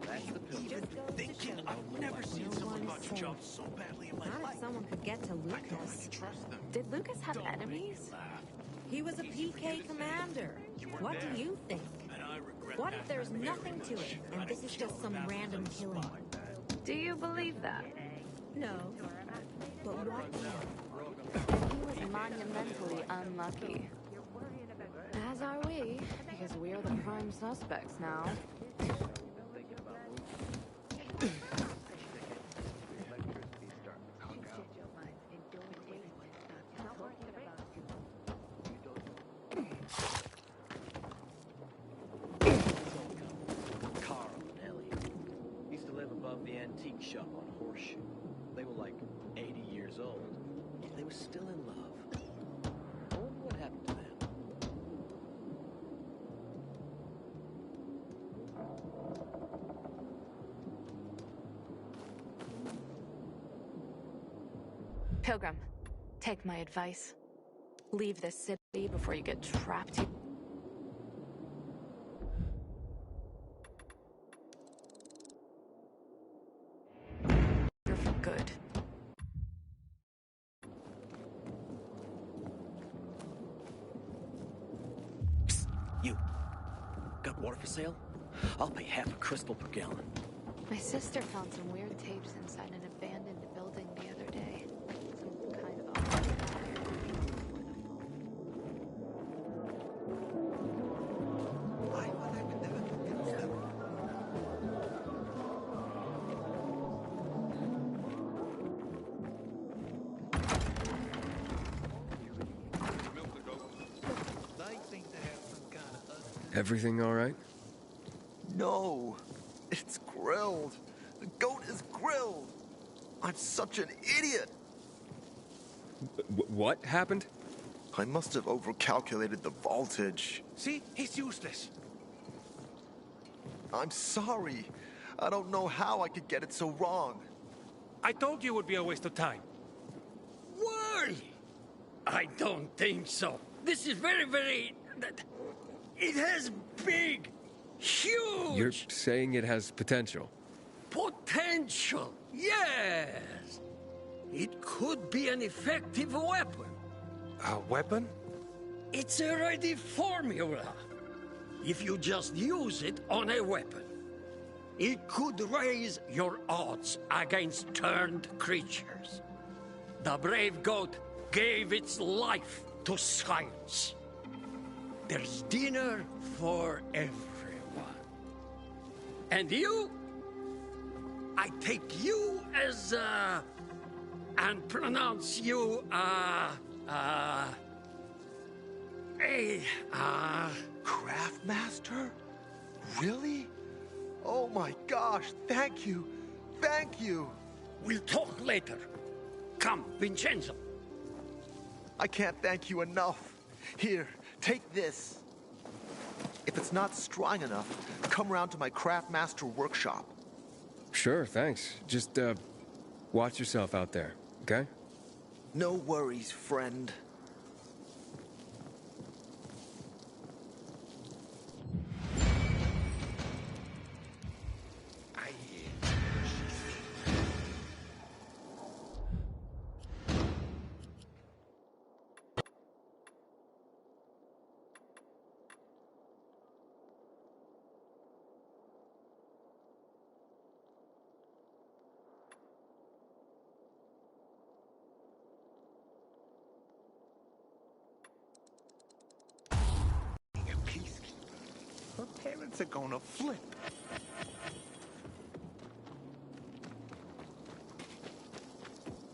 That's the pilgrim. Thinking I've never seen someone botch a job so badly in my life. Not if someone could get to Lucas. Trust them. Did Lucas have enemies? He was a PK commander. What do you think? What if there's nothing to it, and this is just some random killing? Do you believe that? No. But what if? He was monumentally unlucky. As are we, because we're the prime suspects now. Antique shop on Horseshoe. They were like 80 years old. They were still in love. I wonder what happened to them. Pilgrim, take my advice. Leave this city before you get trapped here. Good. Psst, you. Got water for sale? I'll pay half a crystal per gallon. My sister found some weird tapes inside an abandoned building the other day. Some kind of Everything all right? No, it's grilled. The goat is grilled. I'm such an idiot. What happened? I must have overcalculated the voltage. See? He's useless. I'm sorry. I don't know how I could get it so wrong. I told you it would be a waste of time. Why? I don't think so. This is very... It has big, huge... You're saying it has potential? Potential, yes. It could be an effective weapon. A weapon? It's a ready formula. If you just use it on a weapon, it could raise your odds against turned creatures. The brave goat gave its life to science. There's dinner for everyone. And you? I take you as, and pronounce you, Craftmaster? Really? Oh my gosh, thank you. Thank you. We'll talk later. Come, Vincenzo. I can't thank you enough. Here, take this. If it's not strong enough, come round to my Craftmaster workshop. Sure, thanks. Just, watch yourself out there, okay? No worries, friend. Her parents are gonna flip.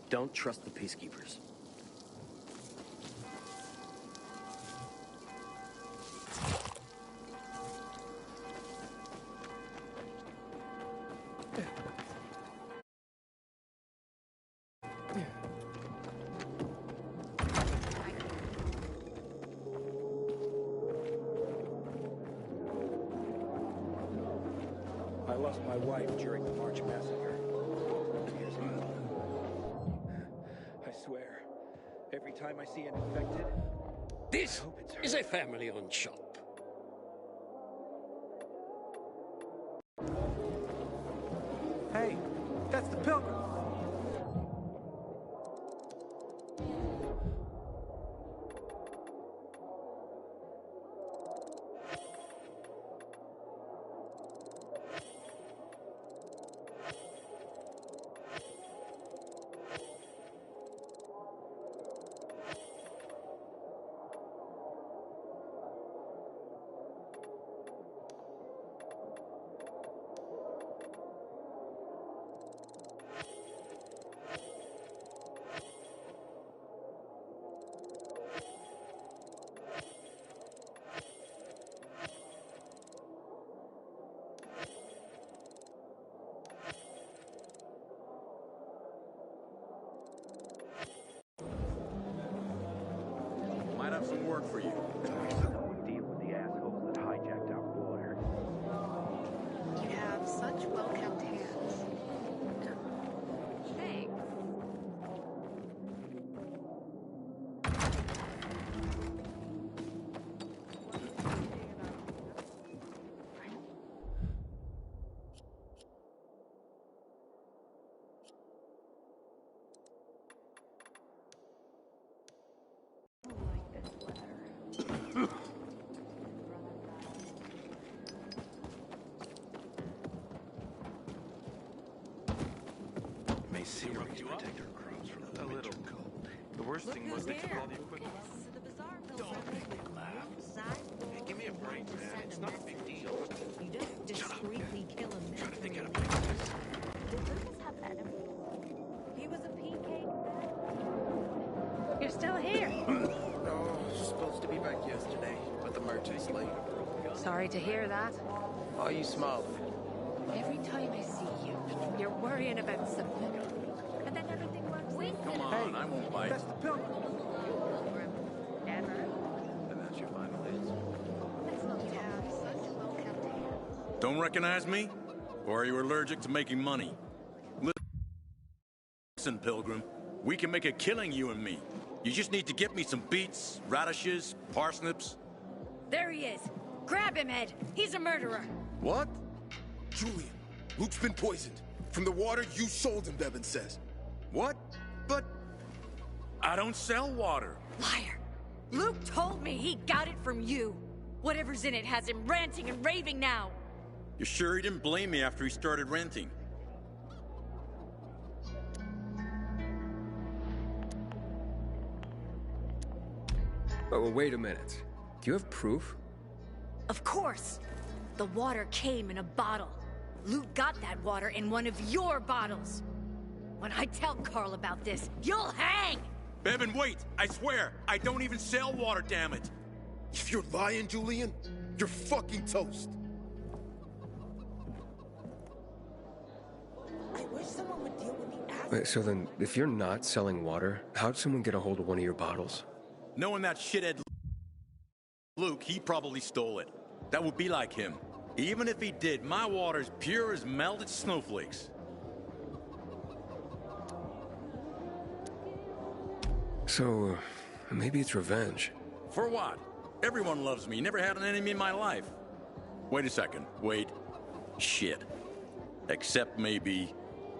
Don't trust the peacekeepers. I lost my wife during the March massacre. Years ago. I swear, every time I see an infected... This is a family-owned shop. for you. Deal with the assholes that hijacked our water. You have such well-kept hands. Thanks. May Siri protect her crops from the little cold. The worst thing was they took all the equipment. Hey, give me a break, man. It's not a big deal. You don't discreetly kill a Trying to think out of mentally. practice. Did Lucas have enemies? He was a PK. You're still here. Oh, supposed to be back yesterday, but the merch is late. Sorry to hear that. Why are you smiling? Every time I see you, you're worrying about something. And then everything works out. Come on, I won't bite. That's the pilgrim. Never. And that's your final answer. You have such well-kept hands. Don't recognize me? Or are you allergic to making money? Listen, Pilgrim, we can make a killing, you and me. You just need to get me some beets, radishes, parsnips. There he is. Grab him, Ed. He's a murderer. What? Julian, Luke's been poisoned. From the water you sold him, Devin says. What? But I don't sell water. Liar. Luke told me he got it from you. Whatever's in it has him ranting and raving now. You sure he didn't blame me after he started renting? Oh, wait a minute. Do you have proof? Of course. The water came in a bottle. Luke got that water in one of your bottles. When I tell Carl about this, you'll hang! Bevan, wait! I swear, I don't even sell water, damn it! If you're lying, Julian, you're fucking toast. I wish someone would deal with the ass. Wait, so then, if you're not selling water, how'd someone get a hold of one of your bottles? Knowing that shithead Luke, he probably stole it. That would be like him. Even if he did, my water's pure as melted snowflakes. So, maybe it's revenge. For what? Everyone loves me. Never had an enemy in my life. Wait a second. Wait. Shit. Except maybe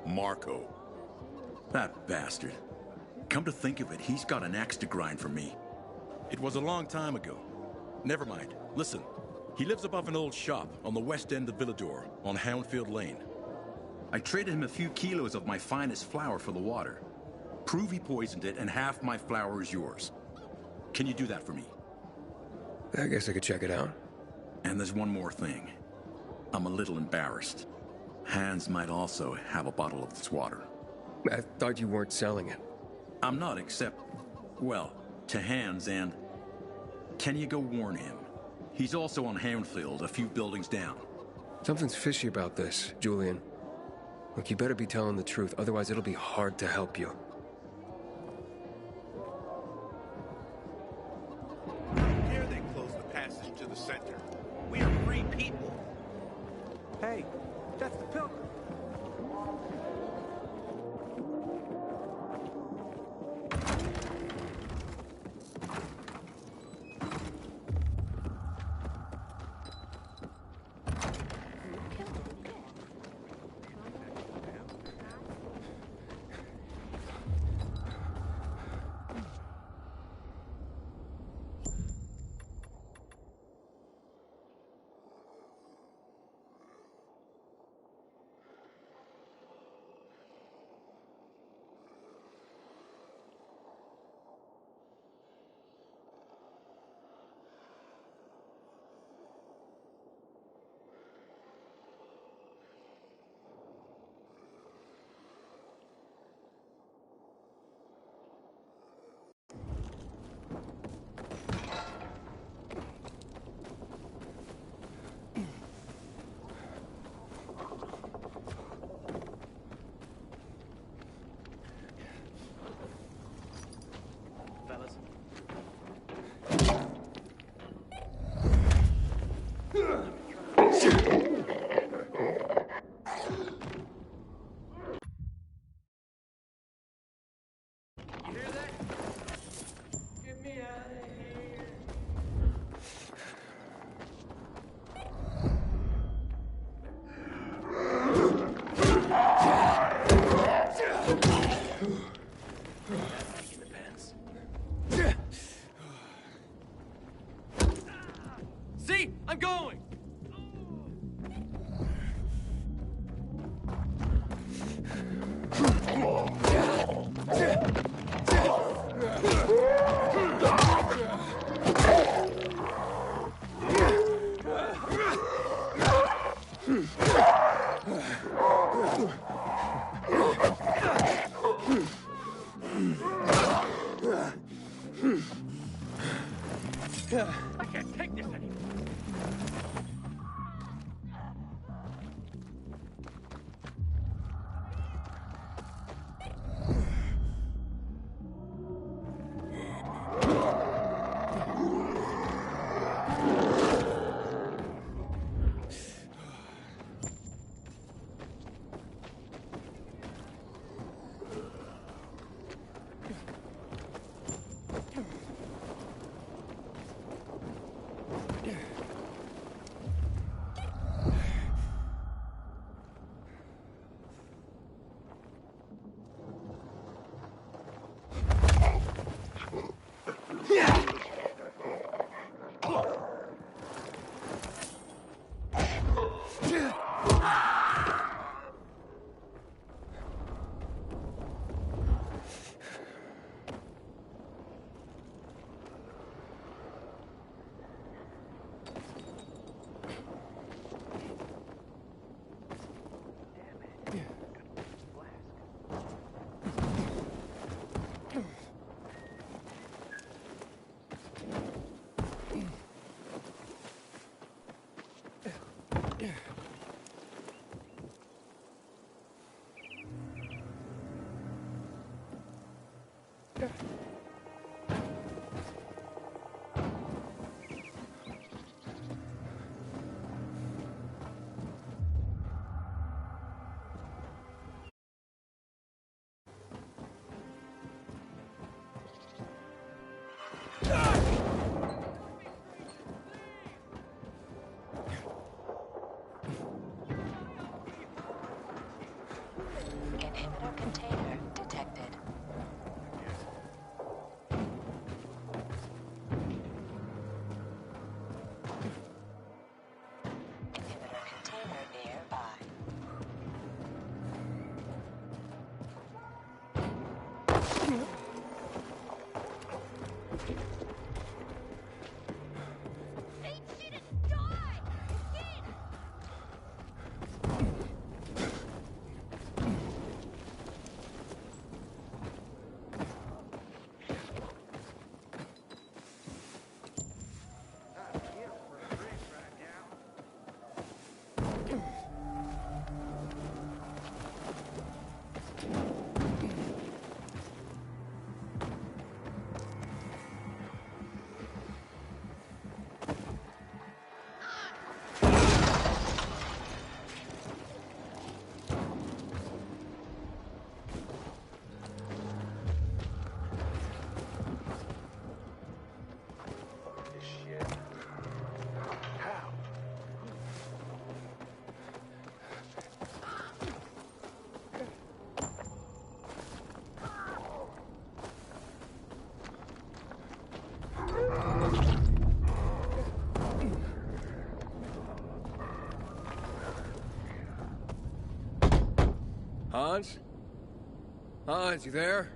Marco. That bastard. Come to think of it, he's got an axe to grind for me. It was a long time ago. Never mind. Listen. He lives above an old shop on the west end of Villador, on Houndfield Lane. I traded him a few kilos of my finest flour for the water. Prove he poisoned it, and half my flour is yours. Can you do that for me? I guess I could check it out. And there's one more thing. I'm a little embarrassed. Hans might also have a bottle of this water. I thought you weren't selling it. I'm not, except, well, to Hans and... Can you go warn him? He's also on Houndfield, a few buildings down. Something's fishy about this, Julian. Look, you better be telling the truth, otherwise it'll be hard to help you. How dare they close the passage to the center? We are free people. Hey, that's the pilgrim. See? I'm going! I can't take this anymore. Inhibitor container detected. Inhibitor container nearby. Hans? Hans, you there?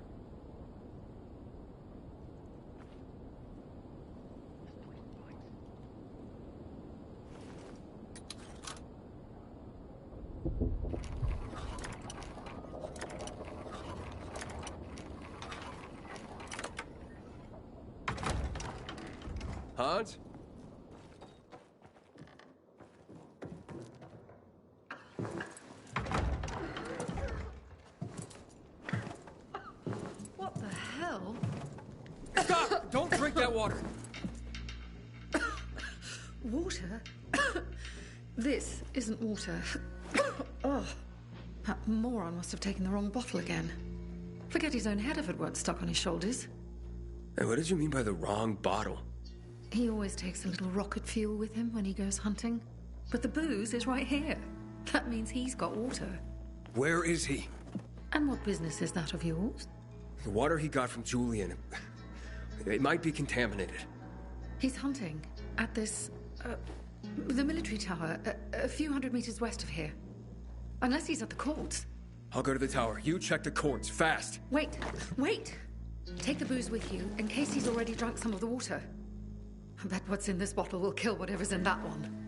Hans? What the hell? Stop! Don't drink that water! Water? This isn't water. Oh, that moron must have taken the wrong bottle again. Forget his own head if it weren't stuck on his shoulders. Hey, what did you mean by the wrong bottle? He always takes a little rocket fuel with him when he goes hunting. But the booze is right here. That means he's got water. Where is he? And what business is that of yours? The water he got from Julian. It might be contaminated. He's hunting at this The military tower, a few hundred meters west of here. Unless he's at the courts. I'll go to the tower. You check the courts, fast. Wait! Take the booze with you, in case he's already drunk some of the water. I bet what's in this bottle will kill whatever's in that one.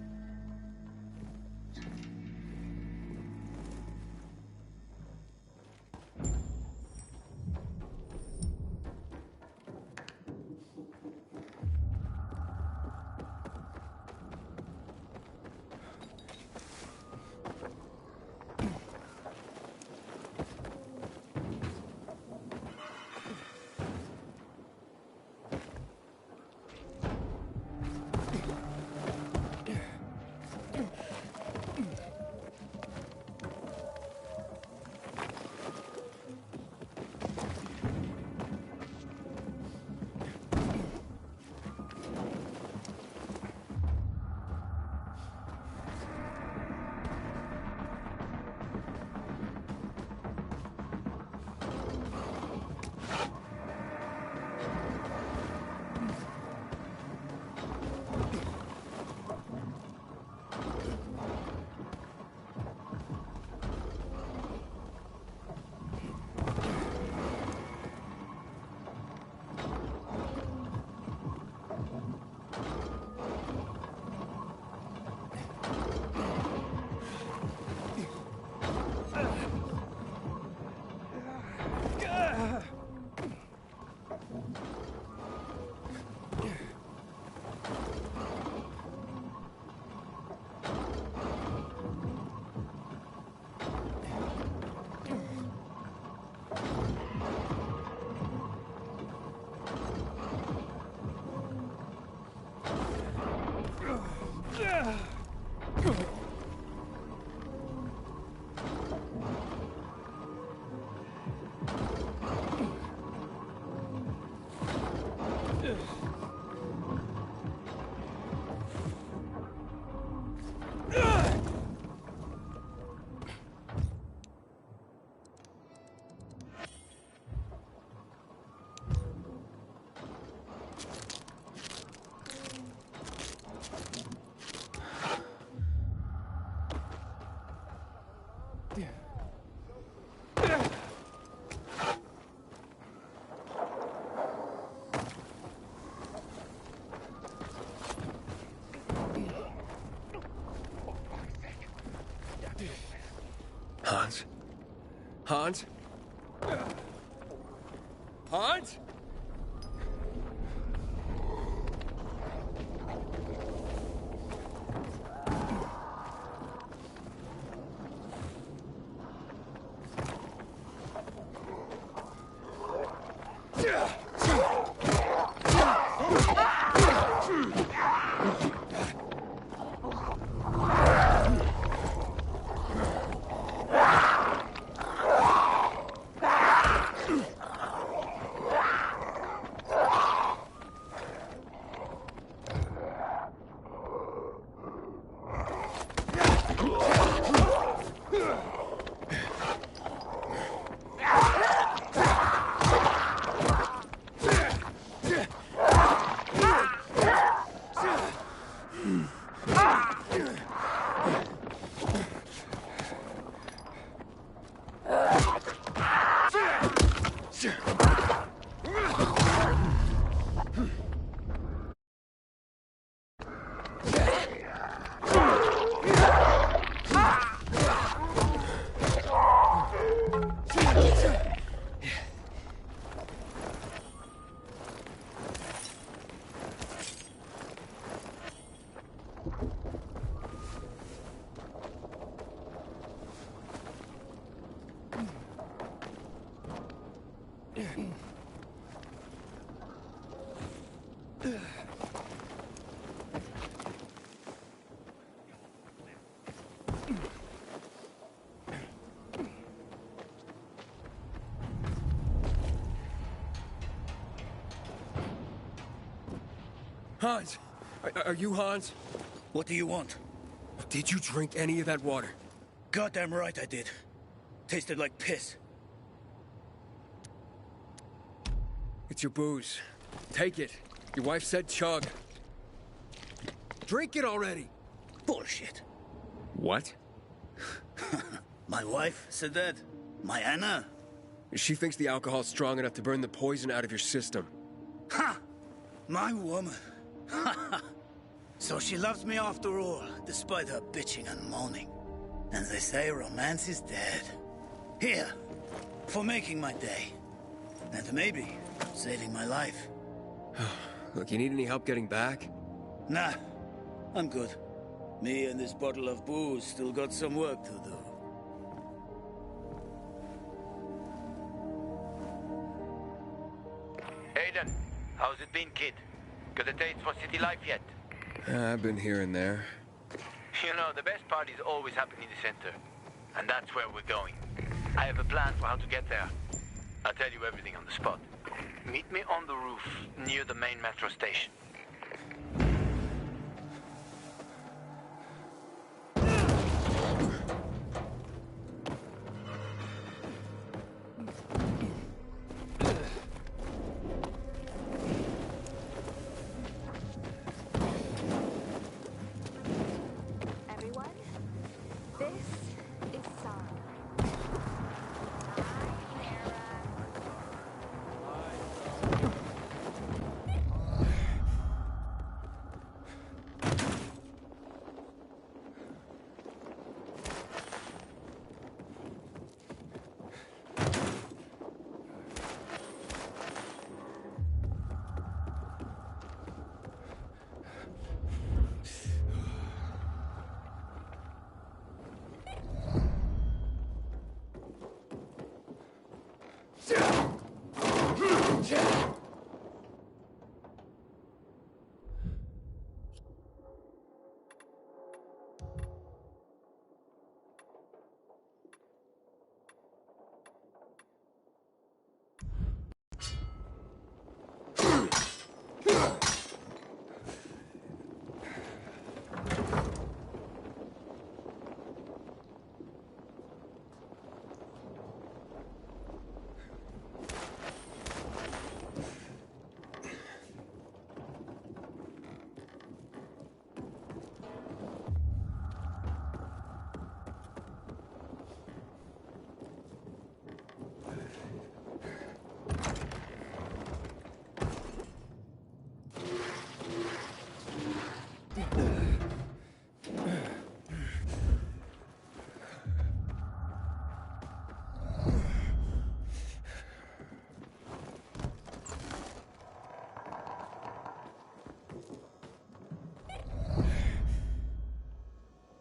Hans? Hans? Hans? Hans! Are you Hans? What do you want? Did you drink any of that water? Goddamn right I did. Tasted like piss. It's your booze. Take it. Your wife said chug. Drink it already! Bullshit. What? My wife said that. My Anna. She thinks the alcohol's strong enough to burn the poison out of your system. Ha! My woman. Ha! So she loves me after all, despite her bitching and moaning. And they say romance is dead. Here, for making my day. And maybe saving my life. Look, you need any help getting back? Nah, I'm good. Me and this bottle of booze still got some work to do. Aiden, how's it been, kid? Got a taste for city life yet? I've been here and there. You know, the best parties always happen in the center. And that's where we're going. I have a plan for how to get there. I'll tell you everything on the spot. Meet me on the roof, near the main metro station.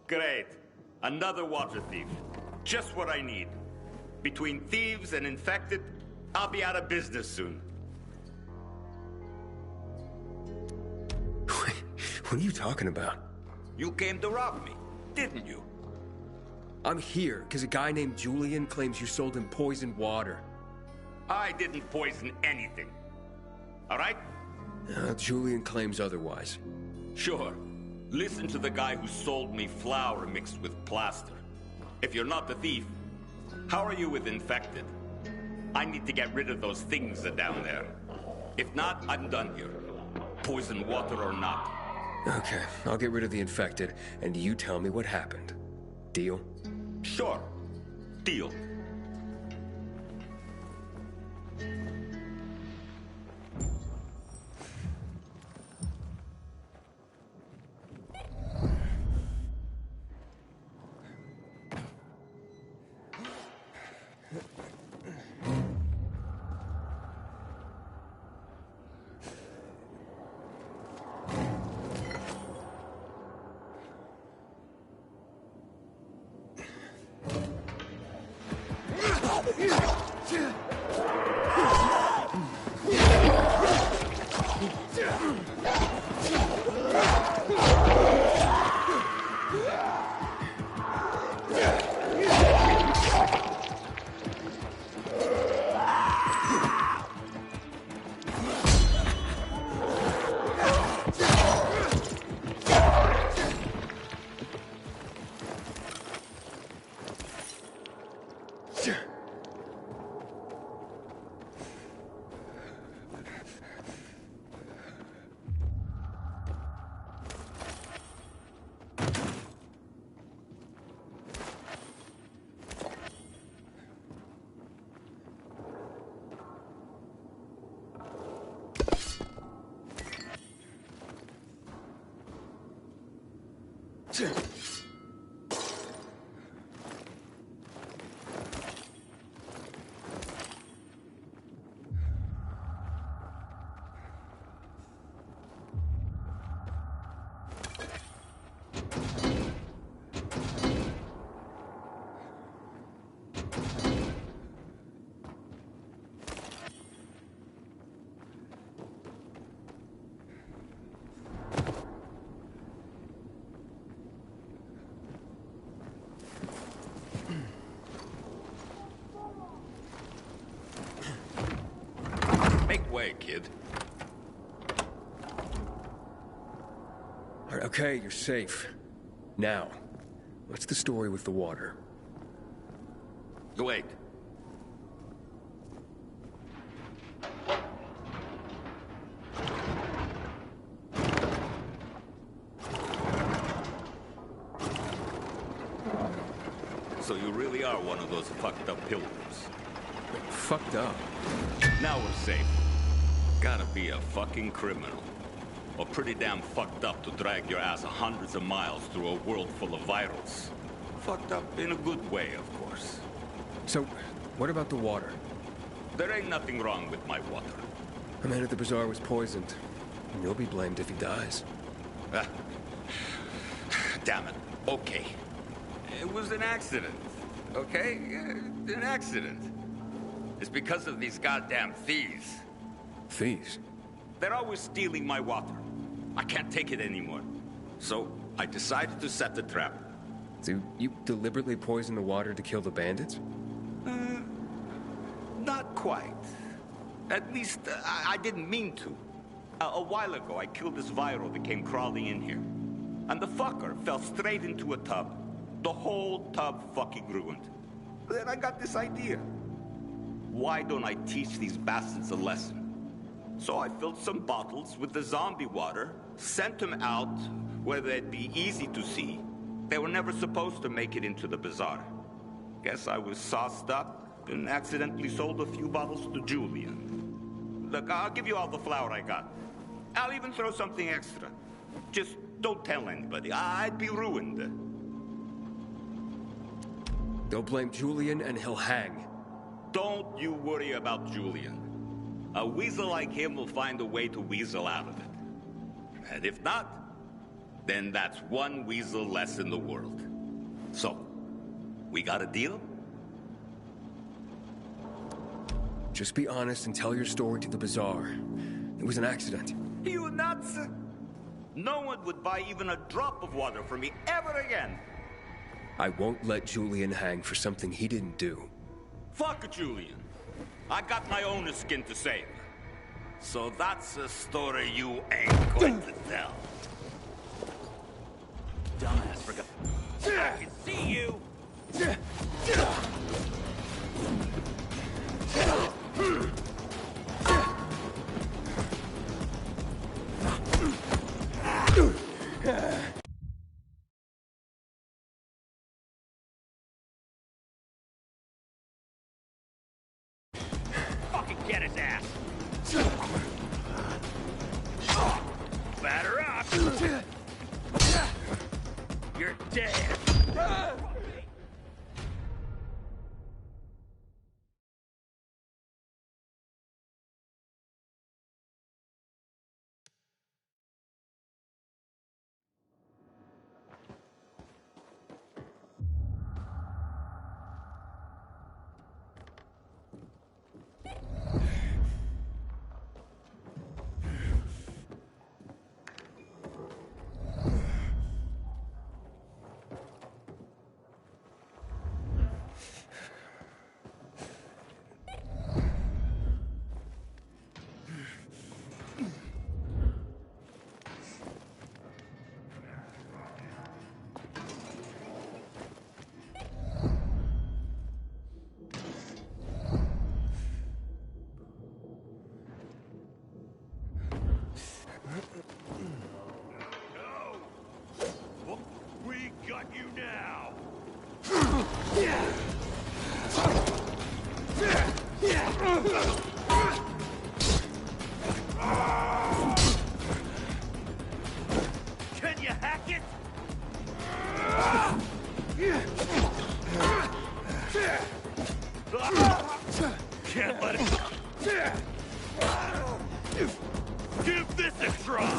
Great. Another water thief. Just what I need. Between thieves and infected, I'll be out of business soon. Wait, what are you talking about? You came to rob me, didn't you? I'm here because a guy named Julian claims you sold him poisoned water. I didn't poison anything. All right? Julian claims otherwise. Sure. Listen to the guy who sold me flour mixed with plaster. If you're not the thief, how are you with infected? I need to get rid of those things that are down there. If not, I'm done here. Poison water or not. Okay, I'll get rid of the infected, and you tell me what happened. Deal? Sure. Deal. Make way, kid. All right, okay, you're safe. Now, what's the story with the water? Wait. So you really are one of those fucked up pilgrims. Fucked up? Now we're safe. Gotta be a fucking criminal. Or pretty damn fucked up to drag your ass hundreds of miles through a world full of virals. Fucked up in a good way, of course. So, what about the water? There ain't nothing wrong with my water. The man at the bazaar was poisoned. And you'll be blamed if he dies. Damn it. Okay. It was an accident. Okay? An accident. It's because of these goddamn thieves. Thieves? They're always stealing my water. I can't take it anymore. So, I decided to set the trap. So you deliberately poisoned the water to kill the bandits? Not quite. At least, I didn't mean to. A while ago, I killed this viral that came crawling in here. And the fucker fell straight into a tub. The whole tub fucking ruined. Then I got this idea. Why don't I teach these bastards a lesson? So I filled some bottles with the zombie water, sent them out where they'd be easy to see. They were never supposed to make it into the bazaar. Guess I was sauced up and accidentally sold a few bottles to Julian. Look, I'll give you all the flour I got. I'll even throw something extra. Just don't tell anybody. I'd be ruined. Don't blame Julian and he'll hang. Don't you worry about Julian. A weasel like him will find a way to weasel out of it. And if not, then that's one weasel less in the world. So, we got a deal? Just be honest and tell your story to the bazaar. It was an accident. You nuts? No one would buy even a drop of water from me ever again. I won't let Julian hang for something he didn't do. Fuck Julian. I got my own skin to save. So that's a story you ain't going to tell. Dumbass forgot. I can see you! Fucking get his ass! Batter up! You're dead! We got you now! Can you hack it? Can't let it. Give this a try.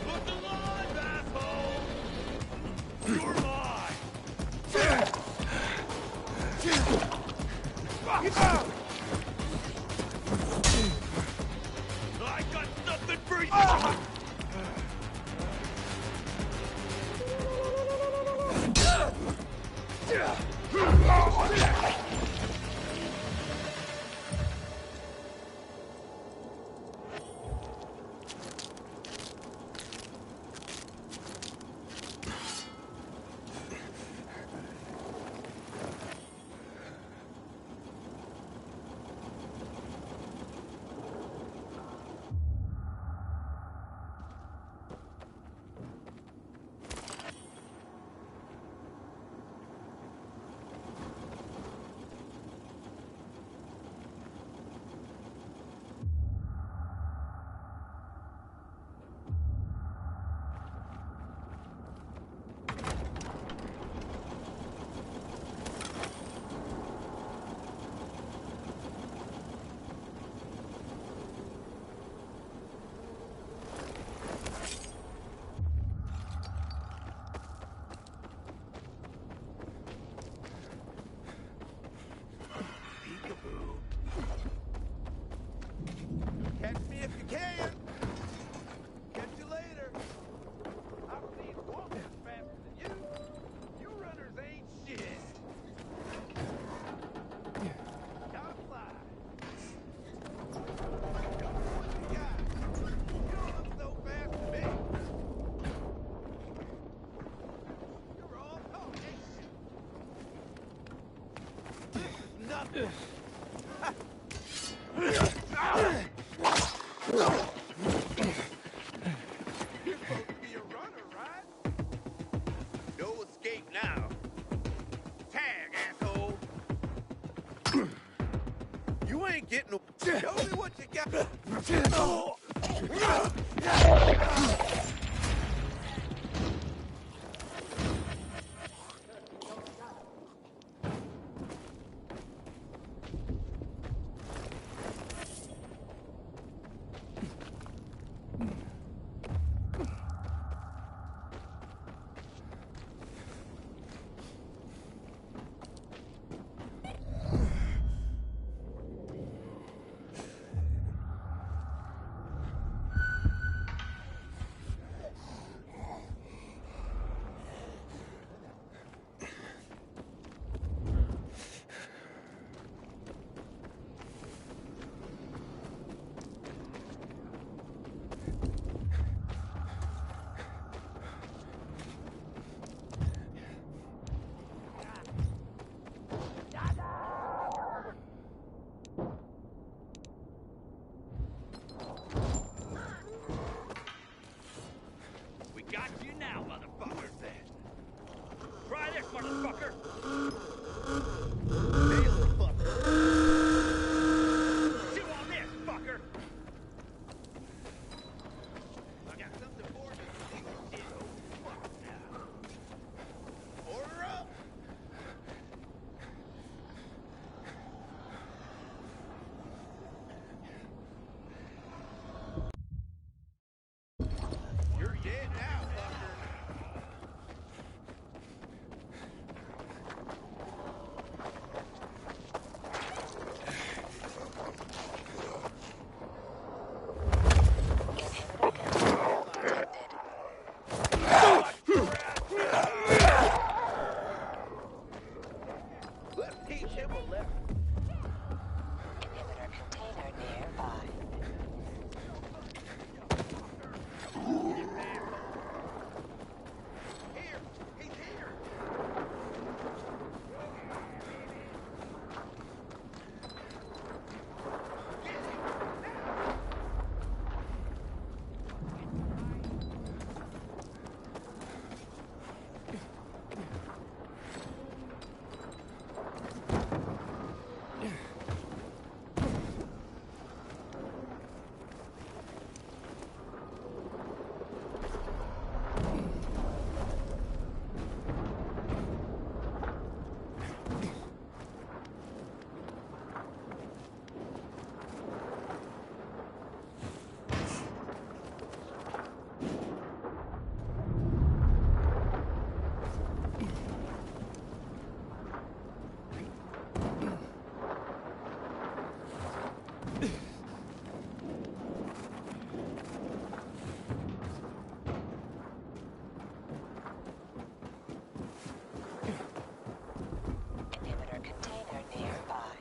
Look alive, asshole! You're mine. I got nothing for you. Catch me if you can. Catch you later. I've seen walkers faster than you. You runners ain't shit. Gotta fly. Show me what you got. You don't look so fast to me. You're all talk, ain't you? This is nothing. You're supposed to be a runner, right? No escape now. Tag, asshole. You ain't getting no... Show me what you got. Inhibitor container nearby.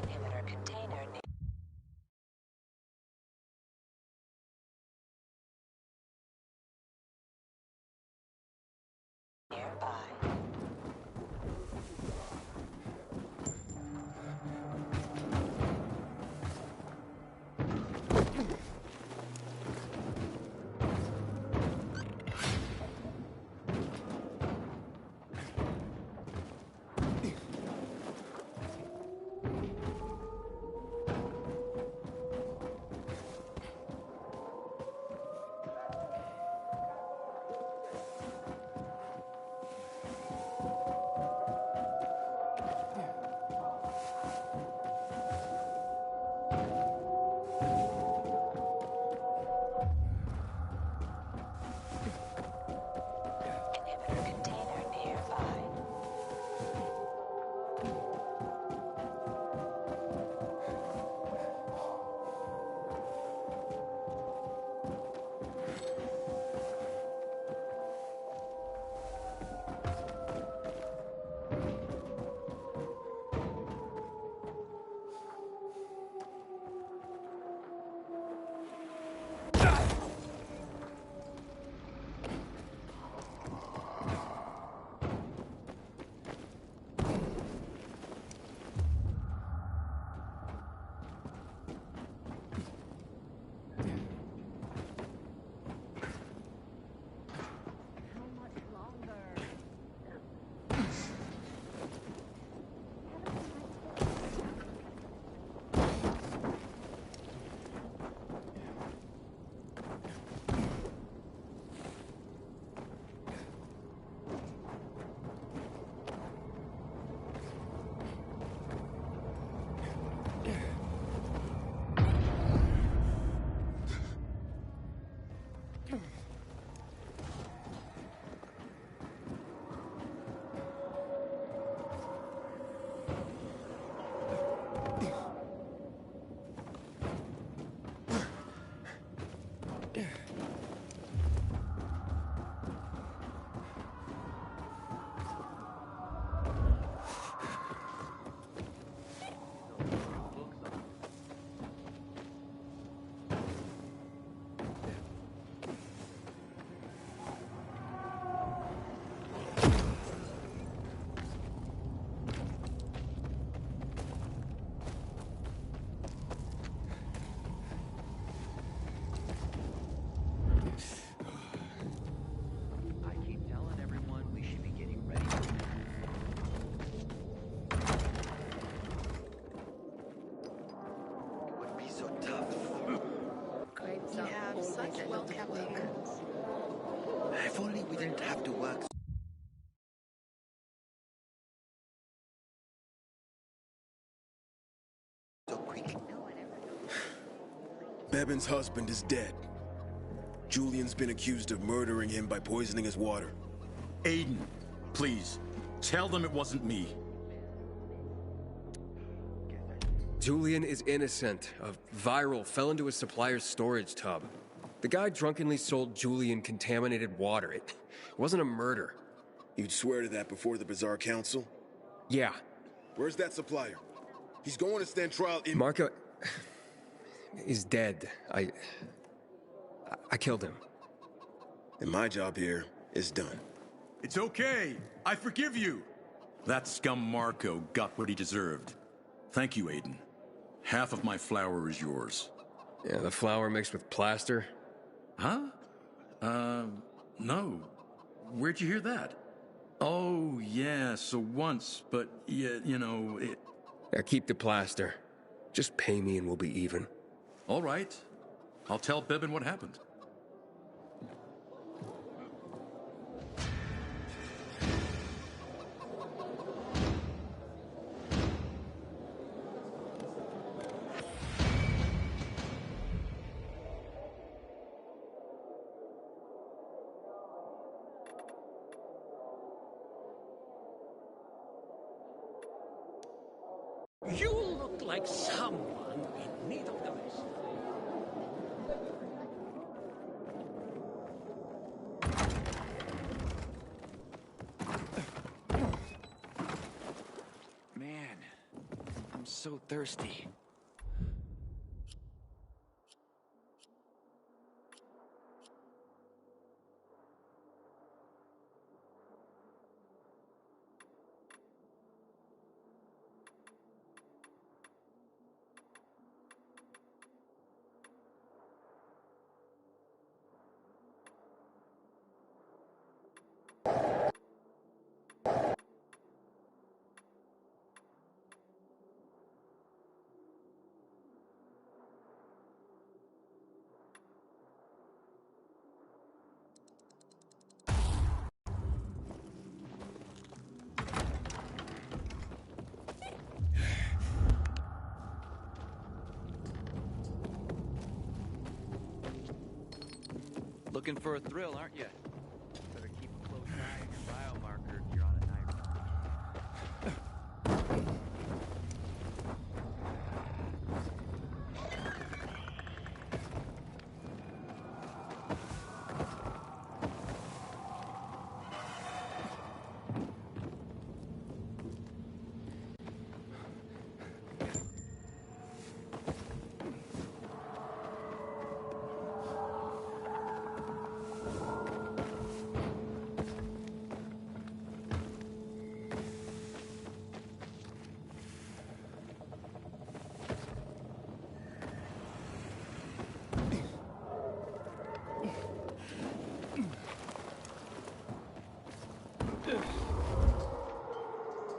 Inhibitor container nearby. Inhibitor container nearby. If only we didn't have to work so quick. Bevan's husband is dead. Julian's been accused of murdering him by poisoning his water. Aiden, please, tell them it wasn't me. Julian is innocent. A viral fell into his supplier's storage tub. The guy drunkenly sold Julian contaminated water. It wasn't a murder. You'd swear to that before the Bazaar Council? Yeah. Where's that supplier? He's going to stand trial in— Marco is dead. I killed him. And my job here is done. It's okay. I forgive you. That scum Marco got what he deserved. Thank you, Aiden. Half of my flour is yours. Yeah, the flour mixed with plaster? Huh? No. Where'd you hear that? Oh, yeah, so once, but, yeah, you know, Yeah, keep the plaster. Just pay me and we'll be even. All right. I'll tell Bibbin what happened. You look like someone in need of the rest. Man, I'm so thirsty. Looking for a thrill, aren't you? Better keep a close eye on your biomarker if you're on a night run.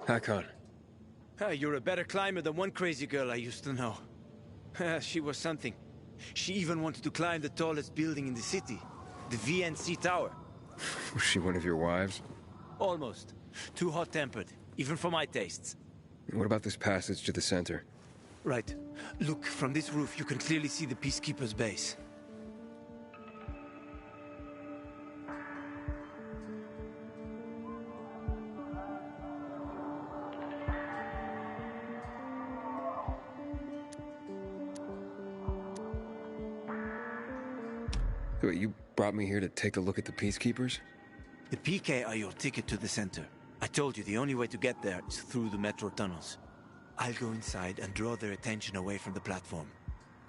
Hakon. You're a better climber than one crazy girl I used to know. She was something. She even wanted to climb the tallest building in the city, the VNC Tower. Was she one of your wives? Almost. Too hot-tempered, even for my tastes. What about this passage to the center? Right. Look, from this roof you can clearly see the Peacekeeper's base. Wait, you brought me here to take a look at the Peacekeepers? The PK are your ticket to the center. I told you the only way to get there is through the metro tunnels. I'll go inside and draw their attention away from the platform.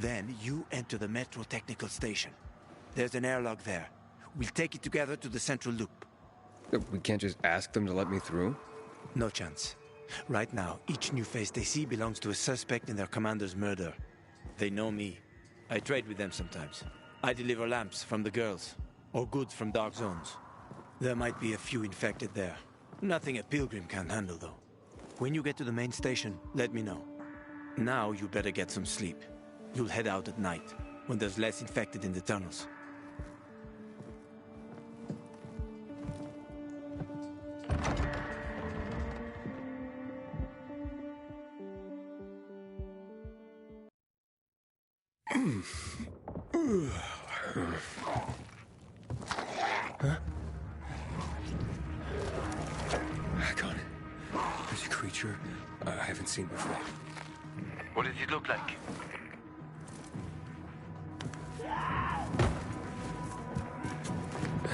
Then you enter the metro technical station. There's an airlock there. We'll take it together to the central loop. We can't just ask them to let me through? No chance. Right now, each new face they see belongs to a suspect in their commander's murder. They know me. I trade with them sometimes. I deliver lamps from the girls, or goods from dark zones. There might be a few infected there. Nothing a pilgrim can't handle, though. When you get to the main station, let me know. Now you better get some sleep. You'll head out at night, when there's less infected in the tunnels. Huh? Hakon, there's a creature I haven't seen before. What does it look like?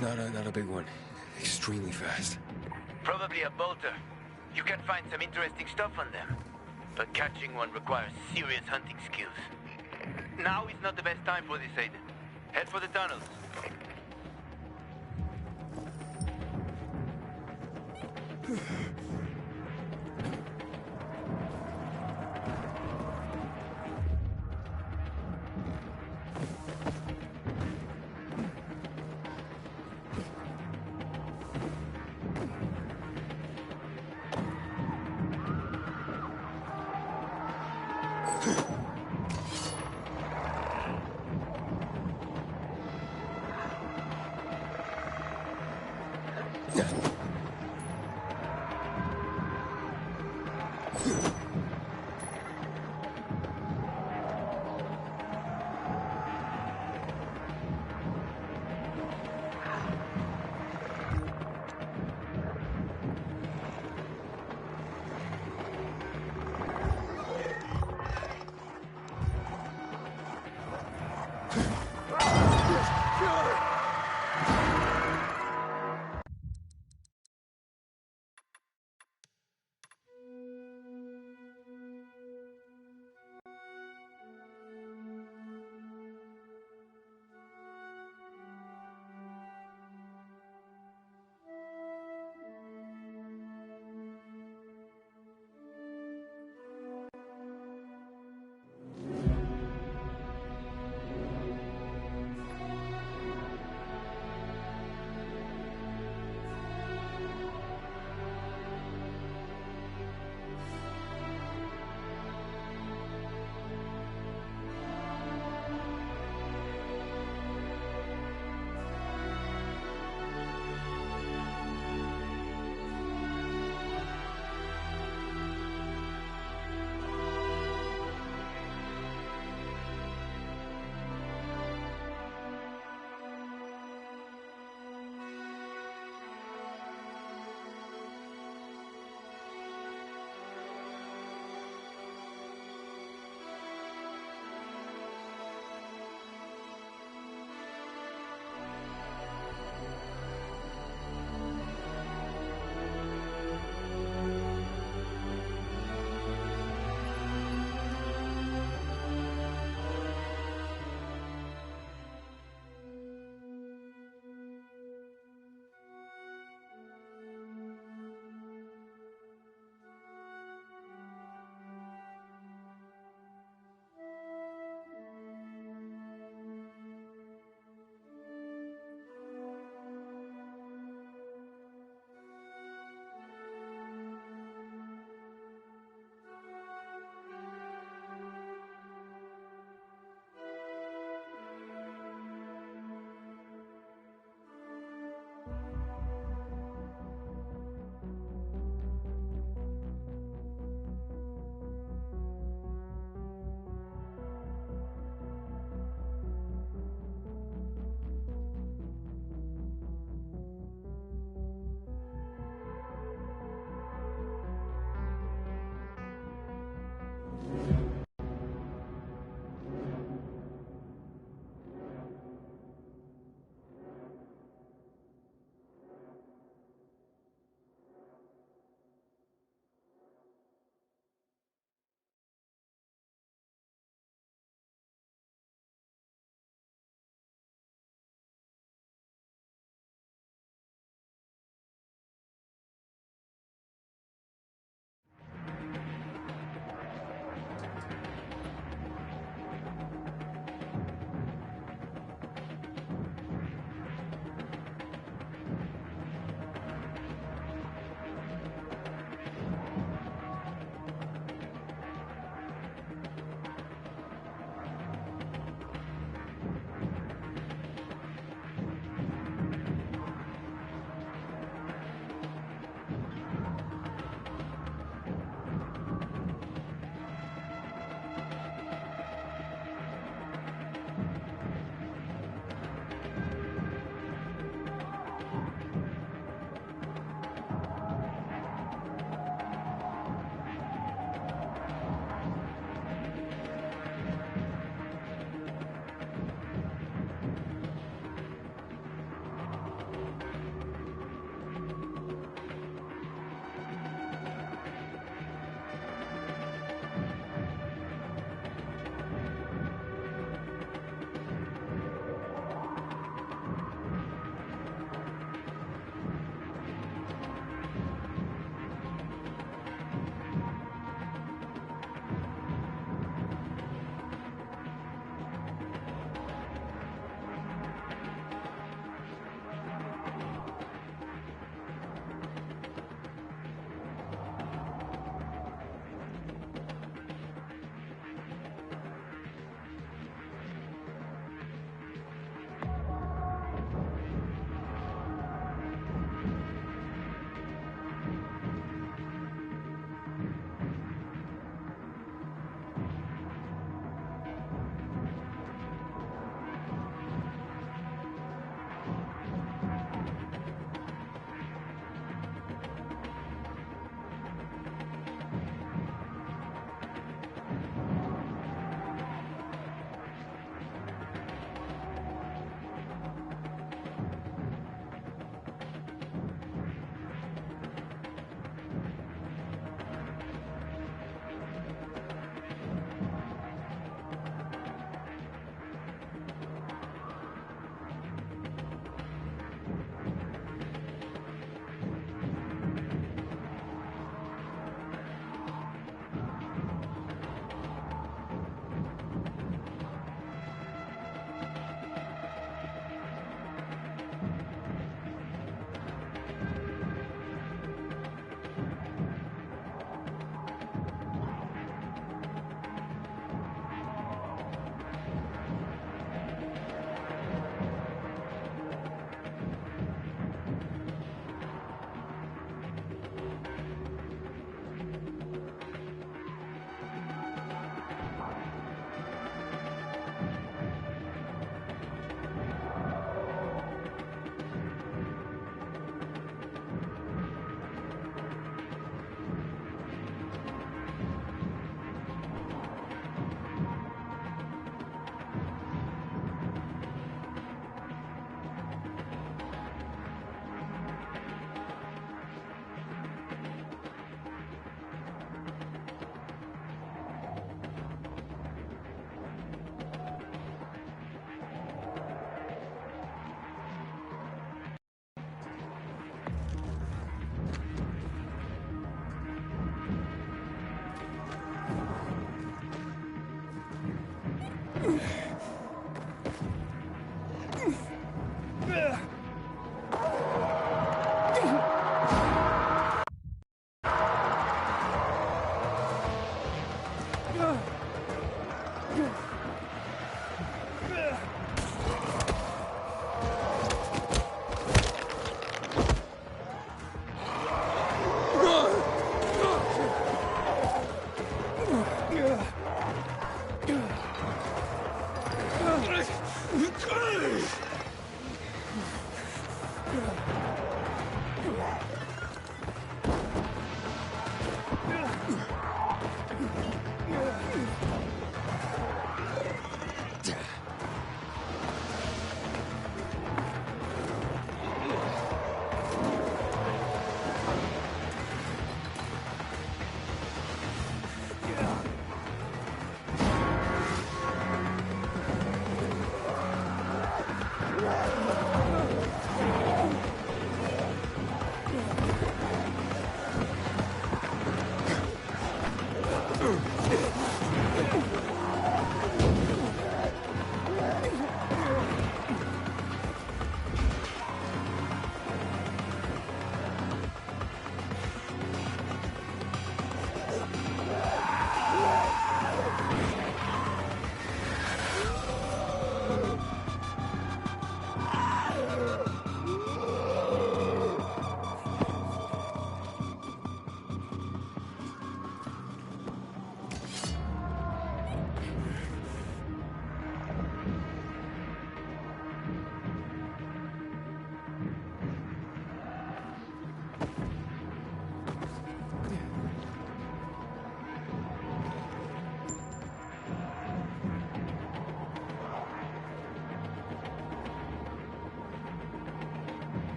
Not a big one. Extremely fast. Probably a bolter. You can find some interesting stuff on them. But catching one requires serious hunting skills. Now is not the best time for this, Aiden. Head for the tunnels.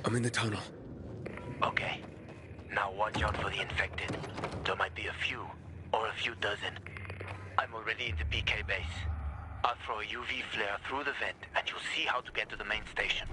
I'm in the tunnel. Okay. Now watch out for the infected. There might be a few, or a few dozen. I'm already in the PK base. I'll throw a UV flare through the vent, and you'll see how to get to the main station.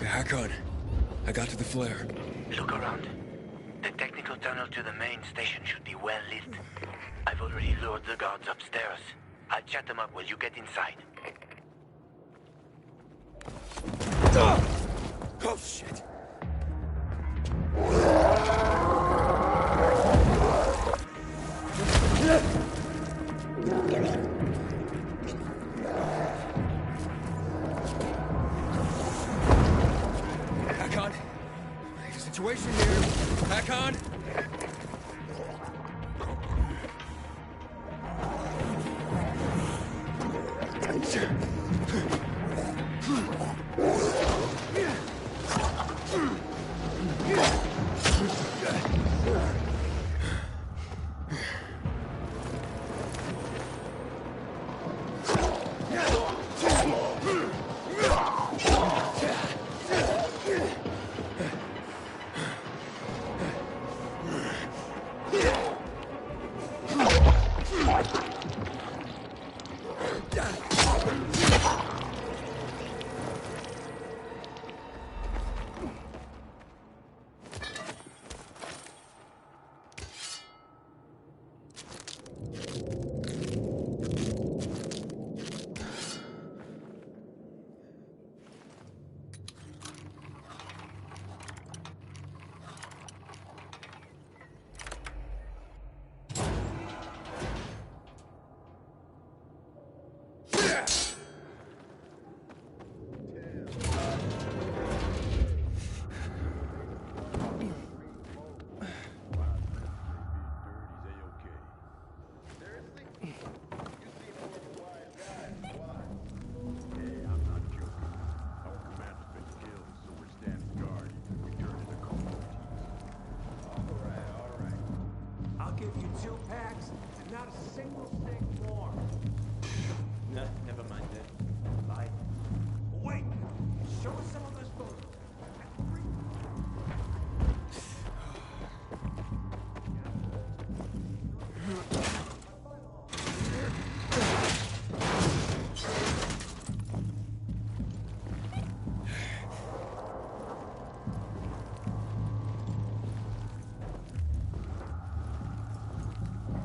Hakon, I got to the flare. Look around. The technical tunnel to the main station should be well lit. I've already lured the guards upstairs. I'll chat them up while you get inside. Oh, shit. Hakon, there's a situation here. Hakon!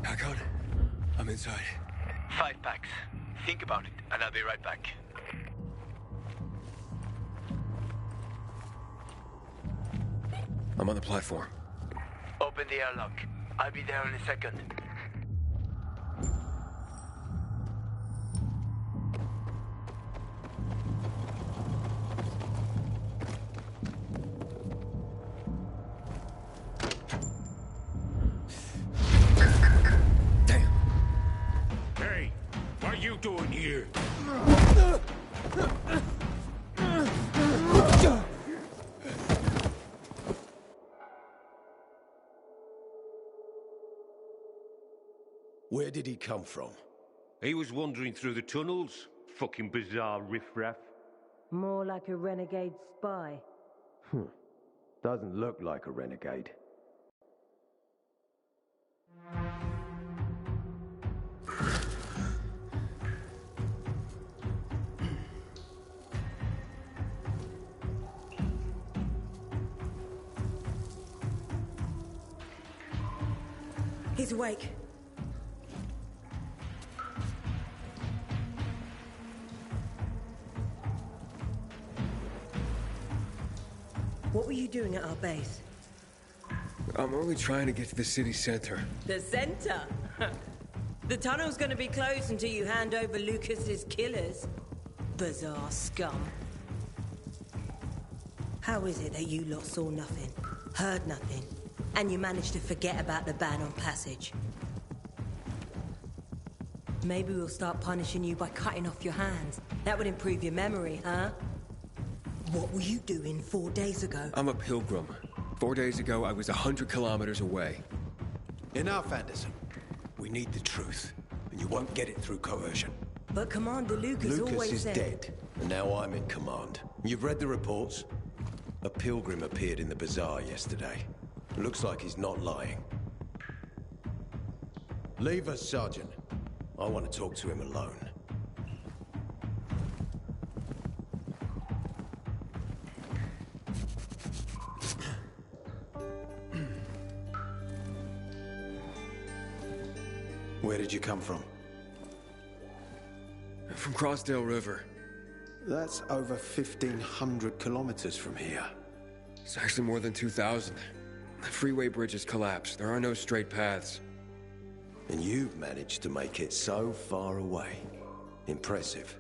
Hakon, I'm inside. 5 packs. Think about it, and I'll be right back. I'm on the platform. Open the airlock. I'll be there in a second. Hey, what are you doing here? Where did he come from? He was wandering through the tunnels. Fucking bizarre riffraff. More like a renegade spy. Doesn't look like a renegade. He's awake. What were you doing at our base? I'm only trying to get to the city center. The center? The tunnel's gonna be closed until you hand over Lucas's killers. Bizarre scum. How is it that you lot saw nothing, heard nothing, and you managed to forget about the ban on passage? Maybe we'll start punishing you by cutting off your hands. That would improve your memory, huh? What were you doing 4 days ago? I'm a pilgrim. 4 days ago, I was 100 kilometers away. Enough, Anderson. We need the truth, and you won't get it through coercion. But Commander Lucas always is said... dead, and now I'm in command. You've read the reports? A pilgrim appeared in the bazaar yesterday. Looks like he's not lying. Leave us, Sergeant. I want to talk to him alone. Where did you come from? From Crossdale River. That's over 1,500 kilometers from here. It's actually more than 2,000. The freeway bridges collapsed. There are no straight paths. And you've managed to make it so far away. Impressive.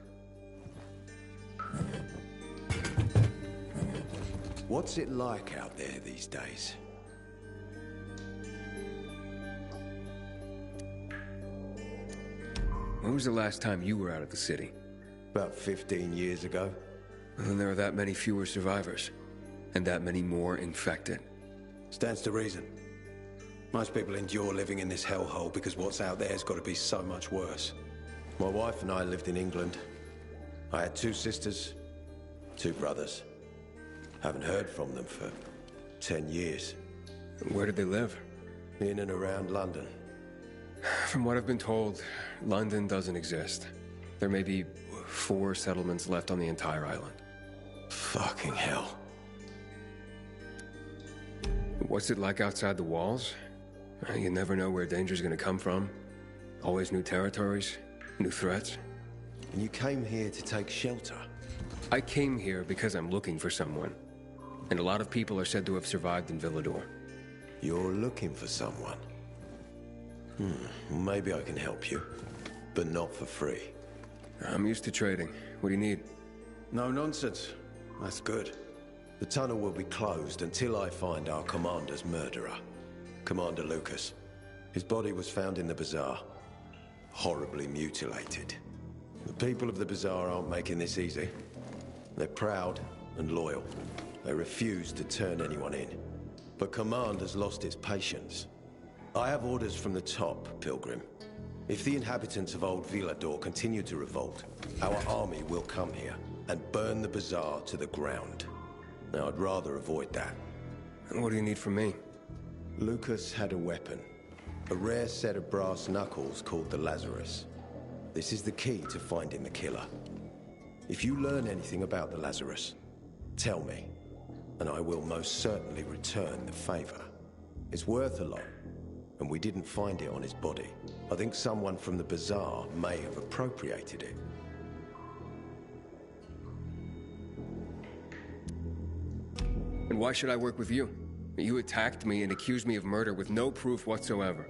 What's it like out there these days? When was the last time you were out of the city? About 15 years ago. And there are that many fewer survivors. And that many more infected. Stands to reason. Most people endure living in this hellhole because what's out there has got to be so much worse. My wife and I lived in England. I had 2 sisters, 2 brothers. Haven't heard from them for 10 years. Where did they live? In and around London. From what I've been told, London doesn't exist. There may be 4 settlements left on the entire island. Fucking hell. What's it like outside the walls? You never know where danger's gonna come from. Always new territories, new threats. And you came here to take shelter? I came here because I'm looking for someone. And a lot of people are said to have survived in Villador. You're looking for someone? Maybe I can help you. But not for free. I'm used to trading. What do you need? No nonsense. That's good. The tunnel will be closed until I find our commander's murderer. Commander Lucas. His body was found in the bazaar. Horribly mutilated. The people of the bazaar aren't making this easy. They're proud and loyal. They refuse to turn anyone in. But command has lost its patience. I have orders from the top, Pilgrim. If the inhabitants of Old Villador continue to revolt, our army will come here and burn the bazaar to the ground. Now, I'd rather avoid that. And what do you need from me? Lucas had a weapon. A rare set of brass knuckles called the Lazarus. This is the key to finding the killer. If you learn anything about the Lazarus, tell me, and I will most certainly return the favor. It's worth a lot, and we didn't find it on his body. I think someone from the bazaar may have appropriated it. And why should I work with you? You attacked me and accused me of murder with no proof whatsoever.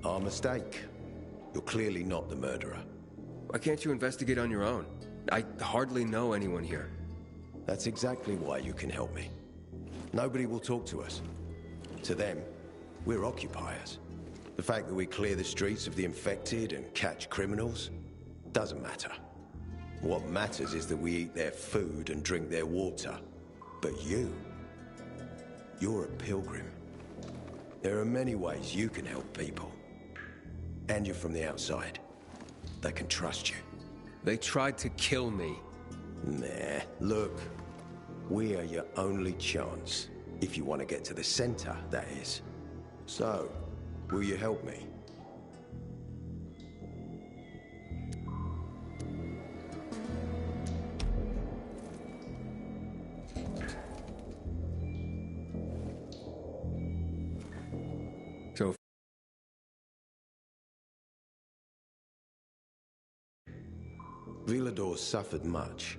Our mistake. You're clearly not the murderer. Why can't you investigate on your own? I hardly know anyone here. That's exactly why you can help me. Nobody will talk to us. To them, we're occupiers. The fact that we clear the streets of the infected and catch criminals doesn't matter. What matters is that we eat their food and drink their water. But you're a pilgrim. There are many ways you can help people. And you're from the outside. They can trust you. They tried to kill me. Nah, look. We are your only chance. If you want to get to the center, that is. So, will you help me? So... Villador suffered much.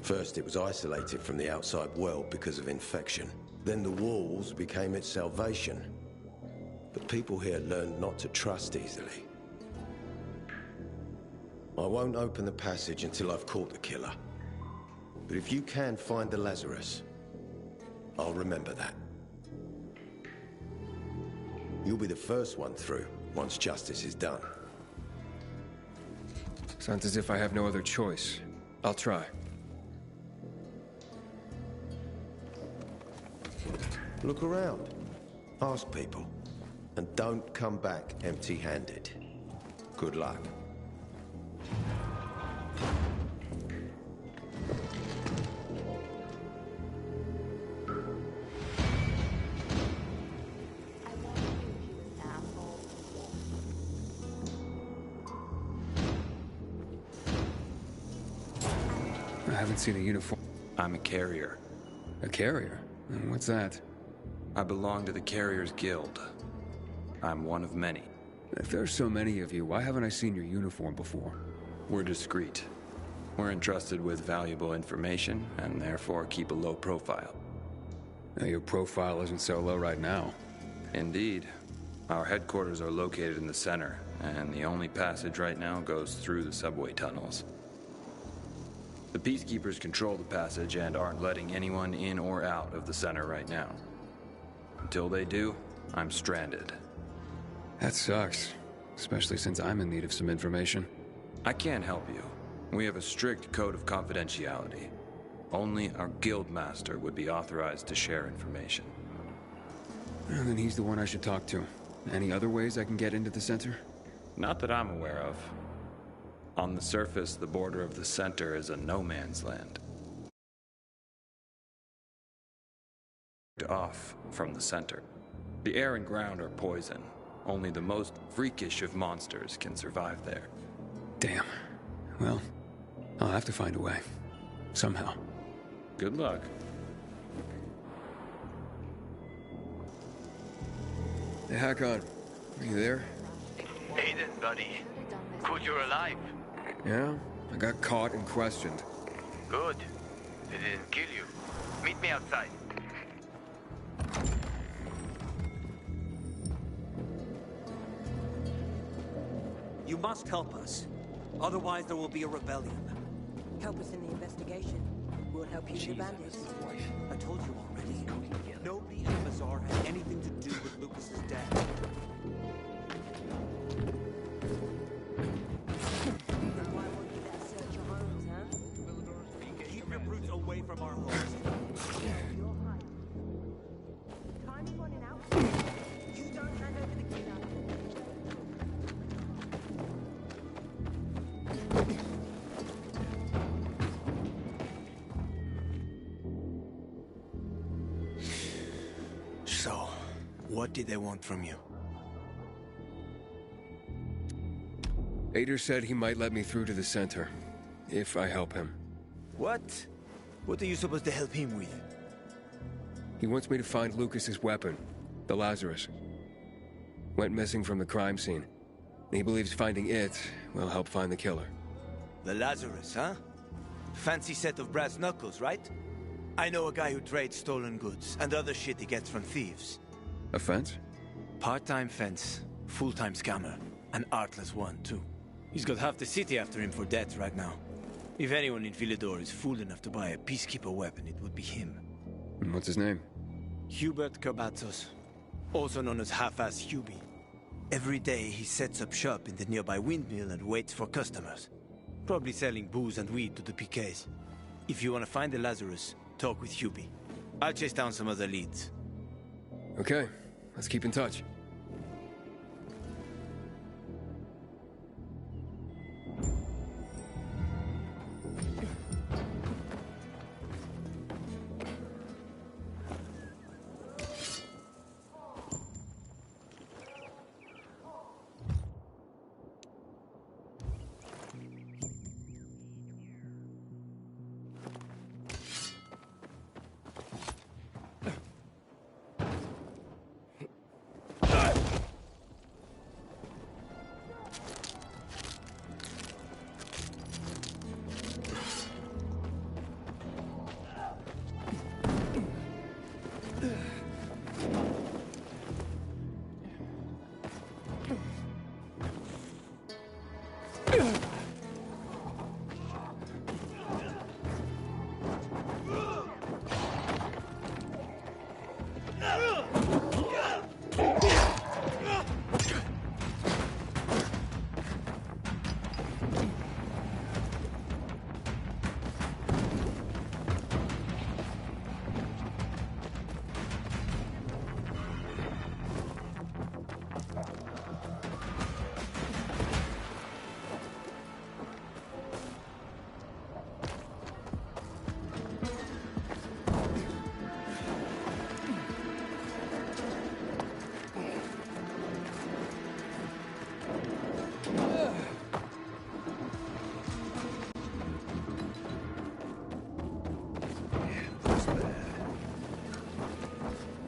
First, it was isolated from the outside world because of infection. Then the walls became its salvation. But people here learned not to trust easily. I won't open the passage until I've caught the killer. But if you can find the Lazarus, I'll remember that. You'll be the first one through, once justice is done. Sounds as if I have no other choice. I'll try. Look around. Ask people. And don't come back empty-handed. Good luck. I haven't seen a uniform. I'm a carrier. A carrier? And what's that? I belong to the Carriers Guild. I'm one of many. If there's so many of you, why haven't I seen your uniform before? We're discreet. We're entrusted with valuable information, and therefore keep a low profile. Now, your profile isn't so low right now. Indeed. Our headquarters are located in the center, and the only passage right now goes through the subway tunnels. The Peacekeepers control the passage and aren't letting anyone in or out of the center right now. Until they do, I'm stranded. That sucks, especially since I'm in need of some information. I can't help you. We have a strict code of confidentiality. Only our guild master would be authorized to share information. Well, then he's the one I should talk to. Any other ways I can get into the center? Not that I'm aware of. On the surface, the border of the center is a no-man's land. Off from the center. The air and ground are poison. Only the most freakish of monsters can survive there. Damn. Well, I'll have to find a way. Somehow. Good luck. Hey, Hakon. Are you there? Aiden, buddy. Good you're alive. Yeah? I got caught and questioned. Good. They didn't kill you. Meet me outside. You must help us. Otherwise, there will be a rebellion. Help us in the investigation. We'll help you with the bandits. I told you already. Nobody in the bazaar had anything to do with Lucas's death. Why won't you let us search your homes, huh? Keep your brutes away from our homes. Time's running out. You don't hand over the killer. So, what did they want from you? Ader said he might let me through to the center, if I help him. What? What are you supposed to help him with? He wants me to find Lucas's weapon, the Lazarus. Went missing from the crime scene. He believes finding it will help find the killer. The Lazarus, huh? Fancy set of brass knuckles, right? I know a guy who trades stolen goods and other shit he gets from thieves. A fence? Part-time fence, full-time scammer. An artless one, too. He's got half the city after him for debt right now. If anyone in Villador is fool enough to buy a Peacekeeper weapon, it would be him. And what's his name? Hubert Kerbatzos, also known as Half-Ass Hubie. Every day he sets up shop in the nearby windmill and waits for customers. Probably selling booze and weed to the PKs. If you want to find the Lazarus, talk with Hubie. I'll chase down some other leads. Okay, let's keep in touch.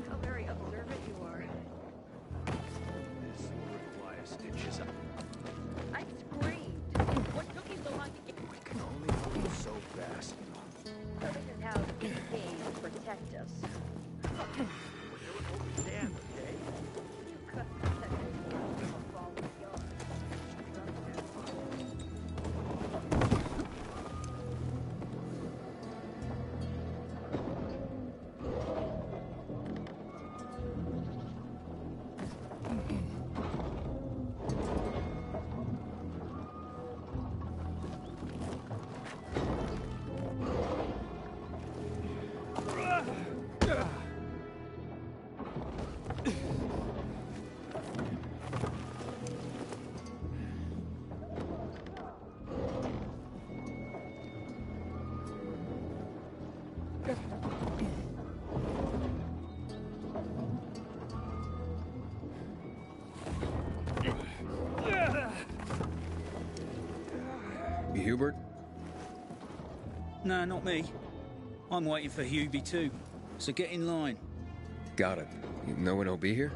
How very observant you are. This little wire stitches up. I screamed. What took you so long to get... We can only move so fast. So this is how these games protect us. We're doing what we can, okay? You cut that from a falling yard. Hubert? No, not me. I'm waiting for Hubie too. So get in line. Got it. No one will be here?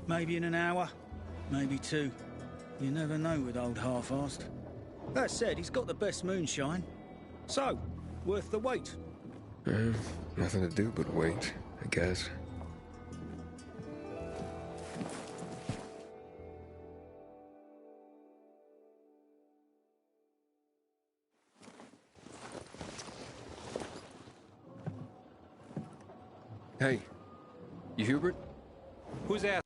Maybe in an hour, maybe two. You never know with old half-assed. That said, he's got the best moonshine. So, worth the wait. Nothing to do but wait, I guess. Hey, you Hubert? Who's asking?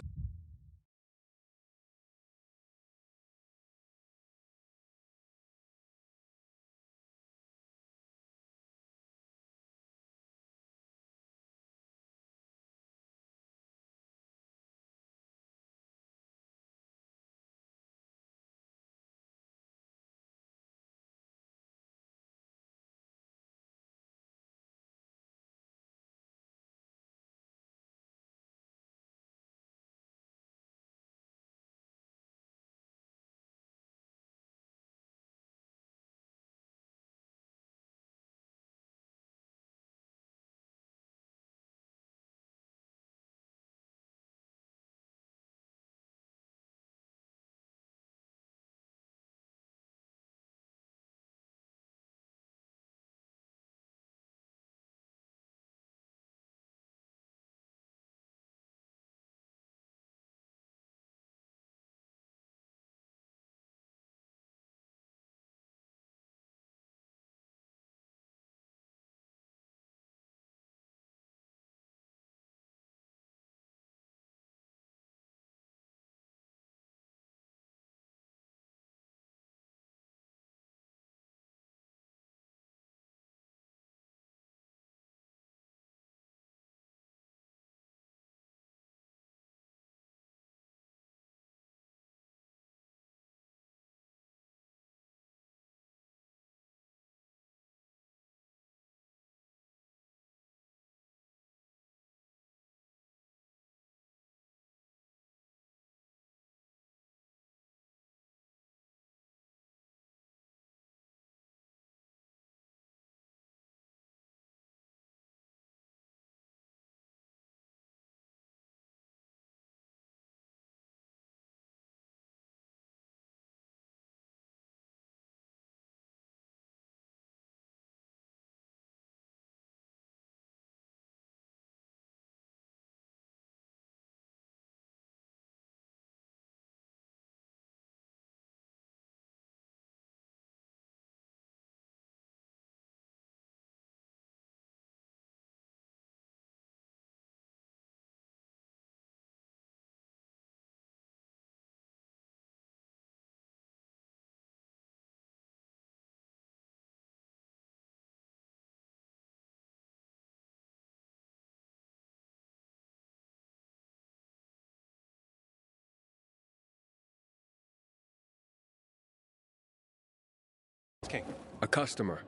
looking? A customer.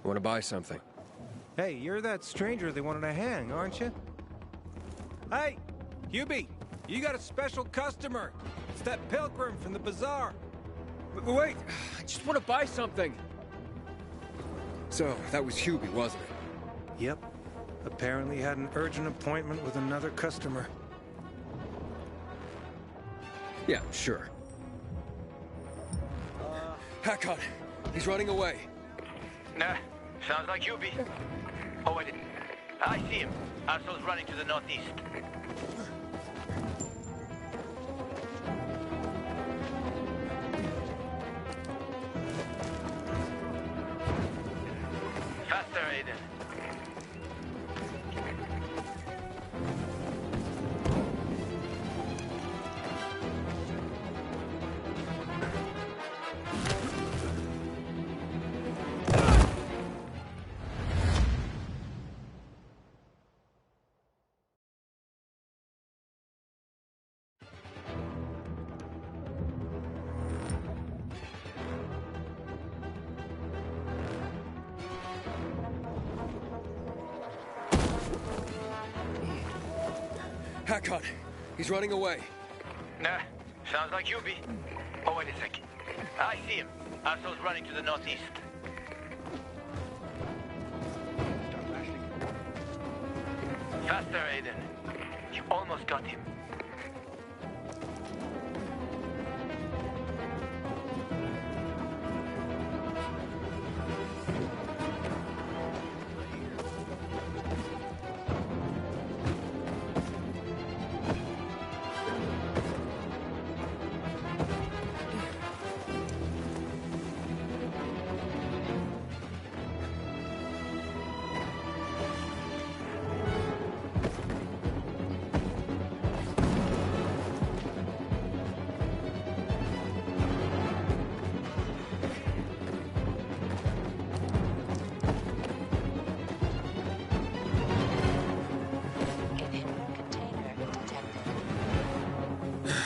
Want to buy something? Hey, you're that stranger they wanted to hang, aren't you? Hey, Hubie, you got a special customer. It's that pilgrim from the bazaar. Wait, I just want to buy something. So, that was Hubie, wasn't it? Yep. Apparently had an urgent appointment with another customer. Yeah, sure. Hakon, he's running away. Nah, sounds like Hubie. Oh, wait. I see him. Arso's running to the northeast. Faster, Aiden. Hakon, he's running away. Nah, sounds like Hubie. Oh, wait a second. I see him. Arso's running to the northeast. Faster, Aiden. You almost got him.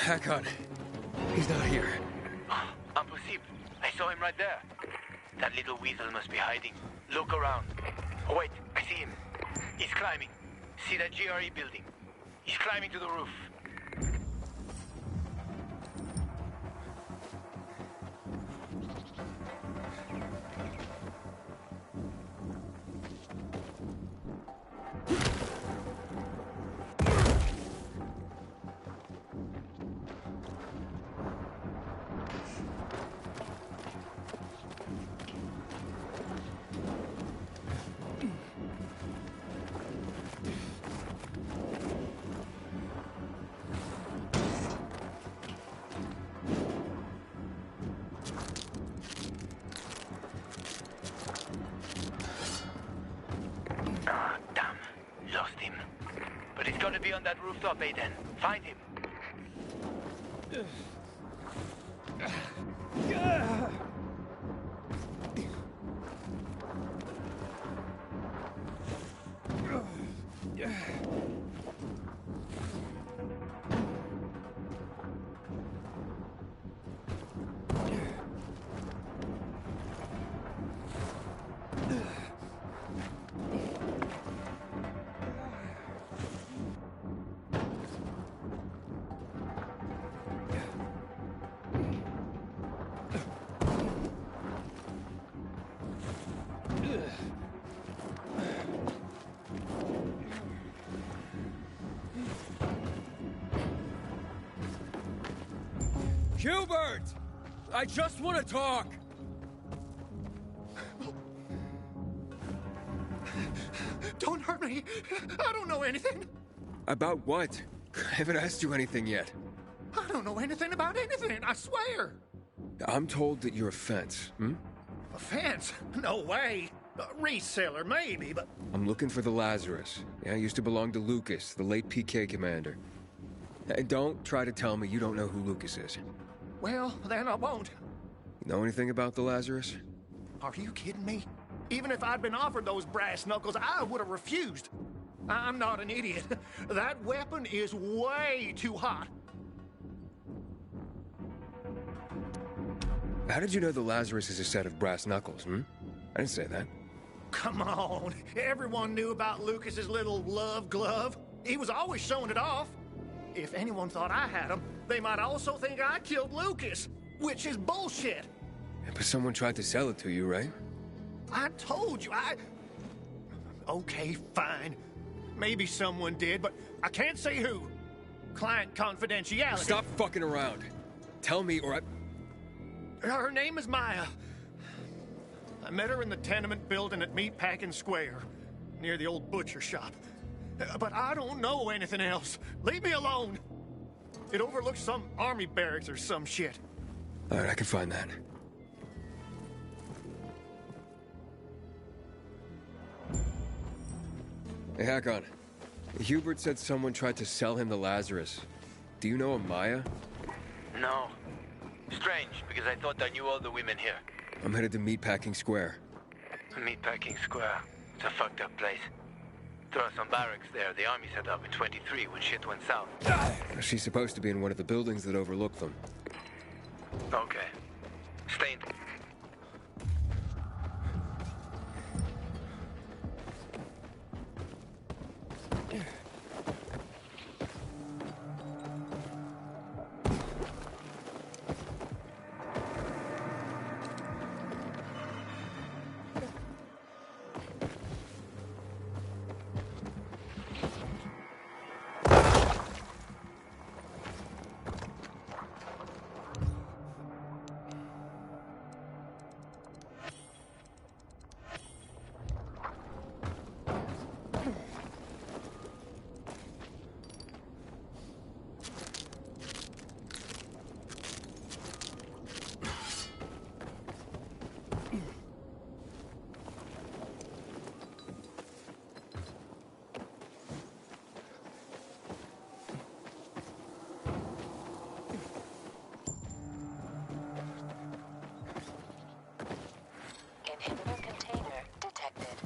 Hakon, he's not here. Impossible. I saw him right there. That little weasel must be hiding. Look around. Oh, wait, I see him. He's climbing. See that GRE building? He's climbing to the roof. Gotta be on that rooftop, Aiden. Find him. Hubert! I just want to talk! Don't hurt me! I don't know anything! About what? I haven't asked you anything yet. I don't know anything about anything, I swear! I'm told that you're a fence, A fence? No way! A reseller, maybe, but... I'm looking for the Lazarus. Yeah, used to belong to Lucas, the late PK commander. And don't try to tell me you don't know who Lucas is. Well, then I won't. Know anything about the Lazarus? Are you kidding me? Even if I'd been offered those brass knuckles, I would have refused. I'm not an idiot. That weapon is way too hot. How did you know the Lazarus is a set of brass knuckles, I didn't say that. Come on. Everyone knew about Lucas's little love glove. He was always showing it off. If anyone thought I had him, they might also think I killed Lucas, which is bullshit. Yeah, but someone tried to sell it to you, right? I told you, Okay, fine. Maybe someone did, but I can't say who. Client confidentiality. Stop fucking around. Tell me or Her name is Maya. I met her in the tenement building at Meatpacking Square, near the old butcher shop. But I don't know anything else. Leave me alone. It overlooks some army barracks or some shit. All right, I can find that. Hey, Hakon. Hubert said someone tried to sell him the Lazarus. Do you know a Maya? No. Strange, because I thought I knew all the women here. I'm headed to Meatpacking Square. Meatpacking Square. It's a fucked up place. There are some barracks there the army set up in 23 when shit went south. She's supposed to be in one of the buildings that overlook them. Okay. Stay in... Inhibitor container detected.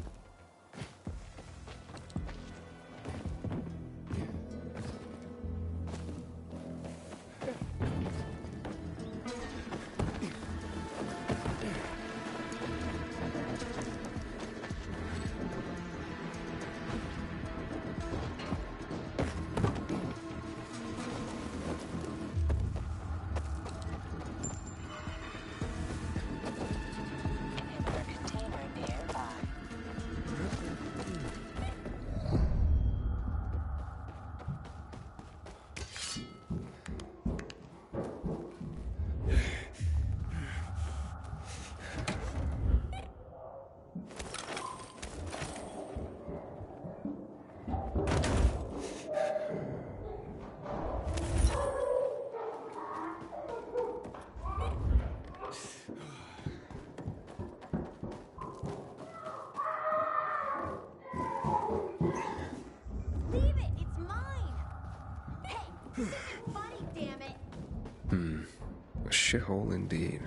Leave it! It's mine! Hey! Buddy, damn it! A shithole indeed.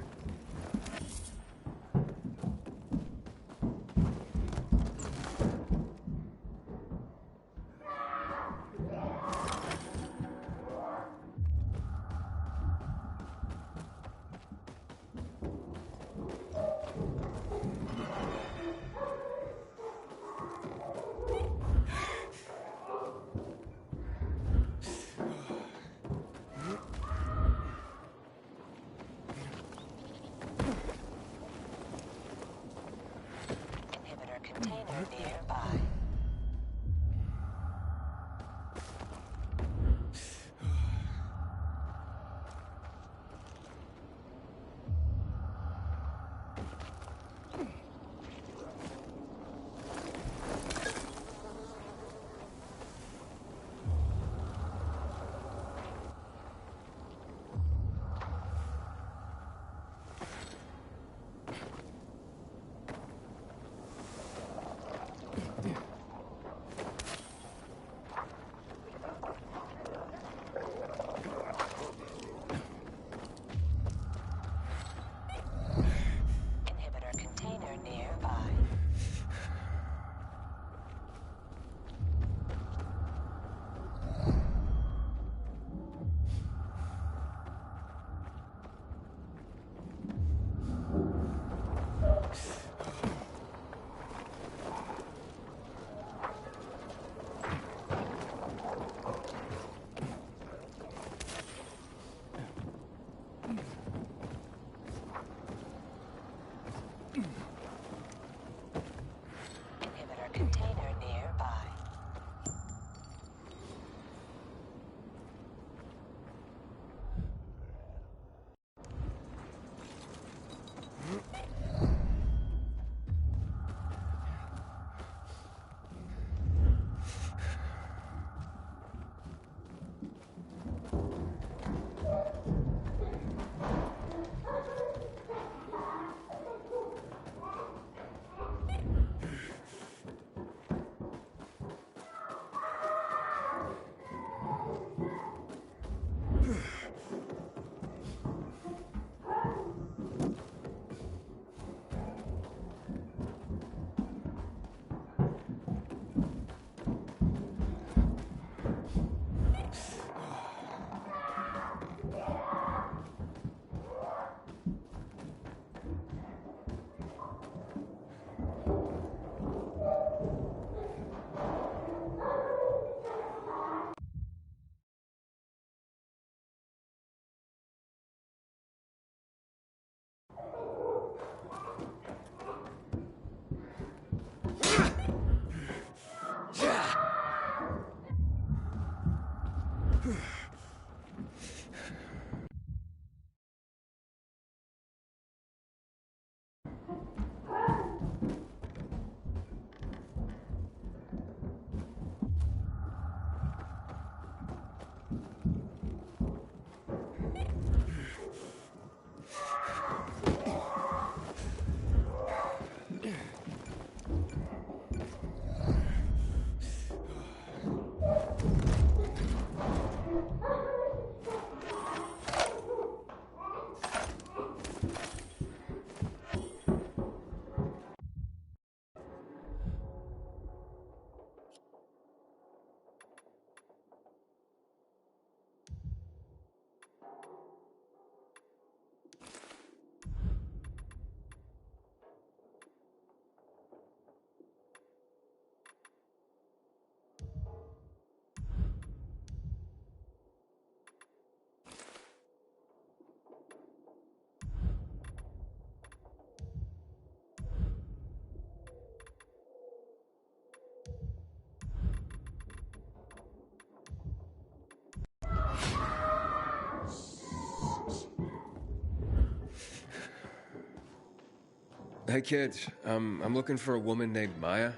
Hey kids, I'm looking for a woman named Maya.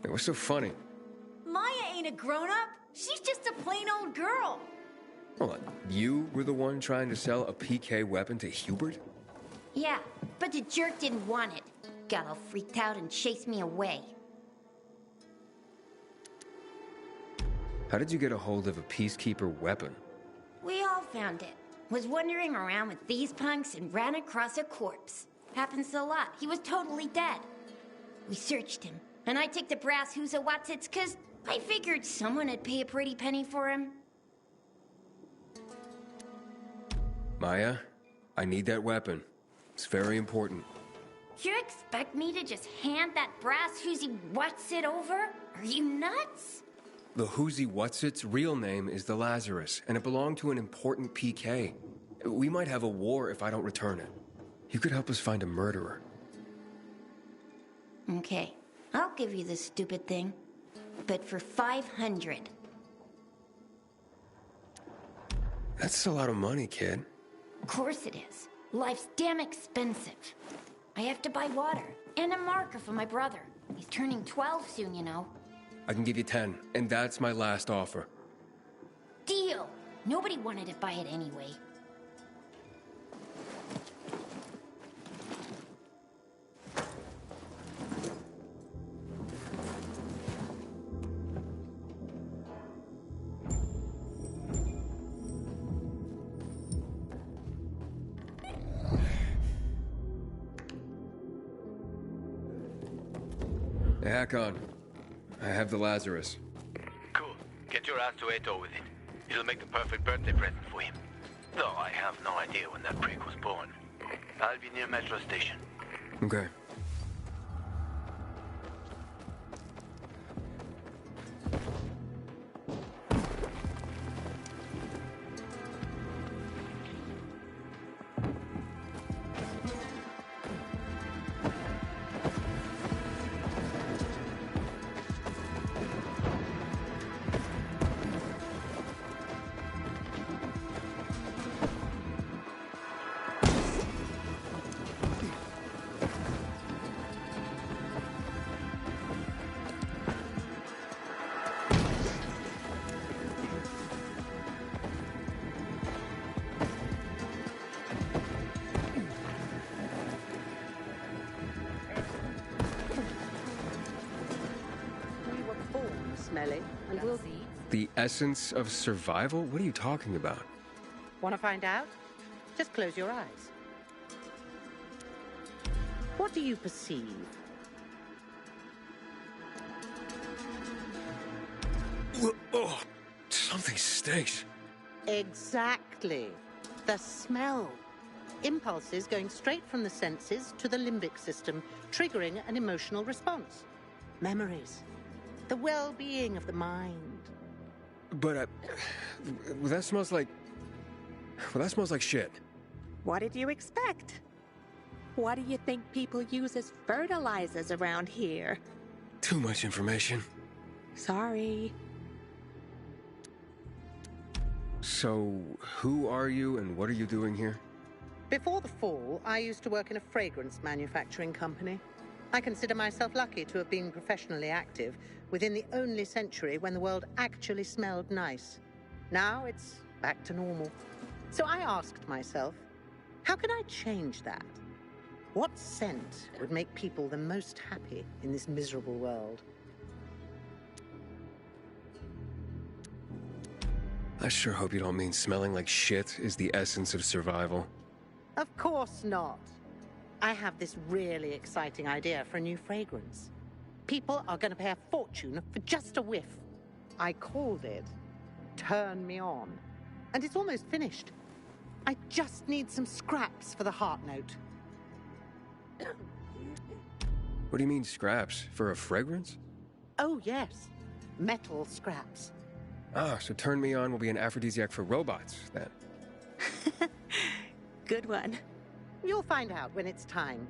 Hey, what's so funny? Maya ain't a grown-up. She's just a plain old girl. Hold on, you were the one trying to sell a PK weapon to Hubert? Yeah, but the jerk didn't want it. Got all freaked out and chased me away. How did you get a hold of a Peacekeeper weapon? We all found it. Was wandering around with these punks and ran across a corpse. Happens a lot. He was totally dead. We searched him, and I took the brass who's-a-whatsits cause I figured someone would pay a pretty penny for him. Maya, I need that weapon. It's very important. You expect me to just hand that brass who's-a-whatsit over? Are you nuts? The Who's-He-What's-It's real name is the Lazarus, and it belonged to an important PK. We might have a war if I don't return it. You could help us find a murderer. Okay, I'll give you this stupid thing, but for 500. That's a lot of money, kid. Of course it is. Life's damn expensive. I have to buy water and a marker for my brother. He's turning 12 soon, you know. I can give you 10, and that's my last offer. Deal! Nobody wanted to buy it anyway. Hey, Hakon. I have the Lazarus. Cool. Get your ass to Eto with it. It'll make the perfect birthday present for him. Though I have no idea when that prick was born. I'll be near Metro Station. Okay. Smelly, and we'll... The essence of survival? What are you talking about? Want to find out? Just close your eyes. What do you perceive? Oh, something stinks. Exactly. The smell. Impulses going straight from the senses to the limbic system, triggering an emotional response. Memories. The well-being of the mind. But, that smells like... Well, that smells like shit. What did you expect? What do you think people use as fertilizers around here? Too much information. Sorry. So, who are you and what are you doing here? Before the fall, I used to work in a fragrance manufacturing company. I consider myself lucky to have been professionally active within the only century when the world actually smelled nice. Now it's back to normal. So I asked myself, how can I change that? What scent would make people the most happy in this miserable world? I sure hope you don't mean smelling like shit is the essence of survival. Of course not. I have this really exciting idea for a new fragrance. People are going to pay a fortune for just a whiff. I called it Turn Me On. And it's almost finished. I just need some scraps for the heart note. What do you mean scraps? For a fragrance? Oh, yes. Metal scraps. Ah, so Turn Me On will be an aphrodisiac for robots, then. Good one. You'll find out when it's time,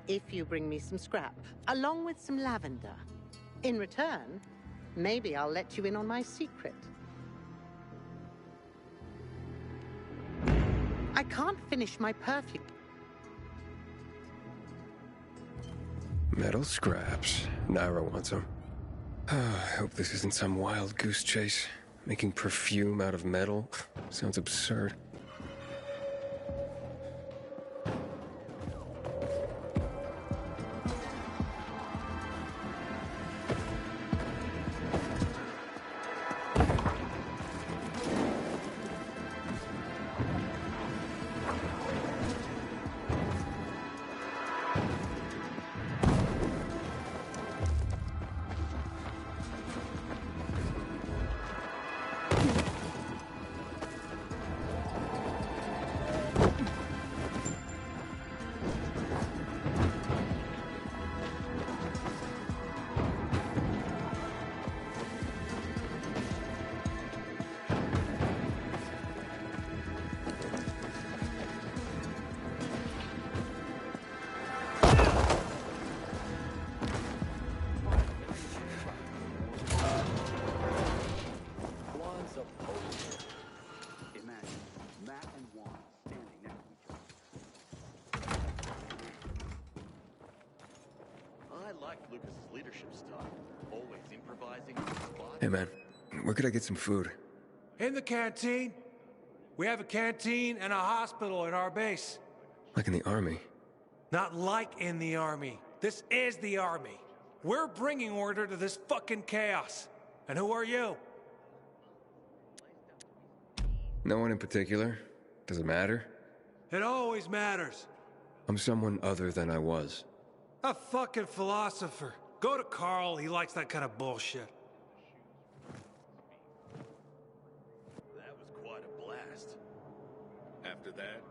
if you bring me some scrap, along with some lavender. In return, maybe I'll let you in on my secret. I can't finish my perfume. Metal scraps. Naira wants them. I hope this isn't some wild goose chase. Making perfume out of metal sounds absurd. Hey man, where could I get some food? In the canteen. We have a canteen and a hospital at our base. Like in the army? Not like in the army. This is the army. We're bringing order to this fucking chaos. And who are you? No one in particular. Does it matter? It always matters. I'm someone other than I was. A fucking philosopher. Go to Carl, he likes that kind of bullshit. That was quite a blast. After that,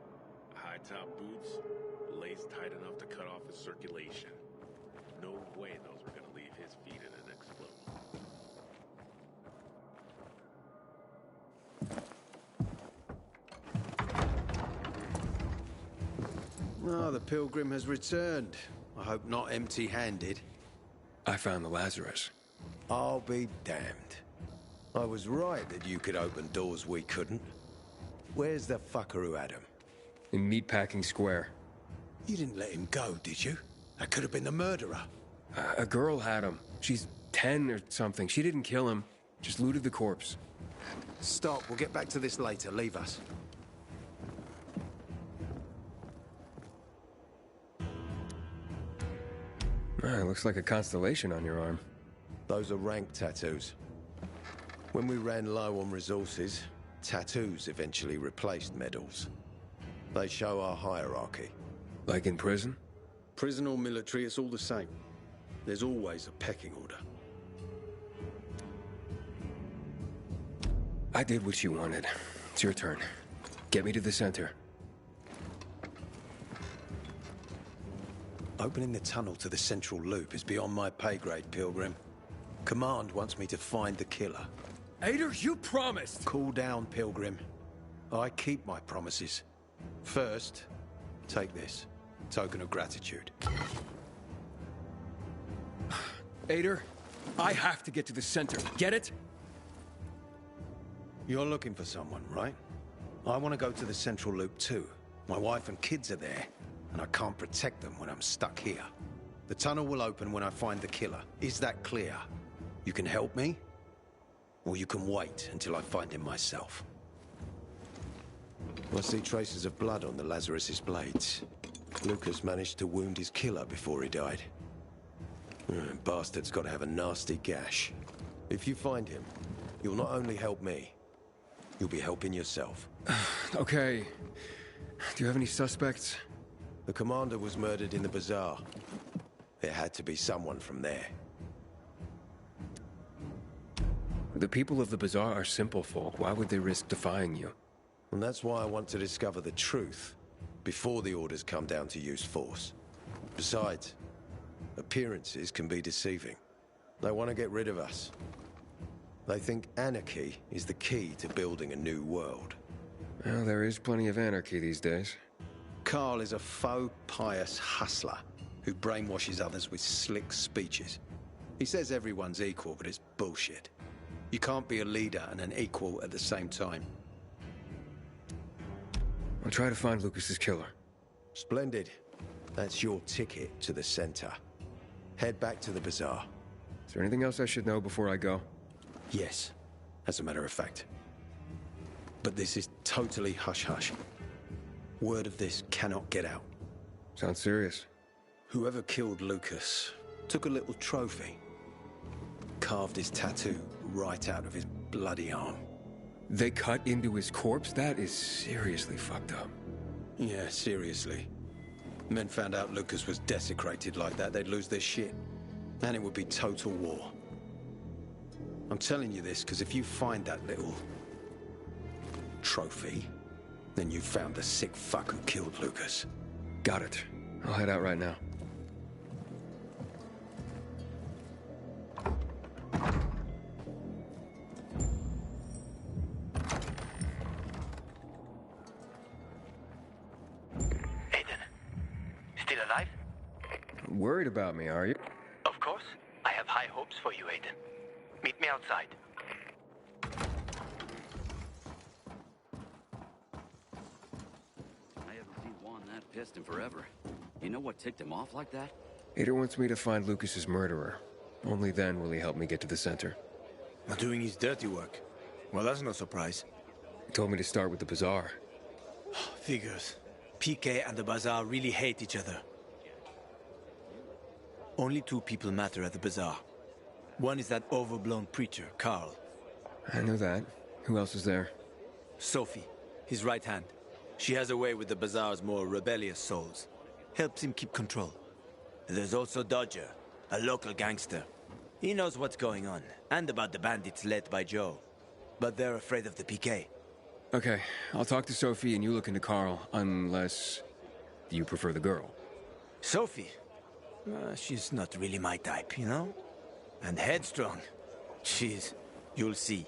high-top boots, laced tight enough to cut off his circulation. No way those were gonna leave his feet in an explode. Oh, the pilgrim has returned. I hope not empty-handed. I found the Lazarus. I'll be damned. I was right that you could open doors we couldn't. Where's the fucker who had him? In Meatpacking Square. You didn't let him go, did you? That could have been the murderer. A girl had him. She's 10 or something. She didn't kill him. Just looted the corpse. Stop. We'll get back to this later. Leave us. Looks like a constellation on your arm. Those are rank tattoos. When we ran low on resources, tattoos eventually replaced medals. They show our hierarchy. Like in prison? Prison or military, it's all the same. There's always a pecking order. I did what you wanted. It's your turn. Get me to the center. Opening the tunnel to the central loop is beyond my pay grade, Pilgrim. Command wants me to find the killer. Ader, you promised! Cool down, Pilgrim. I keep my promises. First, take this. Token of gratitude. Ader, I have to get to the center. Get it? You're looking for someone, right? I want to go to the Central Loop too. My wife and kids are there, and I can't protect them when I'm stuck here. The tunnel will open when I find the killer. Is that clear? You can help me, or you can wait until I find him myself. I see traces of blood on the Lazarus's blades. Lucas managed to wound his killer before he died. Bastard's got to have a nasty gash. If you find him, you'll not only help me, you'll be helping yourself. Okay. Do you have any suspects? The commander was murdered in the bazaar. There had to be someone from there. The people of the bazaar are simple folk. Why would they risk defying you? And that's why I want to discover the truth before the orders come down to use force. Besides, appearances can be deceiving. They want to get rid of us. They think anarchy is the key to building a new world. Well, there is plenty of anarchy these days. Carl is a faux pious hustler who brainwashes others with slick speeches. He says everyone's equal, but it's bullshit. You can't be a leader and an equal at the same time. I'll try to find Lucas's killer. Splendid. That's your ticket to the center. Head back to the bazaar. Is there anything else I should know before I go? Yes, as a matter of fact. But this is totally hush-hush. Word of this cannot get out. Sounds serious. Whoever killed Lucas took a little trophy. Carved his tattoo right out of his bloody arm. They cut into his corpse? That is seriously fucked up. Yeah, seriously. Men found out Lucas was desecrated like that, they'd lose their shit. And it would be total war. I'm telling you this because if you find that little trophy, then you found the sick fuck who killed Lucas. Got it. I'll head out right now. Still alive? Worried about me, are you? Of course. I have high hopes for you, Aiden. Meet me outside. I haven't seen Juan that pissed in forever. You know what ticked him off like that? Ada wants me to find Lucas's murderer. Only then will he help me get to the center. Doing his dirty work. Well, that's no surprise. He told me to start with the bazaar. Figures. PK and the bazaar really hate each other. Only two people matter at the bazaar. One is that overblown preacher, Carl. I know that. Who else is there? Sophie, his right hand. She has a way with the bazaar's more rebellious souls. Helps him keep control. There's also Dodger, a local gangster. He knows what's going on, and about the bandits led by Joe. But they're afraid of the PK. Okay, I'll talk to Sophie and you look into Carl, unless you prefer the girl. Sophie? She's not really my type, you know? And headstrong. You'll see.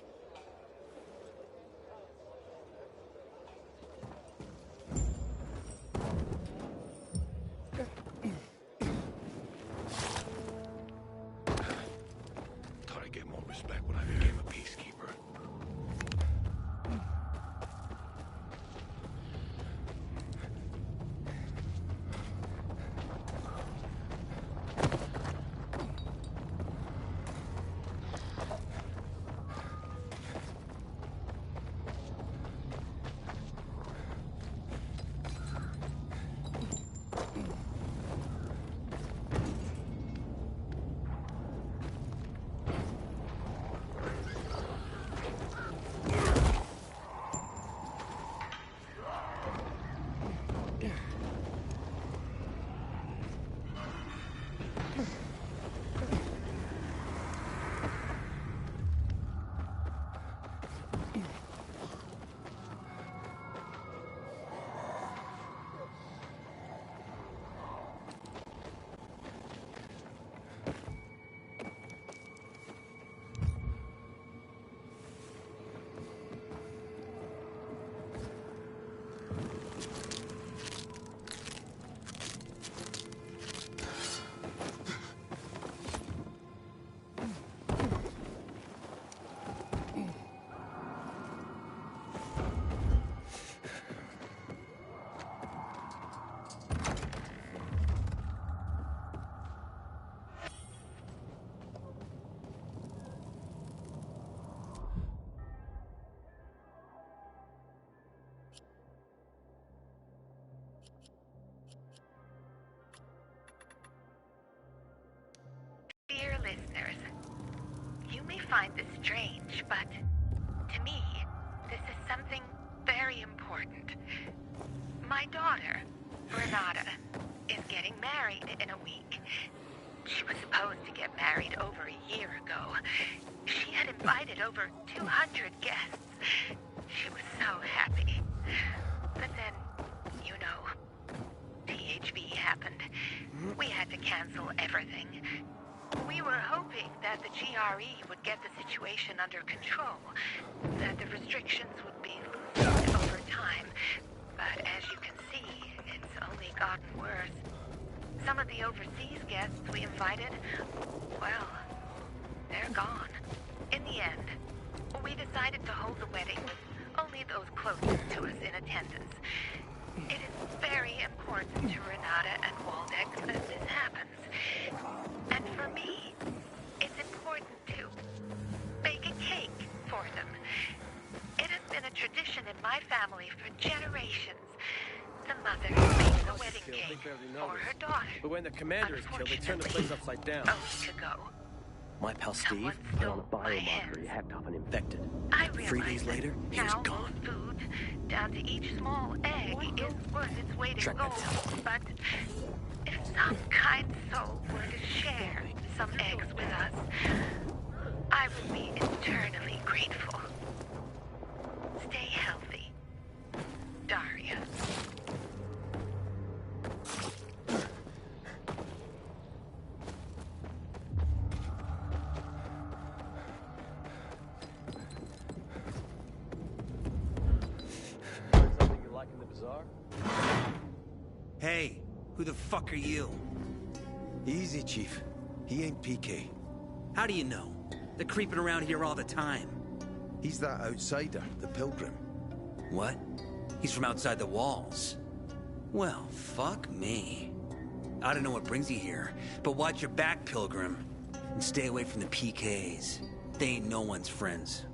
Thought I'd get more respect when I became a peacekeeper. find this strange, but to me, this is something very important. My daughter, Renata, is getting married in a week. She was supposed to get married over a year ago. She had invited over 200 guests. She was so happy. But then, you know, THV happened. We had to cancel everything. We were hoping that the GRE would get the situation under control, that the restrictions would be loosened over time. But as you can see, it's only gotten worse. Some of the overseas guests we invited, well, they're gone. In the end, we decided to hold the wedding with only those closest to us in attendance. It is very important to Renata and Waldeck that this happens. And for me, it's important to bake a cake for them. It has been a tradition in my family for generations. The mother makes the wedding cake for her daughter. But when the commander is killed, they turn the place upside down. A week ago, My pal Steve put on a biomarker. He hacked off an infected. I 3 days later, he was now gone. most food, down to each small egg, is worth its weight in gold. But if some kind soul were to share some eggs with us, I would be eternally grateful. Stay healthy, Daria. Something you like in the bazaar? Hey, who the fuck are you? Easy, Chief. He ain't PK. How do you know? They're creeping around here all the time. He's that outsider, the pilgrim. What? He's from outside the walls. Well, fuck me. I don't know what brings you here, but watch your back, Pilgrim. And stay away from the PKs. They ain't no one's friends.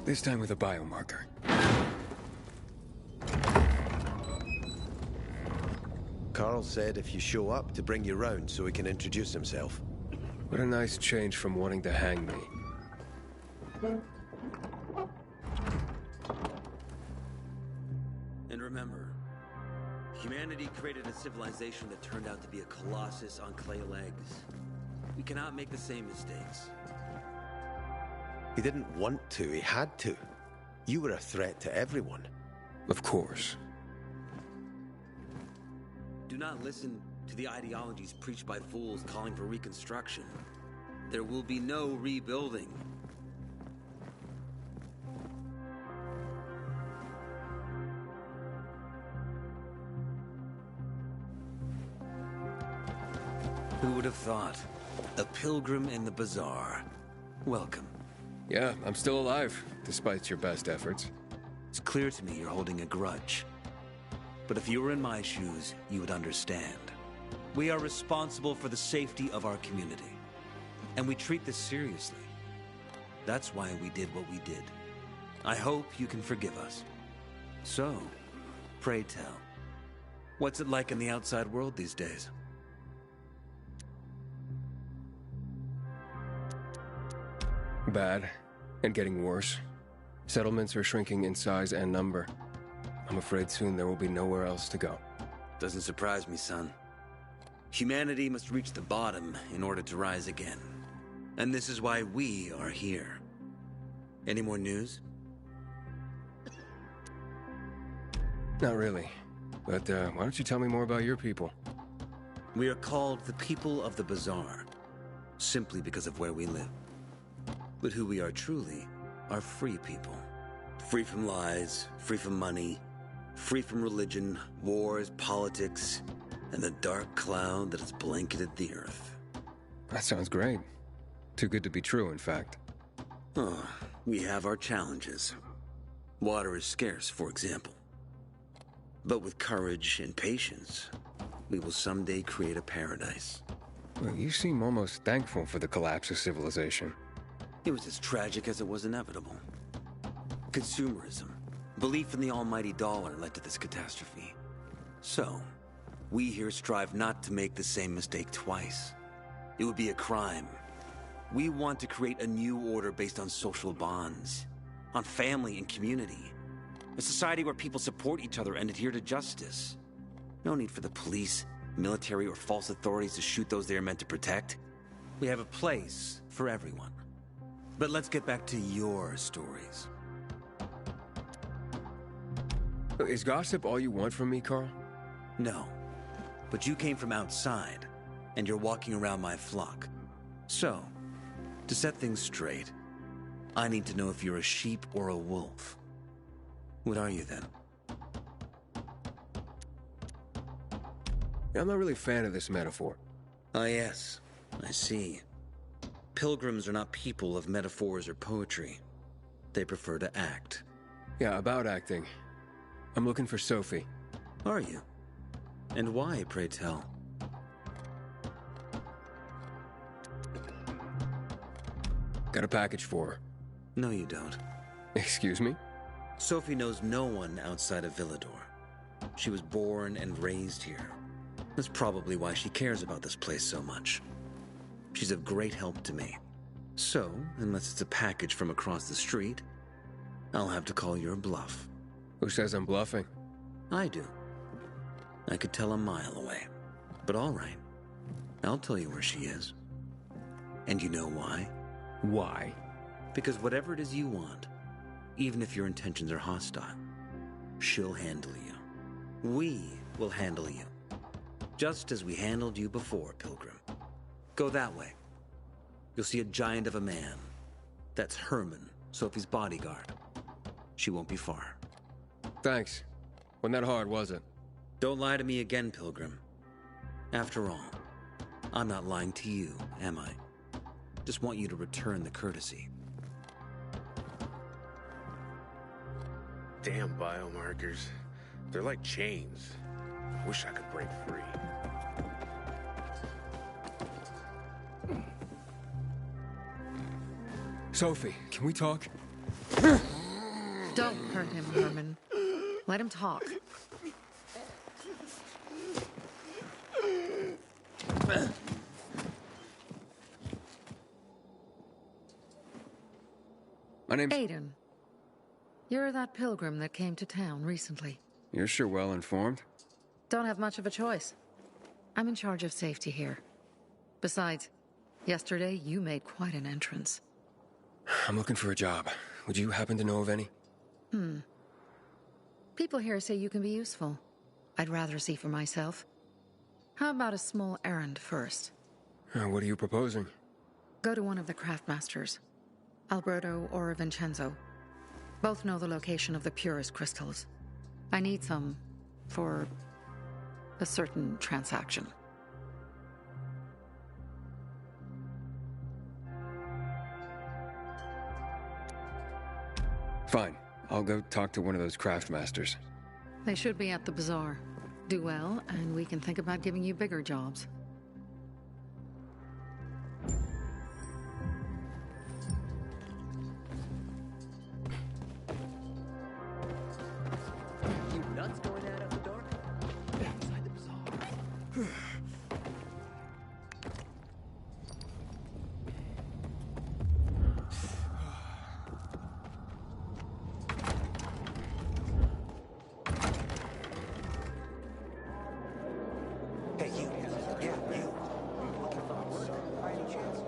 This time with a biomarker. Carl said if you show up to bring you round so he can introduce himself. What a nice change from wanting to hang me. And remember, humanity created a civilization that turned out to be a colossus on clay legs. We cannot make the same mistakes. He didn't want to, he had to. You were a threat to everyone. Of course. Do not listen to the ideologies preached by fools calling for reconstruction. There will be no rebuilding. Who would have thought? A pilgrim in the bazaar. Welcome. Yeah, I'm still alive, despite your best efforts. It's clear to me you're holding a grudge. But if you were in my shoes, you would understand. We are responsible for the safety of our community. And we treat this seriously. That's why we did what we did. I hope you can forgive us. So, pray tell, what's it like in the outside world these days? Bad, and getting worse. Settlements are shrinking in size and number. I'm afraid soon there will be nowhere else to go. Doesn't surprise me, son. Humanity must reach the bottom in order to rise again. And this is why we are here. Any more news? Not really. But why don't you tell me more about your people? We are called the people of the bazaar, simply because of where we live. But who we are truly are free people. Free from lies, free from money, free from religion, wars, politics, and the dark cloud that has blanketed the earth. That sounds great. Too good to be true, in fact. Oh, we have our challenges. Water is scarce, for example. But with courage and patience, we will someday create a paradise. Well, you seem almost thankful for the collapse of civilization. It was as tragic as it was inevitable. Consumerism, belief in the almighty dollar led to this catastrophe. So, we here strive not to make the same mistake twice. It would be a crime. We want to create a new order based on social bonds, on family and community. A society where people support each other and adhere to justice. No need for the police, military, or false authorities to shoot those they are meant to protect. We have a place for everyone. But let's get back to your stories. Is gossip all you want from me, Carl? No. But you came from outside, and you're walking around my flock. So, to set things straight, I need to know if you're a sheep or a wolf. What are you then? Yeah, I'm not really a fan of this metaphor. Ah, yes. I see. Pilgrims are not people of metaphors or poetry. They prefer to act. Yeah, about acting. I'm looking for Sophie. Are you? And why, pray tell? Got a package for her. No, you don't. Excuse me? Sophie knows no one outside of Villador. She was born and raised here. That's probably why she cares about this place so much. She's of great help to me. So, unless it's a package from across the street, I'll have to call your bluff. Who says I'm bluffing? I do. I could tell a mile away. But all right. I'll tell you where she is. And you know why? Why? Because whatever it is you want, even if your intentions are hostile, she'll handle you. We will handle you. Just as we handled you before, Pilgrim. Go that way. You'll see a giant of a man. That's Herman, Sophie's bodyguard. She won't be far. Thanks. Wasn't that hard, was it? Don't lie to me again, Pilgrim. After all, I'm not lying to you, am I? Just want you to return the courtesy. Damn biomarkers. They're like chains. Wish I could break free. Sophie, can we talk? Don't hurt him, Herman. Let him talk. My name's... Aiden. You're that pilgrim that came to town recently. You're sure well informed. Don't have much of a choice. I'm in charge of safety here. Besides, yesterday you made quite an entrance. I'm looking for a job. Would you happen to know of any? People here say you can be useful. I'd rather see for myself. How about a small errand first? What are you proposing? Go to one of the craftmasters. Alberto or Vincenzo. Both know the location of the purest crystals. I need some for a certain transaction. Fine. I'll go talk to one of those craftmasters. They should be at the bazaar. Do well, and we can think about giving you bigger jobs. You nuts going out after dark? Inside the bazaar. Hey, you. Yeah, you. By any chance?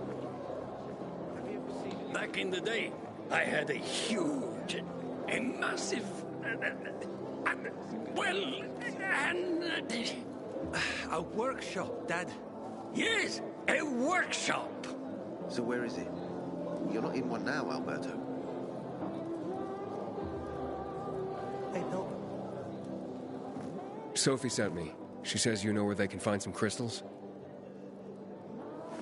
Have you ever seen... Back in the day, I had a huge, a massive, A workshop, Dad. Yes, a workshop. So where is it? You're not in one now, Alberto. Hey, Bill. Sophie sent me. She says you know where they can find some crystals?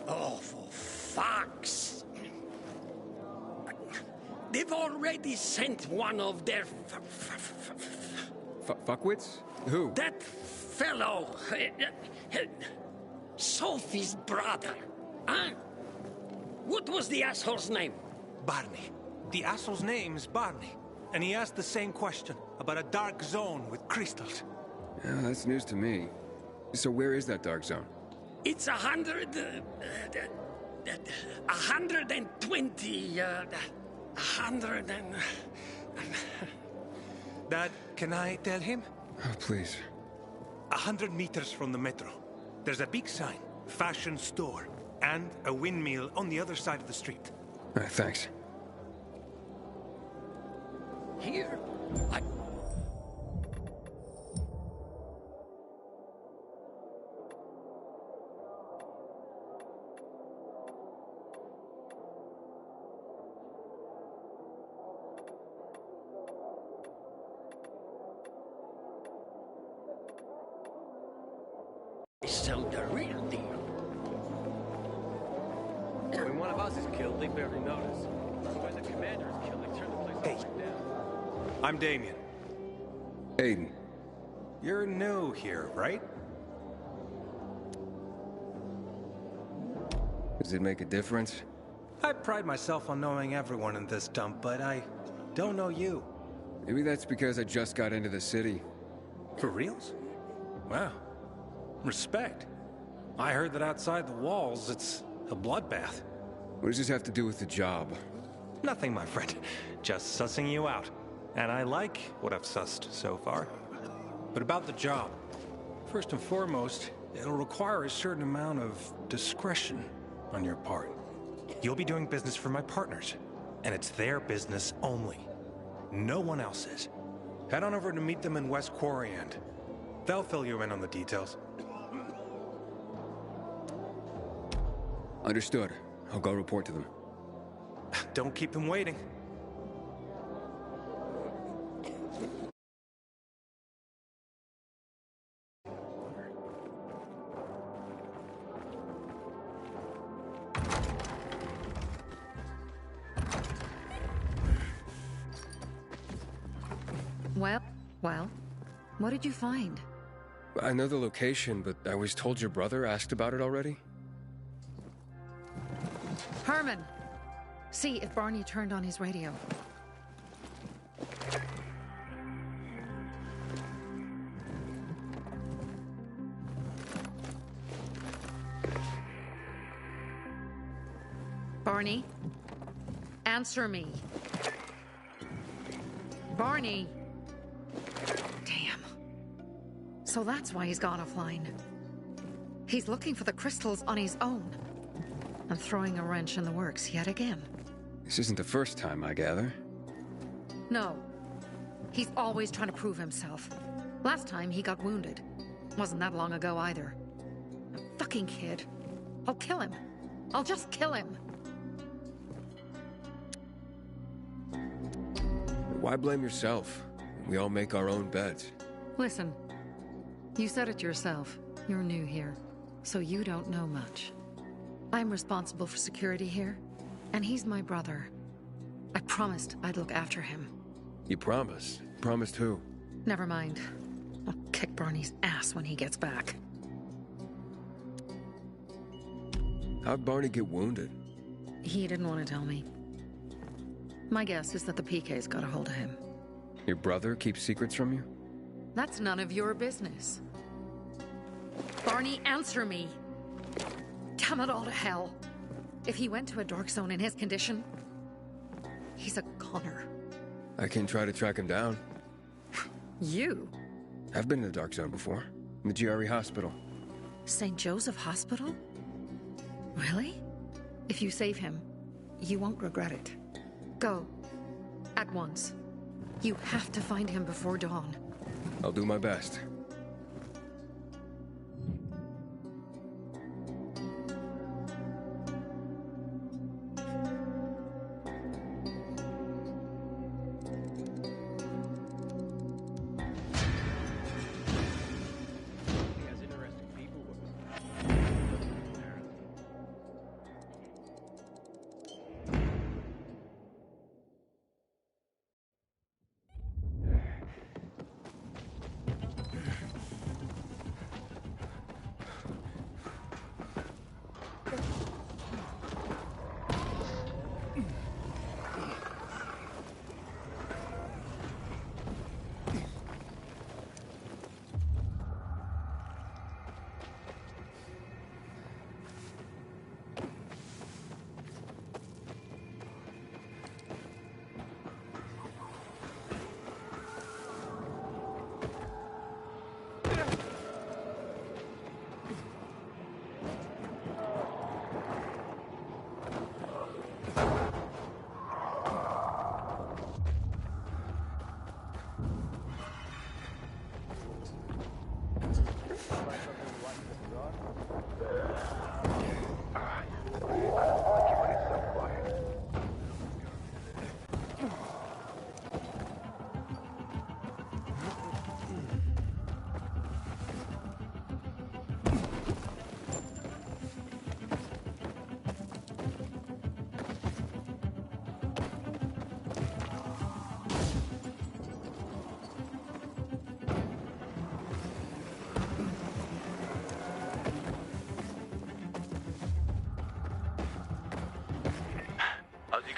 Oh, for fuck's... They've already sent one of their... Fuckwits? Who? That fellow... Sophie's brother. Huh? What was the asshole's name? Barney. The asshole's name's Barney. And he asked the same question about a dark zone with crystals. Yeah, that's news to me. So where is that dark zone? It's 120, 100 and... Dad, can I tell him? Oh, please. 100 meters from the metro. There's a big sign, fashion store, and a windmill on the other side of the street. All right, thanks. Here, so the real deal. When one of us is killed, they barely notice. When the commander is killed, they turn the place upside down. I'm Damien. Aiden. You're new here, right? Does it make a difference? I pride myself on knowing everyone in this dump, but I don't know you. Maybe that's because I just got into the city. For reals? Wow. Respect. I heard that outside the walls, it's a bloodbath. What does this have to do with the job? Nothing, my friend. Just sussing you out. And I like what I've sussed so far. But about the job. First and foremost, it'll require a certain amount of discretion on your part. You'll be doing business for my partners, and it's their business only. No one else's. Head on over to meet them in West Quarry End. They'll fill you in on the details. Understood. I'll go report to them. Don't keep them waiting. Well, what did you find? I know the location, but I was told your brother asked about it already? Herman! See if Barney turned on his radio. Barney? Answer me. Barney! Damn. So that's why he's gone offline. He's looking for the crystals on his own. And throwing a wrench in the works yet again. This isn't the first time, I gather. No. He's always trying to prove himself. Last time he got wounded. Wasn't that long ago either. A fucking kid. I'll kill him. I'll just kill him. Why blame yourself? We all make our own beds. Listen. You said it yourself. You're new here. So you don't know much. I'm responsible for security here, and he's my brother. I promised I'd look after him. You promised? Promised who? Never mind. I'll kick Barney's ass when he gets back. How'd Barney get wounded? He didn't want to tell me. My guess is that the PK's got a hold of him. Your brother keeps secrets from you? That's none of your business. Barney, answer me! Damn it all to hell. If he went to a dark zone in his condition, he's a goner. I can try to track him down. You? I've been in the dark zone before. In the GRE hospital. St. Joseph Hospital? Really? If you save him, you won't regret it. Go. At once. You have to find him before dawn. I'll do my best.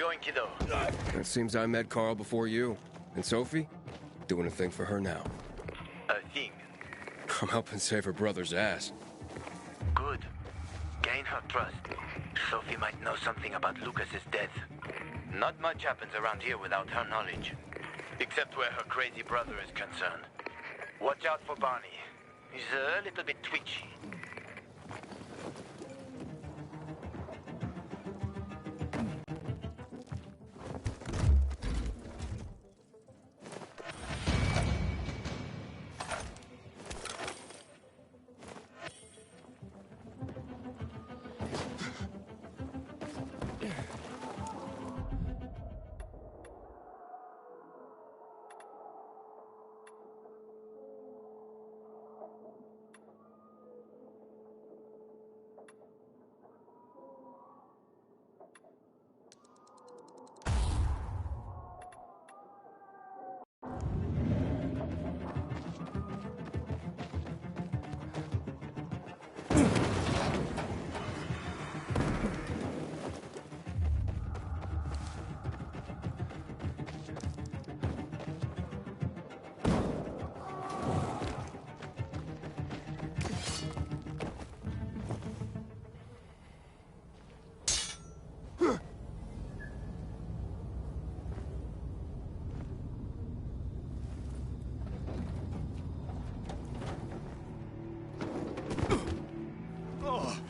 going, kiddo? It seems I met Carl before you. And Sophie? Doing a thing for her now. A thing? I'm helping save her brother's ass. Good. Gain her trust. Sophie might know something about Lucas's death. Not much happens around here without her knowledge. Except where her crazy brother is concerned. Watch out for Barney. He's a little bit twitchy.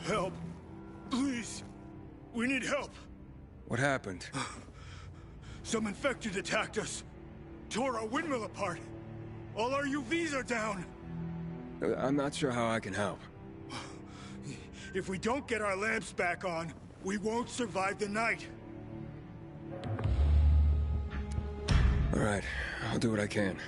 Help. Please. We need help. What happened? Some infected attacked us. Tore our windmill apart. All our UVs are down. I'm not sure how I can help. If we don't get our lamps back on, we won't survive the night. All right, I'll do what I can.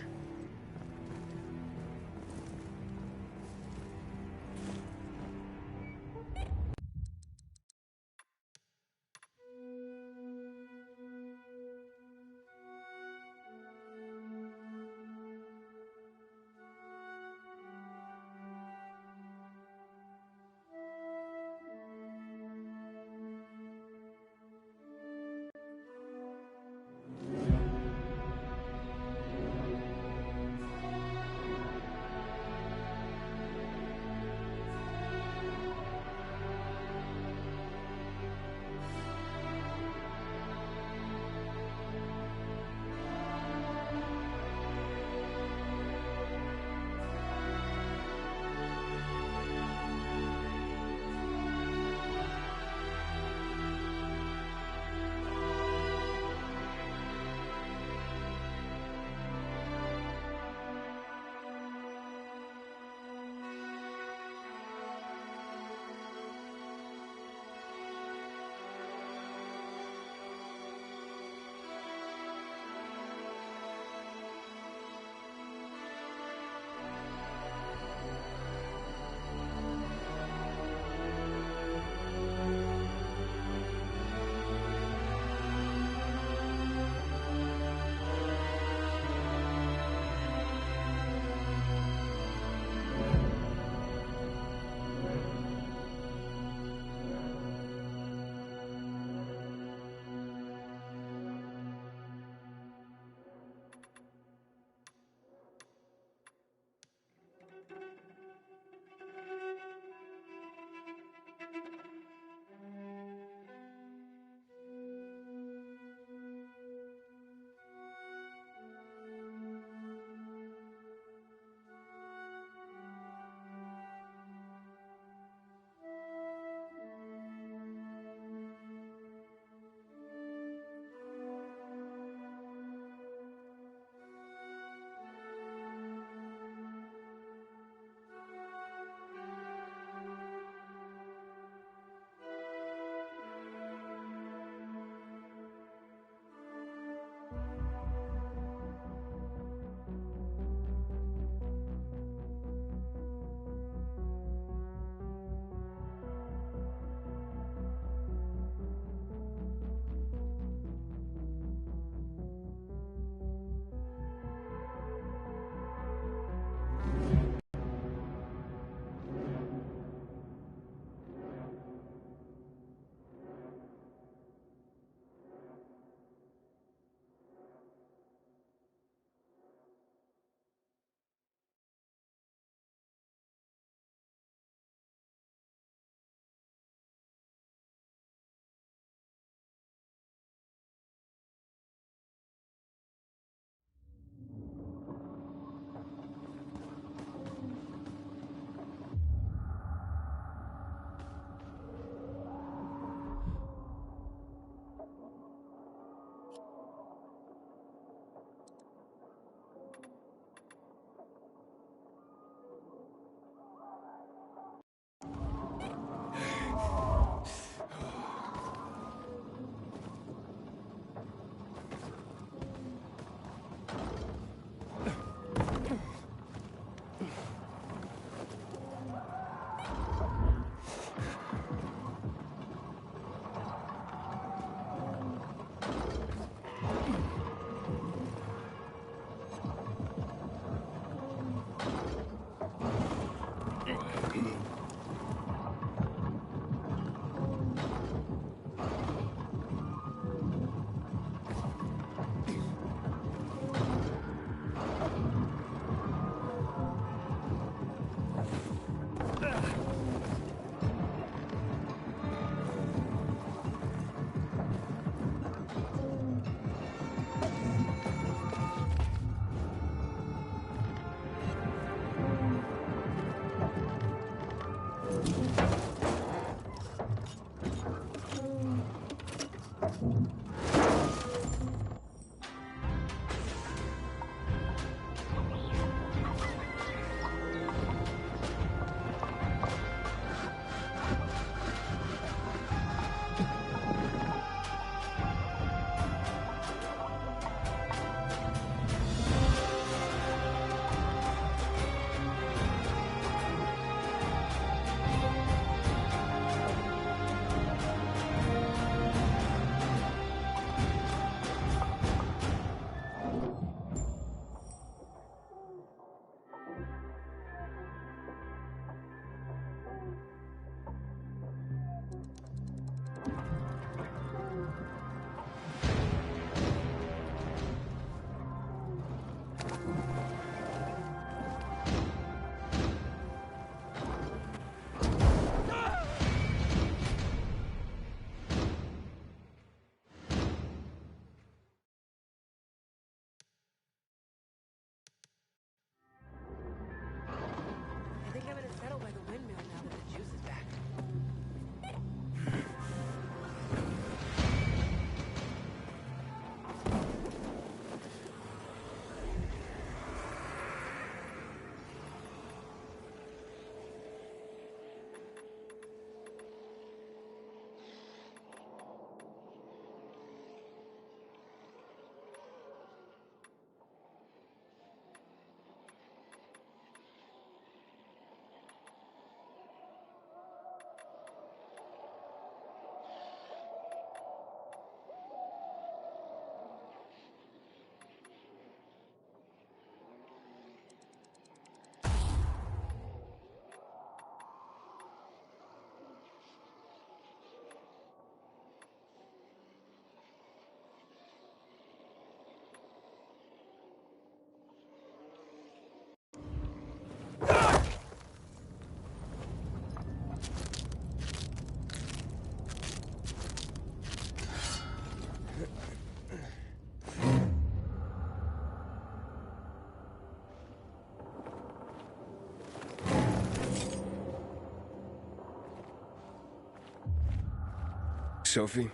Sophie,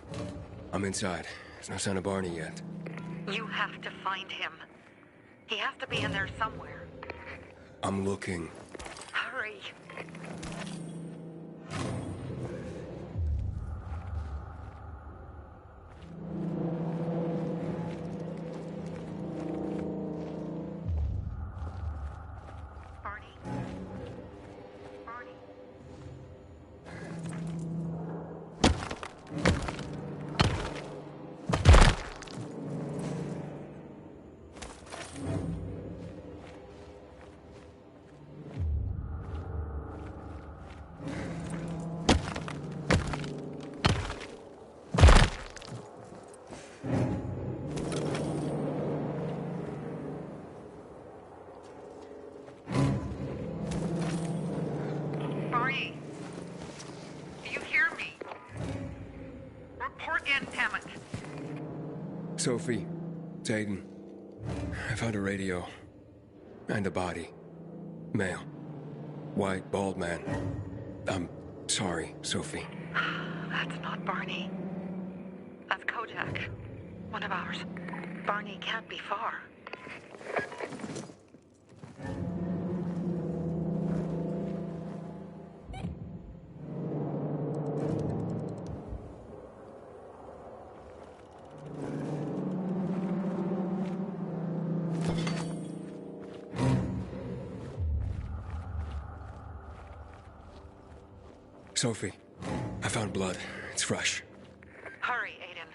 I'm inside. There's no sign of Barney yet. You have to find him. He has to be in there somewhere. I'm looking. Hurry. Barney, do you hear me? Report in, damn it. Sophie, it's Aiden. I found a radio. And a body. Male. White, bald man. I'm sorry, Sophie. That's not Barney. That's Kojak. One of ours. Barney can't be far. Sophie, I found blood. It's fresh. Hurry, Aiden.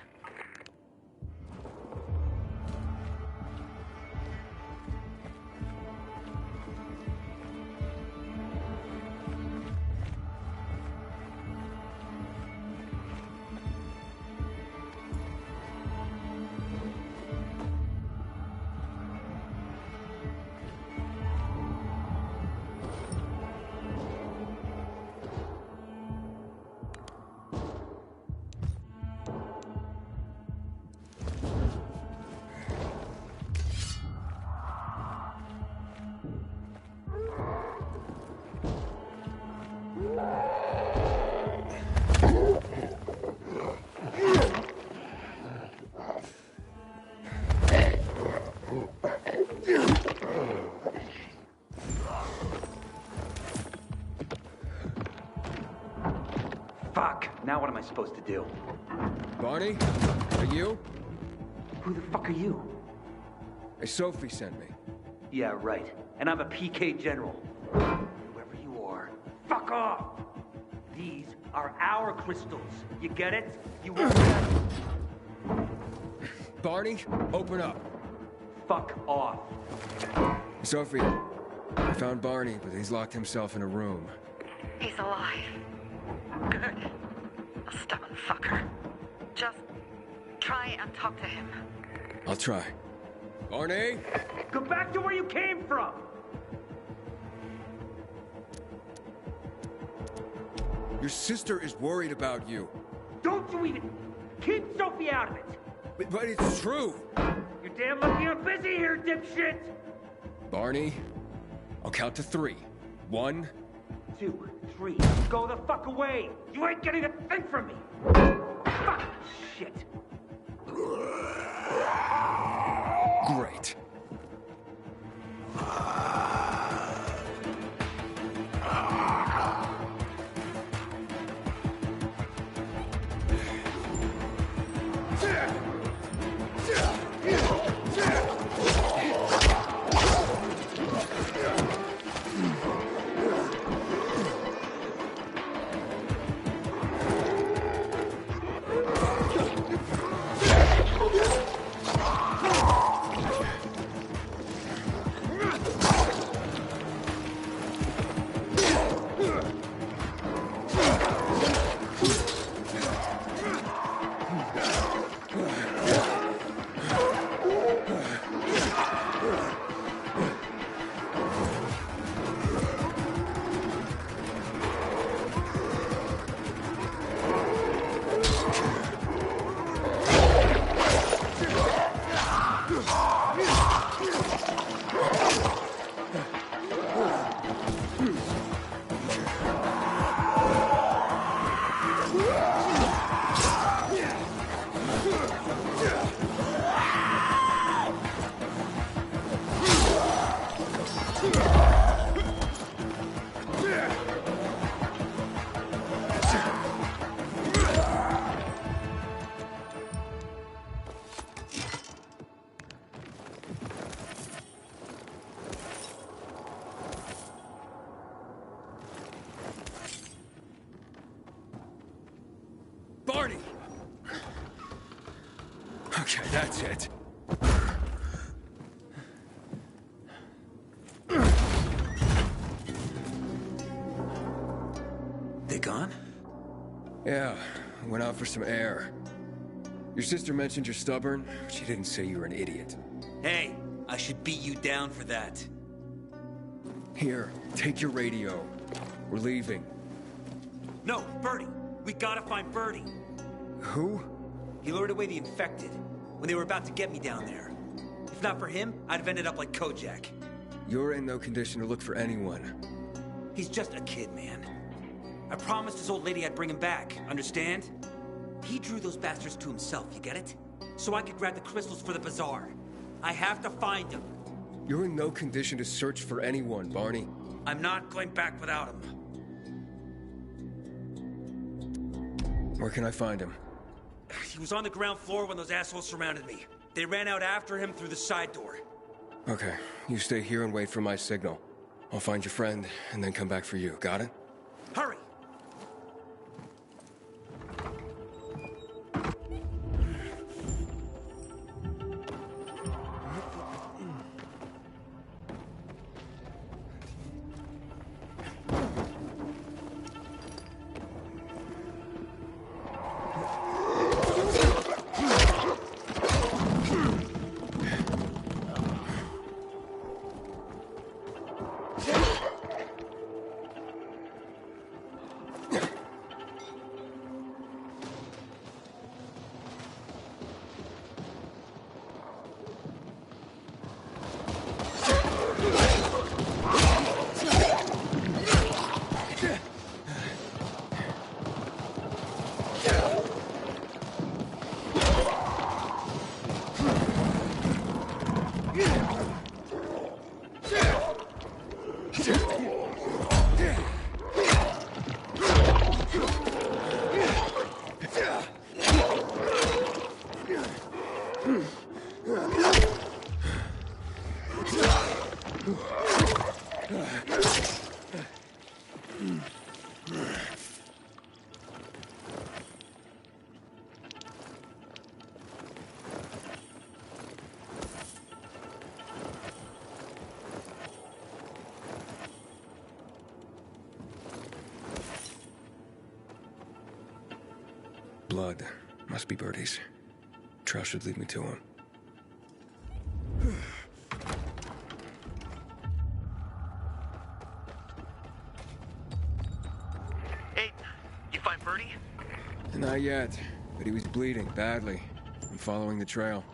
Fuck! Now what am I supposed to do? Barney? Are you? Who the fuck are you? Hey, Sophie sent me. Yeah, right. And I'm a PK General. Whoever you are, fuck off! These are our crystals. You get it? You won't get it. Barney, open up. Fuck off. Sophie, I found Barney, but he's locked himself in a room. He's alive. Good. A stubborn fucker. Just try and talk to him. I'll try. Barney? Go back to where you came from! Your sister is worried about you. Don't you even... Keep Sophie out of it! But it's true! You're damn lucky I'm busy here, dipshit! Barney, I'll count to 3. 1, 2, 3. Go the fuck away! You ain't getting a thing from me! Fuck shit! Great. Okay, that's it. They gone? Yeah, I went out for some air. Your sister mentioned you're stubborn. She didn't say you were an idiot. Hey, I should beat you down for that. Here, take your radio. We're leaving. No, Birdie. We gotta find Birdie. Who? He lured away the infected when they were about to get me down there. If not for him, I'd have ended up like Kojak. You're in no condition to look for anyone. He's just a kid, man. I promised his old lady I'd bring him back, understand? He drew those bastards to himself, you get it? So I could grab the crystals for the bazaar. I have to find him. You're in no condition to search for anyone, Barney. I'm not going back without him. Where can I find him? He was on the ground floor when those assholes surrounded me. They ran out after him through the side door. Okay, you stay here and wait for my signal. I'll find your friend, and then come back for you. Got it? Hurry! Blood. Must be Birdie's. Trail should lead me to him. Hey, you find Birdie? Not yet, but he was bleeding badly. I'm following the trail.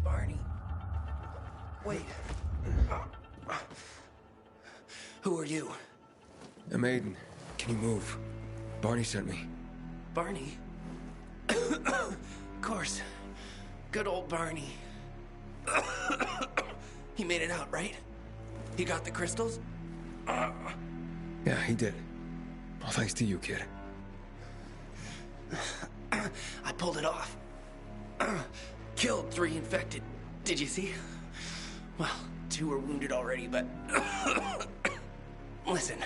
Barney. Wait. Who are you? I'm Aiden. Can you move? Barney sent me. Barney? Of course. Good old Barney. He made it out, right? He got the crystals? Yeah, he did. All thanks to you, kid. I pulled it off. Killed 3 infected. Did you see? Well, 2 are wounded already, but... Listen.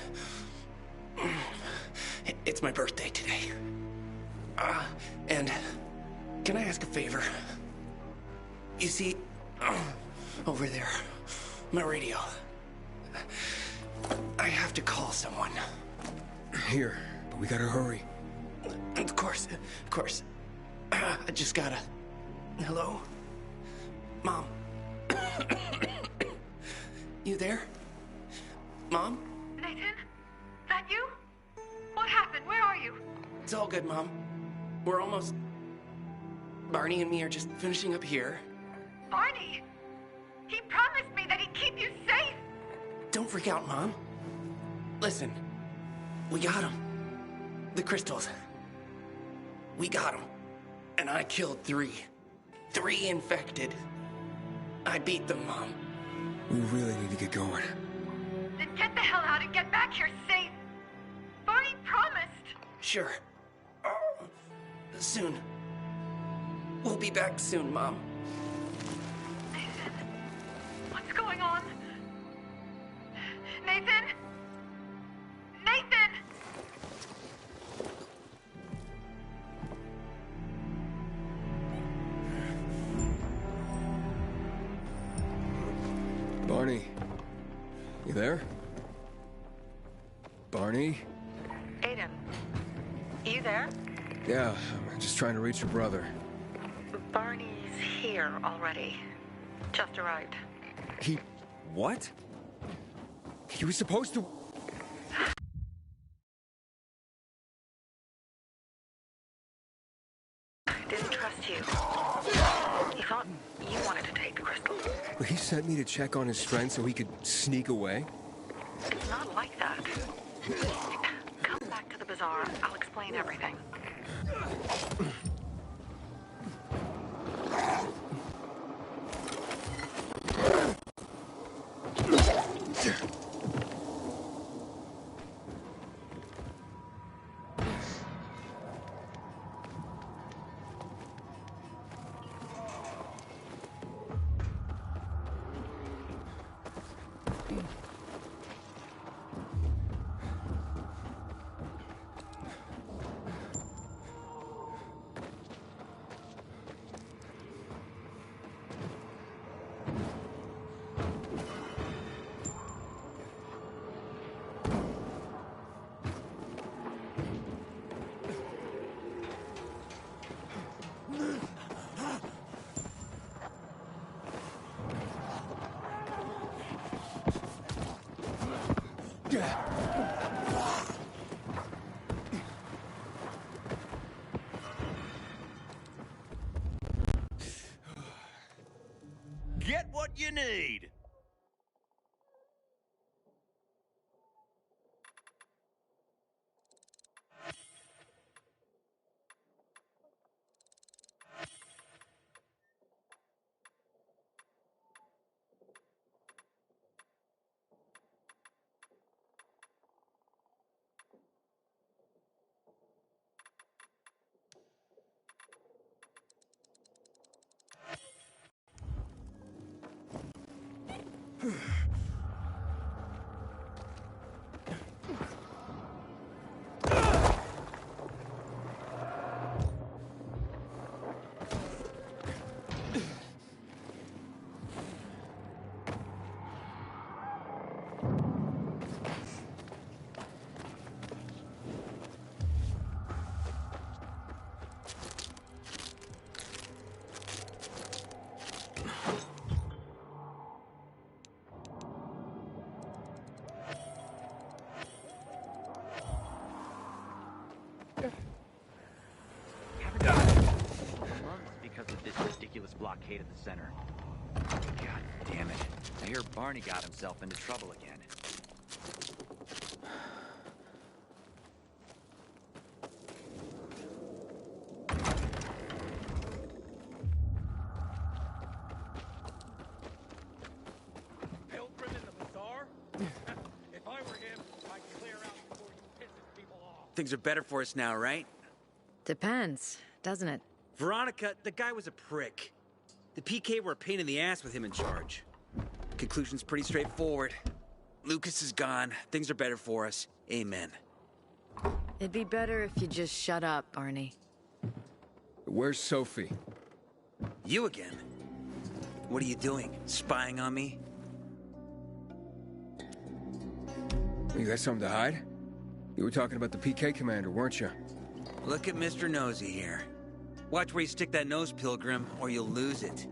It's my birthday today. And can I ask a favor? You see, over there, my radio. I have to call someone. Here, but we gotta hurry. Of course. I just gotta... Hello? Mom? You there? Mom? Nathan? That you? What happened? Where are you? It's all good, Mom. We're almost... Barney and me are just finishing up here. Barney? He promised me that he'd keep you safe! Don't freak out, Mom. Listen, we got him. The crystals. We got him. And I killed 3. 3 infected. I beat them, Mom. We really need to get going. Then get the hell out and get back here safe! Barney promised! Sure. Soon. We'll be back soon, Mom. Nathan? What's going on? Nathan? Nathan! Barney. You there? Barney? Aiden, you there? Yeah, I'm just trying to reach your brother. Barney's here already. Just arrived. He... what? He was supposed to... Didn't trust you. He thought you wanted to take the crystal. But he sent me to check on his friend so he could sneak away? It's not like that. Come back to the bazaar. I'll explain everything. Get what you need. blockade at the center. God damn it. I hear Barney got himself into trouble again. Pilgrim in the bazaar? If I were him, I'd clear out before you pisses people off. Things are better for us now, right? Depends, doesn't it? Veronica, the guy was a prick. The PK were a pain in the ass with him in charge. Conclusion's pretty straightforward. Lucas is gone. Things are better for us. Amen. It'd be better if you just shut up, Barney. Where's Sophie? You again? What are you doing? Spying on me? You got something to hide? You were talking about the PK commander, weren't you? Look at Mr. Nosy here. Watch where you stick that nose, Pilgrim, or you'll lose it.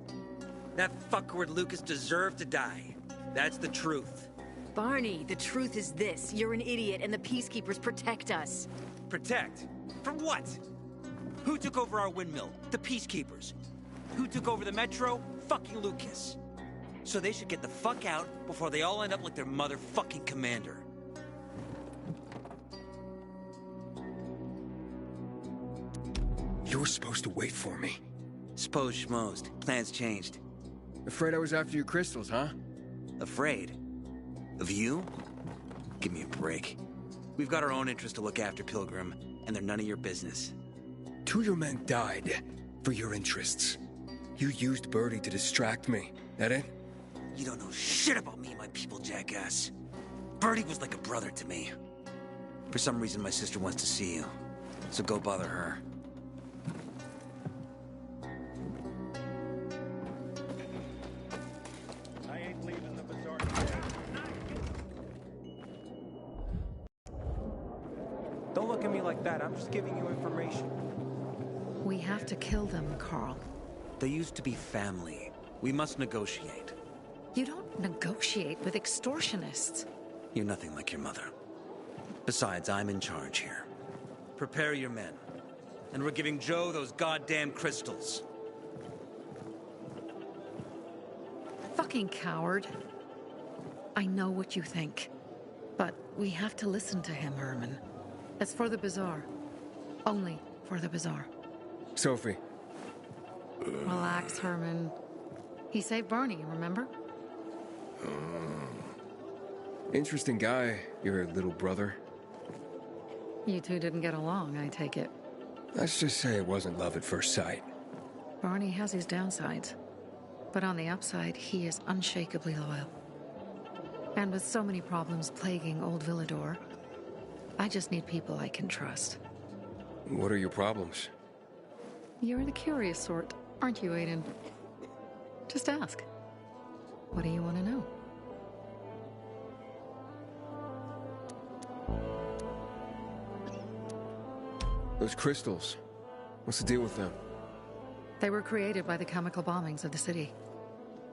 That fuckward Lucas deserved to die. That's the truth. Barney, the truth is this. You're an idiot, and the Peacekeepers protect us. Protect? From what? Who took over our windmill? The Peacekeepers. Who took over the Metro? Fucking Lucas. So they should get the fuck out before they all end up like their motherfucking commander. You were supposed to wait for me. Suppose schmozed. Plans changed. Afraid I was after your crystals, huh? Afraid? Of you? Give me a break. We've got our own interests to look after, Pilgrim, and they're none of your business. 2 of your men died for your interests. You used Birdie to distract me. That it? You don't know shit about me and my people, jackass. Birdie was like a brother to me. For some reason, my sister wants to see you. So go bother her. I ain't leaving the bazaar. Don't look at me like that. I'm just giving you information. We have to kill them, Carl. They used to be family. We must negotiate. You don't negotiate with extortionists. You're nothing like your mother. Besides, I'm in charge here. Prepare your men. And we're giving Joe those goddamn crystals. Fucking coward. I know what you think. But we have to listen to him, Herman. It's for the bazaar. Only for the bazaar. Sophie. Relax, Herman. He saved Barney, remember? Interesting guy, your little brother. You two didn't get along, I take it. Let's just say it wasn't love at first sight. Barney has his downsides. But on the upside, he is unshakably loyal. And with so many problems plaguing old Villador, I just need people I can trust. What are your problems? You're the curious sort, aren't you, Aiden? Just ask. What do you want to know? Those crystals. What's the deal with them? They were created by the chemical bombings of the city.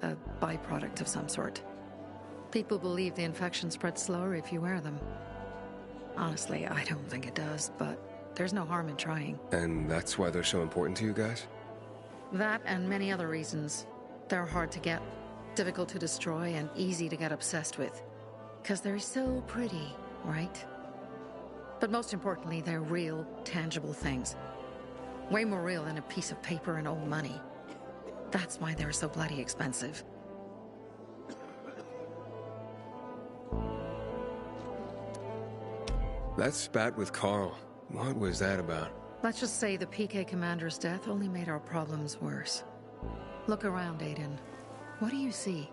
A byproduct of some sort. People believe the infection spreads slower if you wear them. Honestly, I don't think it does, but there's no harm in trying. And that's why they're so important to you guys? That and many other reasons. They're hard to get, difficult to destroy, and easy to get obsessed with. 'Cause they're so pretty, right? But most importantly, they're real, tangible things. Way more real than a piece of paper and old money. That's why they're so bloody expensive. That spat with Carl. What was that about? Let's just say the PK commander's death only made our problems worse. Look around, Aiden. What do you see?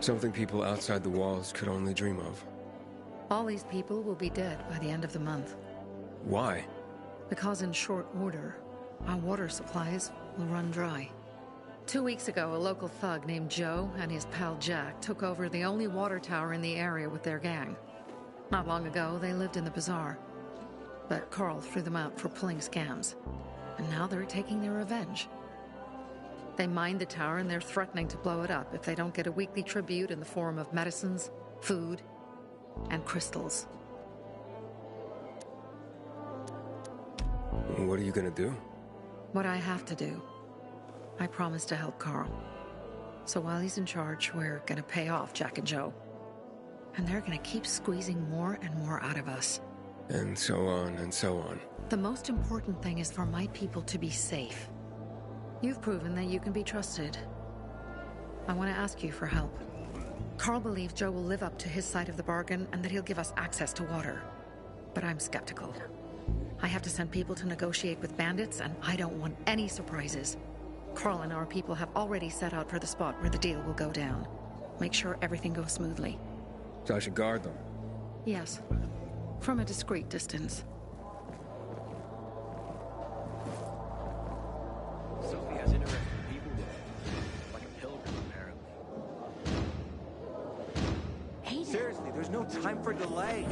Something people outside the walls could only dream of. All these people will be dead by the end of the month. Why? Because in short order, our water supplies will run dry. 2 weeks ago, a local thug named Joe and his pal Jack took over the only water tower in the area with their gang. Not long ago, they lived in the bazaar. But Carl threw them out for pulling scams. And now they're taking their revenge. They mined the tower and they're threatening to blow it up if they don't get a weekly tribute in the form of medicines, food, and crystals. What are you gonna do? What I have to do. I promised to help Carl. So while he's in charge, we're gonna pay off Jack and Joe. And they're gonna keep squeezing more and more out of us. And so on and so on. The most important thing is for my people to be safe. You've proven that you can be trusted. I want to ask you for help. Carl believes Joe will live up to his side of the bargain and that he'll give us access to water. But I'm skeptical. I have to send people to negotiate with bandits, and I don't want any surprises. Carl and our people have already set out for the spot where the deal will go down. Make sure everything goes smoothly. So I should guard them? Yes. From a discreet distance. Sophie has interesting people with her. Like a pilgrim, apparently. Seriously, there's no time for delay.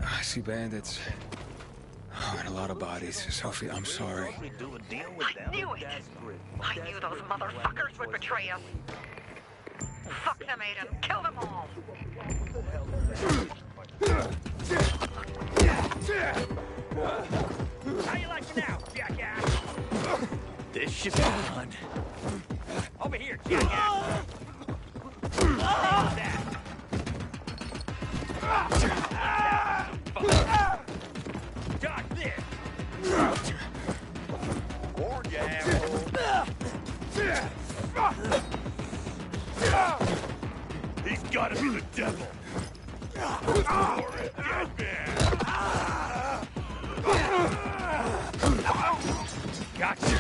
I see bandits. Oh, and a lot of bodies. Sophie, I'm sorry. I knew it! I knew those motherfuckers would betray us. Fuck them, Aiden. Kill them all! How you like it now, jackass? This should be fun. Over here, jackass! Dodge this! Or you asshole! He's gotta be the devil! Or a dead man! Gotcha!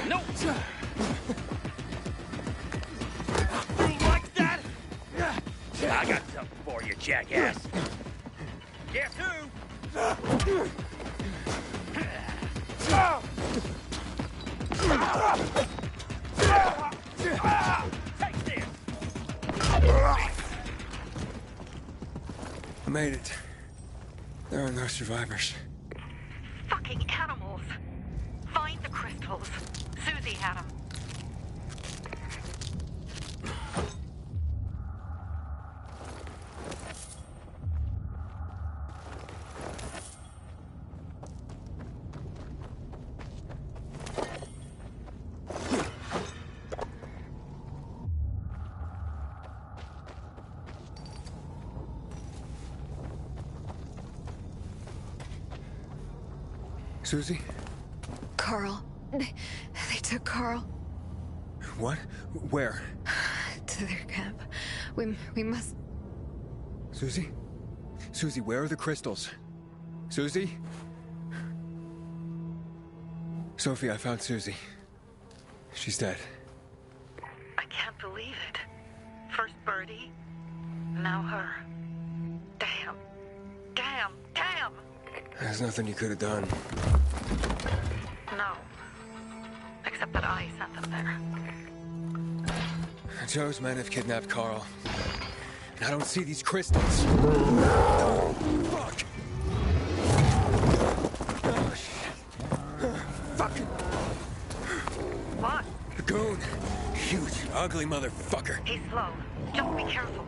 No! You like that? I got something for you, jackass! Guess who? Take this! I made it. There are no survivors. Fucking animals! Find the crystals. Susie had them. Susie? Carl. They took Carl. What? Where? To their camp. We must... Susie? Susie, where are the crystals? Susie? Sophie, I found Susie. She's dead. I can't believe it. First Birdie, now her. Damn. Damn. Damn! There's nothing you could have done. No. Except that I sent them there. Joe's men have kidnapped Carl. And I don't see these crystals. Fuck! ugly motherfucker. He's slow. Just be careful.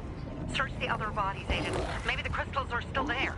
Search the other bodies, Aiden. Maybe the crystals are still there.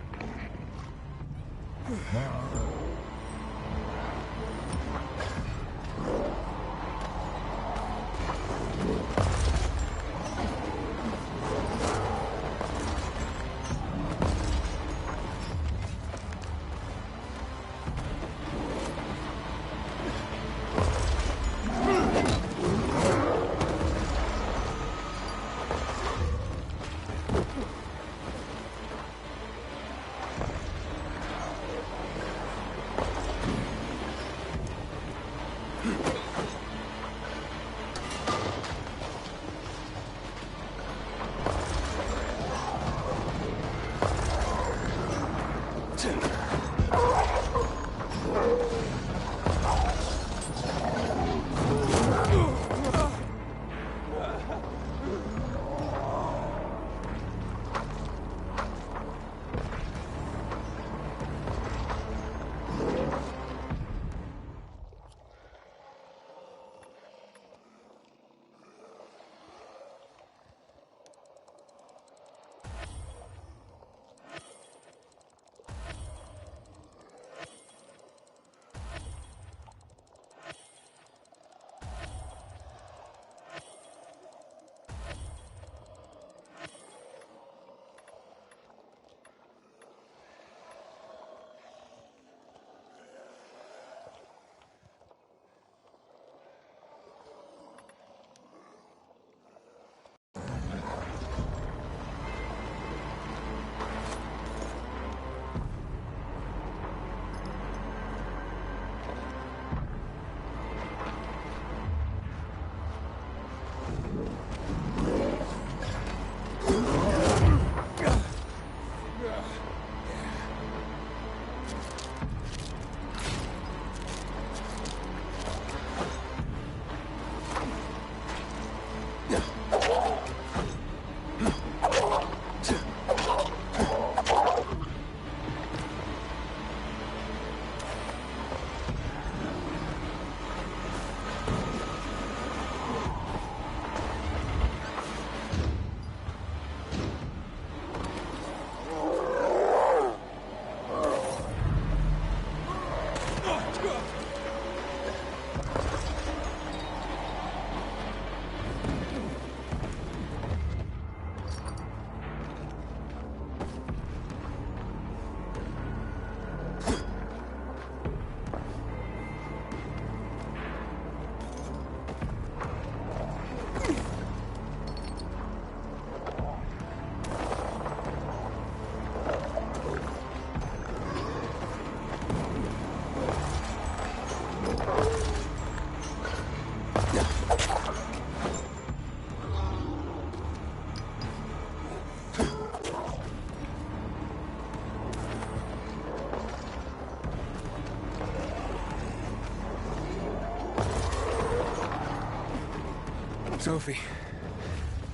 Sophie,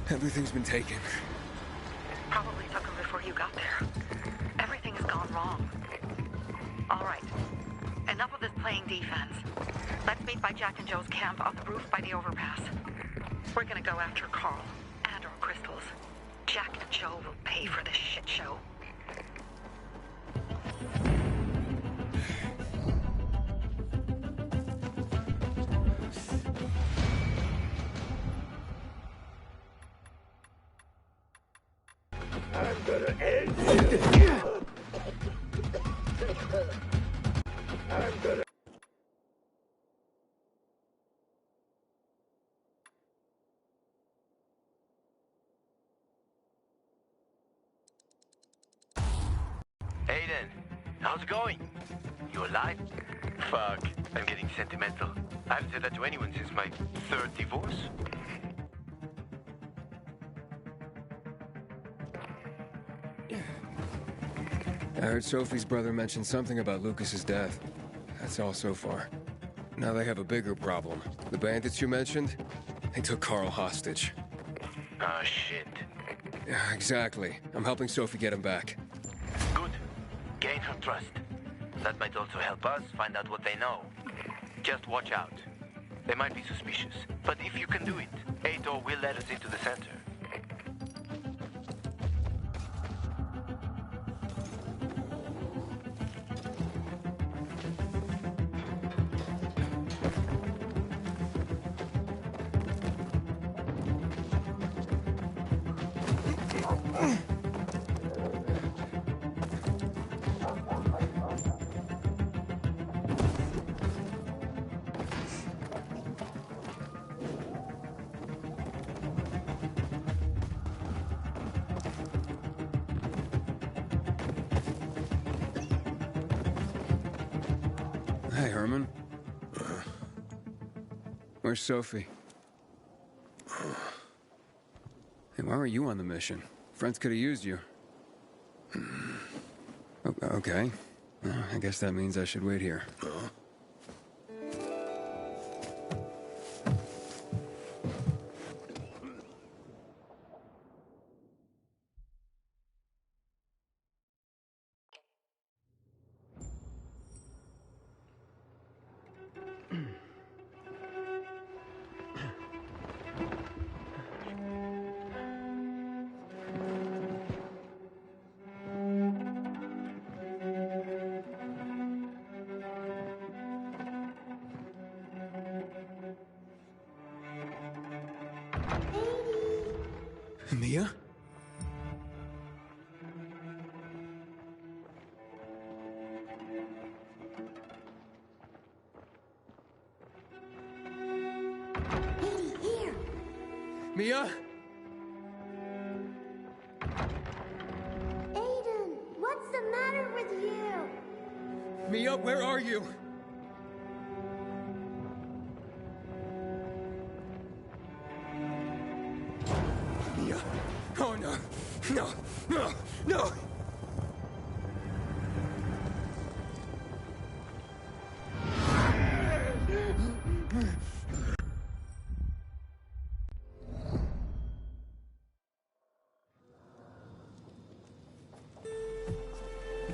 everything's been taken. Probably took him before you got there. Everything's gone wrong. All right. Enough of this playing defense. Let's meet by Jack and Joe's camp on the roof by the overpass. We're gonna go after Carl and our crystals. Jack and Joe will pay for this shit show. I'm gonna end you. I'm gonna... Aiden, how's it going? You alive? Fuck, I'm getting sentimental. I haven't said that to anyone since my third divorce. I heard Sophie's brother mention something about Lucas's death. That's all so far. Now they have a bigger problem. The bandits you mentioned, they took Carl hostage. Ah, shit. Yeah, exactly. I'm helping Sophie get him back. Good. Gain her trust. That might also help us find out what they know. Just watch out. They might be suspicious. But if you can do it, Ator will let us into the center. Hey, Herman. Where's Sophie? Hey, why were you on the mission? Friends could have used you. Okay. I guess that means I should wait here. Mia? Here. Mia? Aiden, what's the matter with you? Mia, where are you? Mia. Oh, no. No. No. No.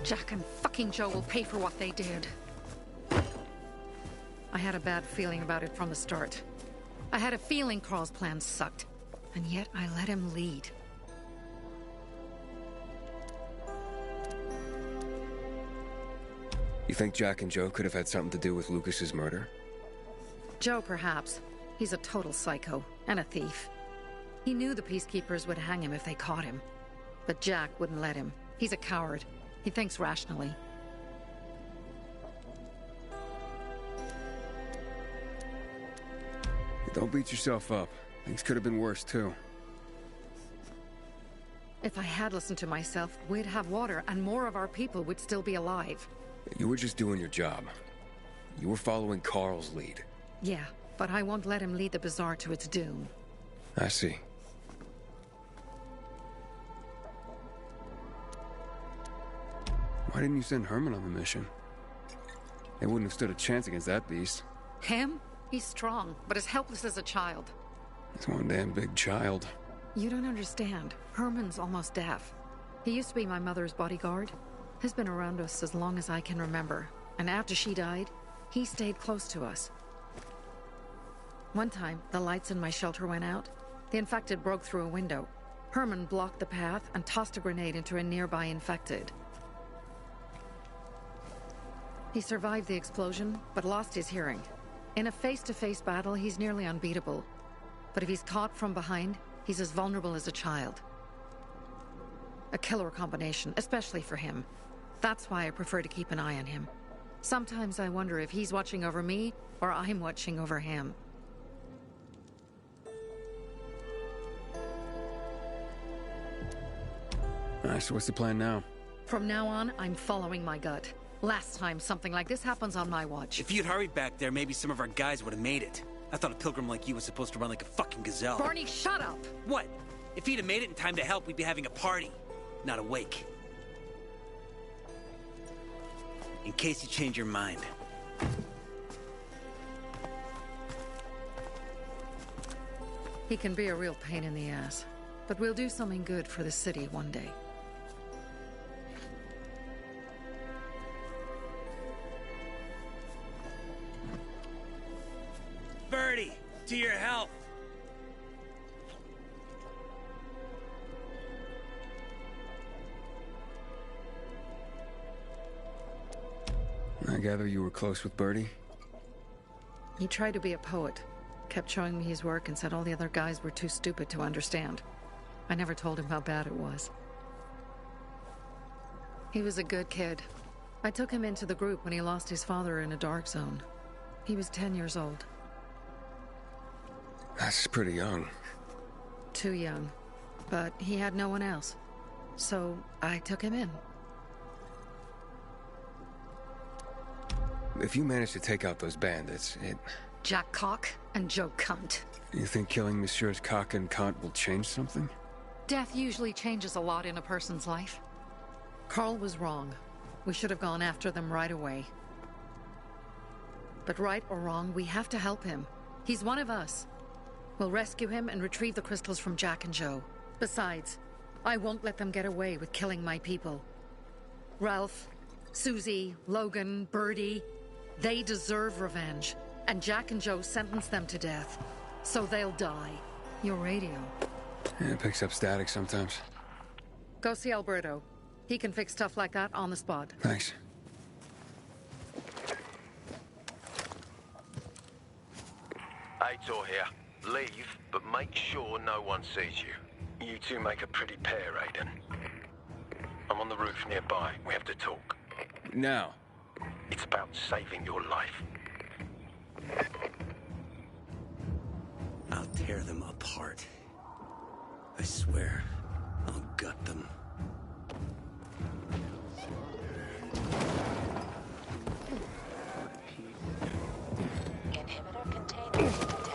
Jack and fucking Joe will pay for what they did. I had a bad feeling about it from the start. I had a feeling Carl's plan sucked, and yet I let him lead. You think Jack and Joe could have had something to do with Lucas's murder? Joe, perhaps. He's a total psycho, and a thief. He knew the Peacekeepers would hang him if they caught him. But Jack wouldn't let him. He's a coward. He thinks rationally. Don't beat yourself up. Things could have been worse, too. If I had listened to myself, we'd have water, and more of our people would still be alive. You were just doing your job. You were following Carl's lead. Yeah, but I won't let him lead the Bazaar to its doom. I see. Why didn't you send Herman on the mission? They wouldn't have stood a chance against that beast. Him? He's strong, but as helpless as a child. He's one damn big child. You don't understand. Herman's almost deaf. He used to be my mother's bodyguard. He's been around us as long as I can remember. And after she died, he stayed close to us. One time, the lights in my shelter went out. The infected broke through a window. Herman blocked the path and tossed a grenade into a nearby infected. He survived the explosion, but lost his hearing. In a face-to-face battle, he's nearly unbeatable. But if he's caught from behind, he's as vulnerable as a child. A killer combination, especially for him. That's why I prefer to keep an eye on him. Sometimes I wonder if he's watching over me, or I'm watching over him. Alright, so what's the plan now? From now on, I'm following my gut. Last time something like this happens on my watch. If you'd hurried back there, maybe some of our guys would have made it. I thought a pilgrim like you was supposed to run like a fucking gazelle. Barney, shut up! What? If he'd have made it in time to help, we'd be having a party, not a wake. In case you change your mind. He can be a real pain in the ass. But we'll do something good for the city one day. to your health. I gather you were close with Bertie? He tried to be a poet, kept showing me his work and said all the other guys were too stupid to understand. I never told him how bad it was. He was a good kid. I took him into the group when he lost his father in a dark zone. He was 10 years old. That's pretty young. Too young. But he had no one else. So I took him in. If you manage to take out those bandits, Jack Cock and Joe Cunt. You think killing Messieurs Cock and Cunt will change something? Death usually changes a lot in a person's life. Carl was wrong. We should have gone after them right away. But right or wrong, we have to help him. He's one of us. We'll rescue him and retrieve the crystals from Jack and Joe. Besides, I won't let them get away with killing my people. Ralph, Susie, Logan, Birdie, they deserve revenge. And Jack and Joe sentenced them to death. So they'll die. Your radio. Yeah, it picks up static sometimes. Go see Alberto. He can fix stuff like that on the spot. Thanks. Aitor here. Leave, but make sure no one sees you. You two make a pretty pair, Aiden. I'm on the roof nearby. We have to talk. Now. It's about saving your life. I'll tear them apart. I swear, I'll gut them. Inhibitor containment detected.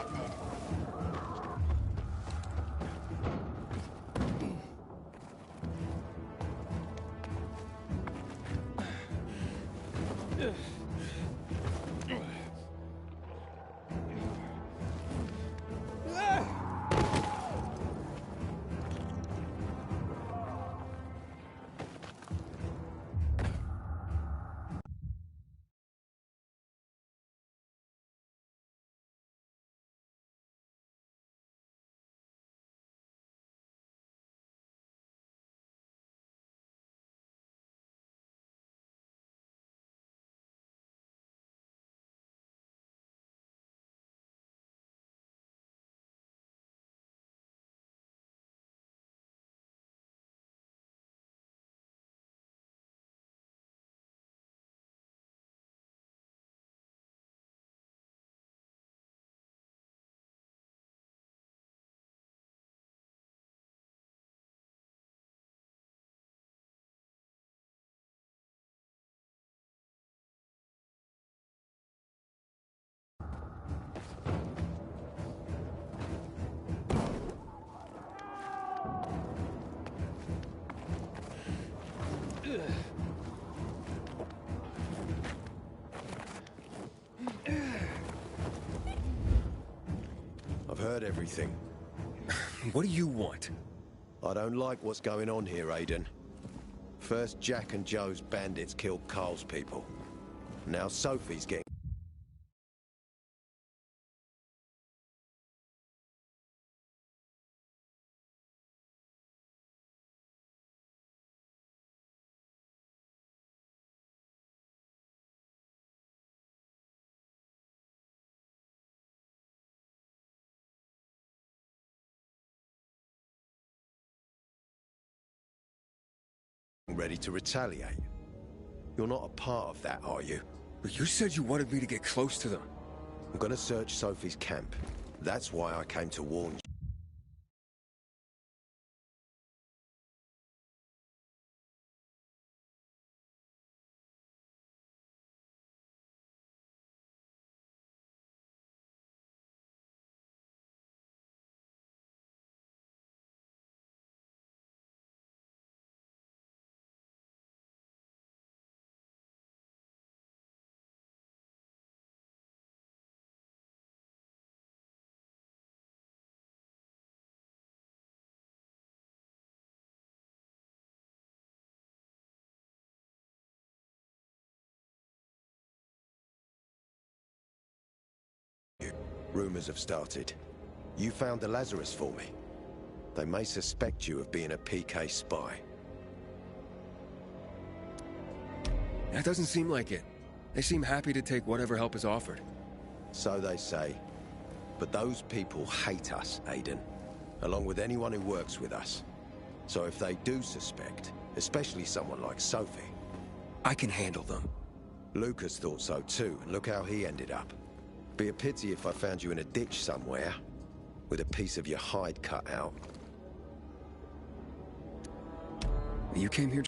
I've heard everything. What do you want? I don't like what's going on here, Aiden. First, Jack and Joe's bandits killed Carl's people. Now Sophie's getting... ready to retaliate. You're not a part of that, are you? But you said you wanted me to get close to them. I'm gonna search Sophie's camp. That's why I came to warn you. Rumors have started. You found the Lazarus for me. They may suspect you of being a PK spy. That doesn't seem like it. They seem happy to take whatever help is offered. So they say. But those people hate us, Aiden. Along with anyone who works with us. So if they do suspect, especially someone like Sophie... I can handle them. Lucas thought so too, and look how he ended up. Be a pity if I found you in a ditch somewhere, with a piece of your hide cut out. You came here...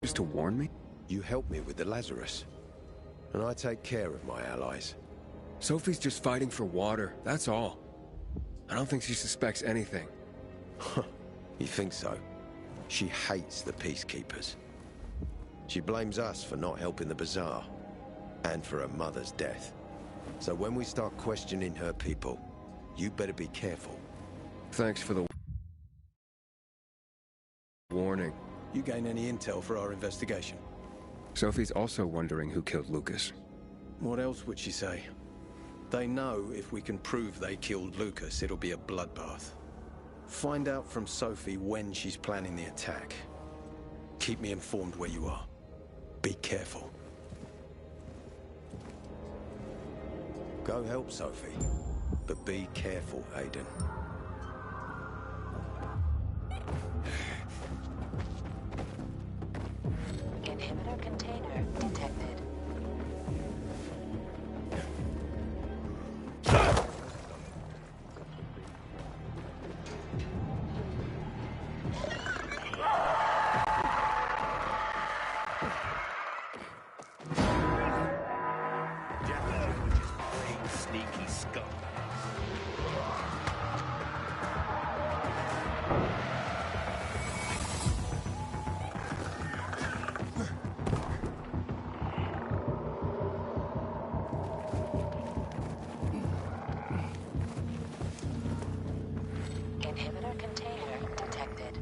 Just to warn me? You helped me with the Lazarus. And I take care of my allies. Sophie's just fighting for water, that's all. I don't think she suspects anything. You think so? She hates the Peacekeepers. She blames us for not helping the Bazaar. And for her mother's death. So when we start questioning her people, you better be careful. Thanks for the... warning. You gain any intel for our investigation? Sophie's also wondering who killed Lucas. What else would she say? They know if we can prove they killed Lucas, it'll be a bloodbath. Find out from Sophie when she's planning the attack. Keep me informed where you are. Be careful. Go help Sophie. But be careful, Aiden. Inhibitor container detected. Sneaky scum. Inhibitor container detected.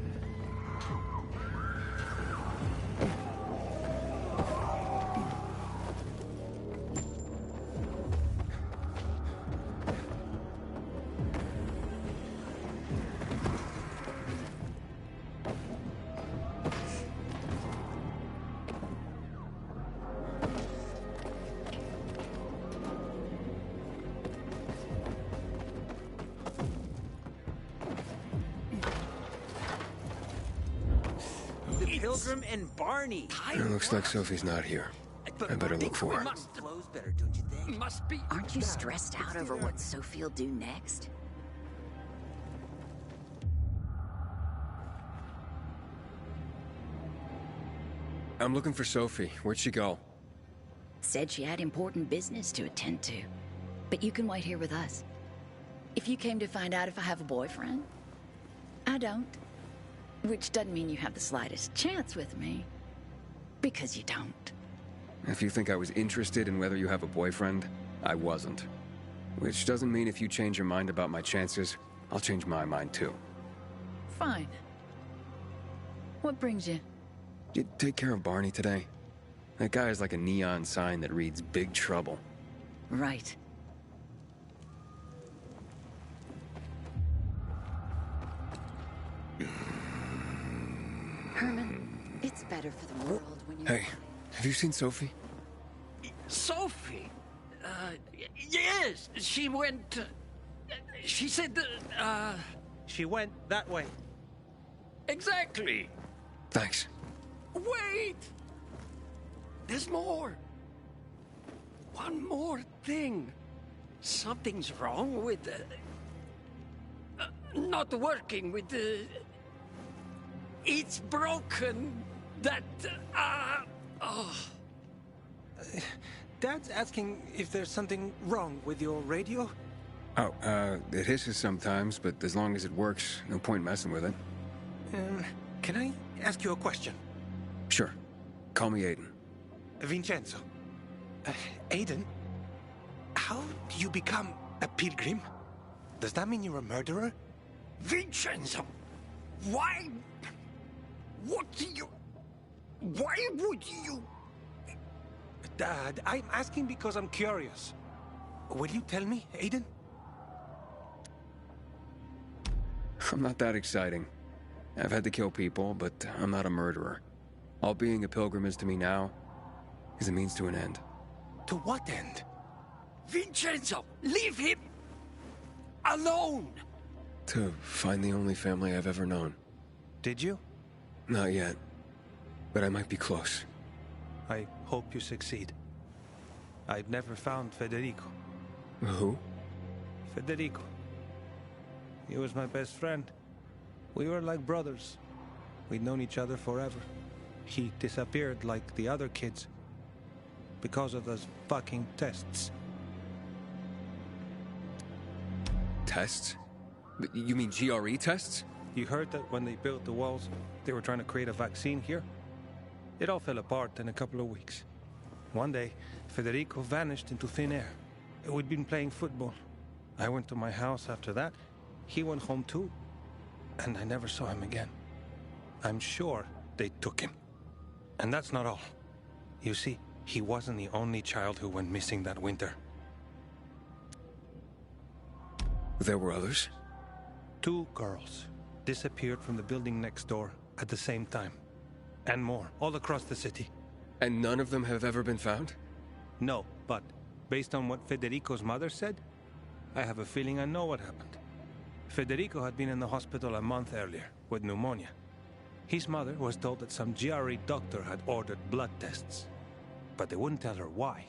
Pilgrim and Barney. It looks like Sophie's not here. I better look for her. Flows better, don't you think? Must be. Aren't you stressed out over what Sophie'll do next? I'm looking for Sophie. Where'd she go? Said she had important business to attend to. But you can wait here with us. If you came to find out if I have a boyfriend, I don't. Which doesn't mean you have the slightest chance with me. Because you don't. If you think I was interested in whether you have a boyfriend, I wasn't. Which doesn't mean if you change your mind about my chances, I'll change my mind too. Fine. What brings you? Did you take care of Barney today? That guy is like a neon sign that reads Big Trouble. Right. Herman, it's better for the world when you... Hey, have you seen Sophie? Sophie? Yes, she went... She said, She went that way. Exactly. Thanks. Wait! There's more. One more thing. Something's wrong with not working with the... It's broken. That, oh. Dad's asking if there's something wrong with your radio? Oh, it hisses sometimes, but as long as it works, no point messing with it. Can I ask you a question? Sure. Call me Aiden. Vincenzo. Aiden? How do you become a pilgrim? Does that mean you're a murderer? Vincenzo! Why? What do you... Why would you... Dad, I'm asking because I'm curious. Will you tell me, Aiden? I'm not that exciting. I've had to kill people, but I'm not a murderer. All being a pilgrim is to me now is a means to an end. To what end? Vincenzo, leave him alone! To find the only family I've ever known. Did you? Not yet, but I might be close. I hope you succeed. I've never found Federico. Who? Federico. He was my best friend. We were like brothers. We'd known each other forever. He disappeared like the other kids. Because of those fucking tests. Tests? You mean GRE tests? You heard that when they built the walls, they were trying to create a vaccine here? It all fell apart in a couple of weeks. One day, Federico vanished into thin air. We'd been playing football. I went to my house after that. He went home too. And I never saw him again. I'm sure they took him. And that's not all. You see, he wasn't the only child who went missing that winter. There were others? 2 girls disappeared from the building next door at the same time. And more, all across the city. And none of them have ever been found? No, but based on what Federico's mother said, I have a feeling I know what happened. Federico had been in the hospital a month earlier with pneumonia. His mother was told that some GRE doctor had ordered blood tests, but they wouldn't tell her why.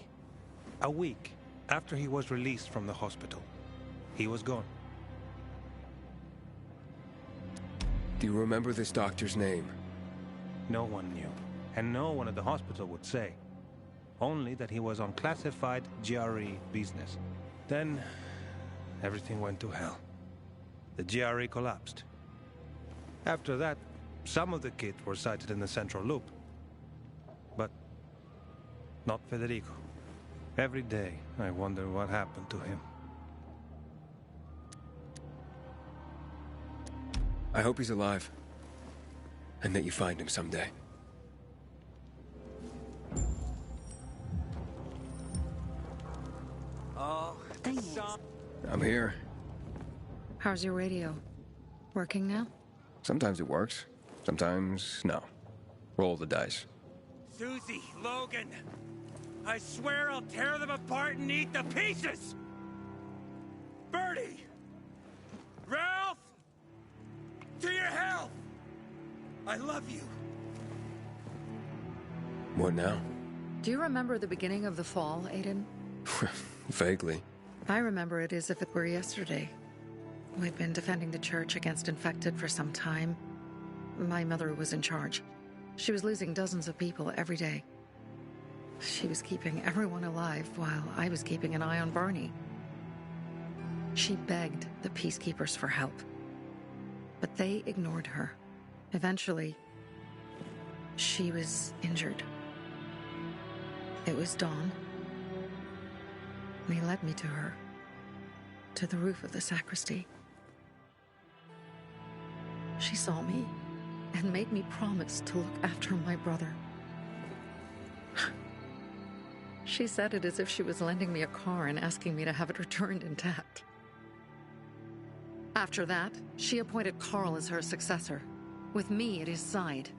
A week after he was released from the hospital, he was gone. Do you remember this doctor's name? No one knew, and no one at the hospital would say. Only that he was on classified GRE business. Then, everything went to hell. The GRE collapsed. After that, some of the kids were sighted in the central loop. But not Federico. Every day, I wonder what happened to him. I hope he's alive. And that you find him someday. Oh, I'm here. How's your radio? Working now? Sometimes it works. Sometimes, no. Roll the dice. Susie, Logan, I swear I'll tear them apart and eat the pieces! Bertie! Ralph! To your health! I love you. What now? Do you remember the beginning of the fall, Aiden? Vaguely. I remember it as if it were yesterday. We'd been defending the church against infected for some time. My mother was in charge. She was losing dozens of people every day. She was keeping everyone alive while I was keeping an eye on Barney. She begged the peacekeepers for help, but they ignored her. Eventually, she was injured. It was dawn. They led me to her, to the roof of the sacristy. She saw me and made me promise to look after my brother. She said it as if she was lending me a car and asking me to have it returned intact. After that, she appointed Carl as her successor, with me at his side.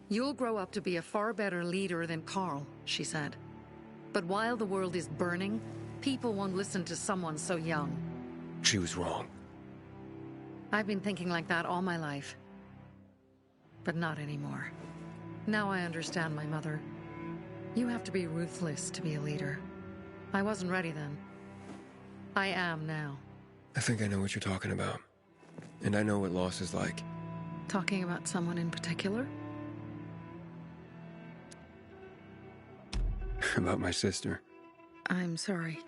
You'll grow up to be a far better leader than Carl, she said. But while the world is burning, people won't listen to someone so young. She was wrong. I've been thinking like that all my life. But not anymore. Now I understand my mother. You have to be ruthless to be a leader. I wasn't ready then. I am now. I think I know what you're talking about. And I know what loss is like. Talking about someone in particular? About my sister. I'm sorry.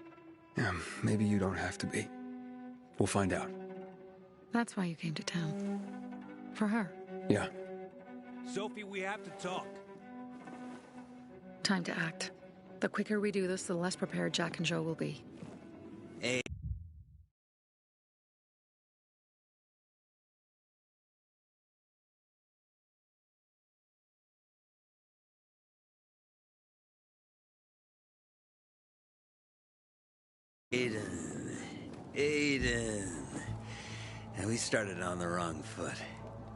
Yeah, maybe you don't have to be. We'll find out. That's why you came to town. For her. Yeah. Sophie, we have to talk. Time to act. The quicker we do this, the less prepared Jack and Joe will be. Hey. Aiden. And we started on the wrong foot.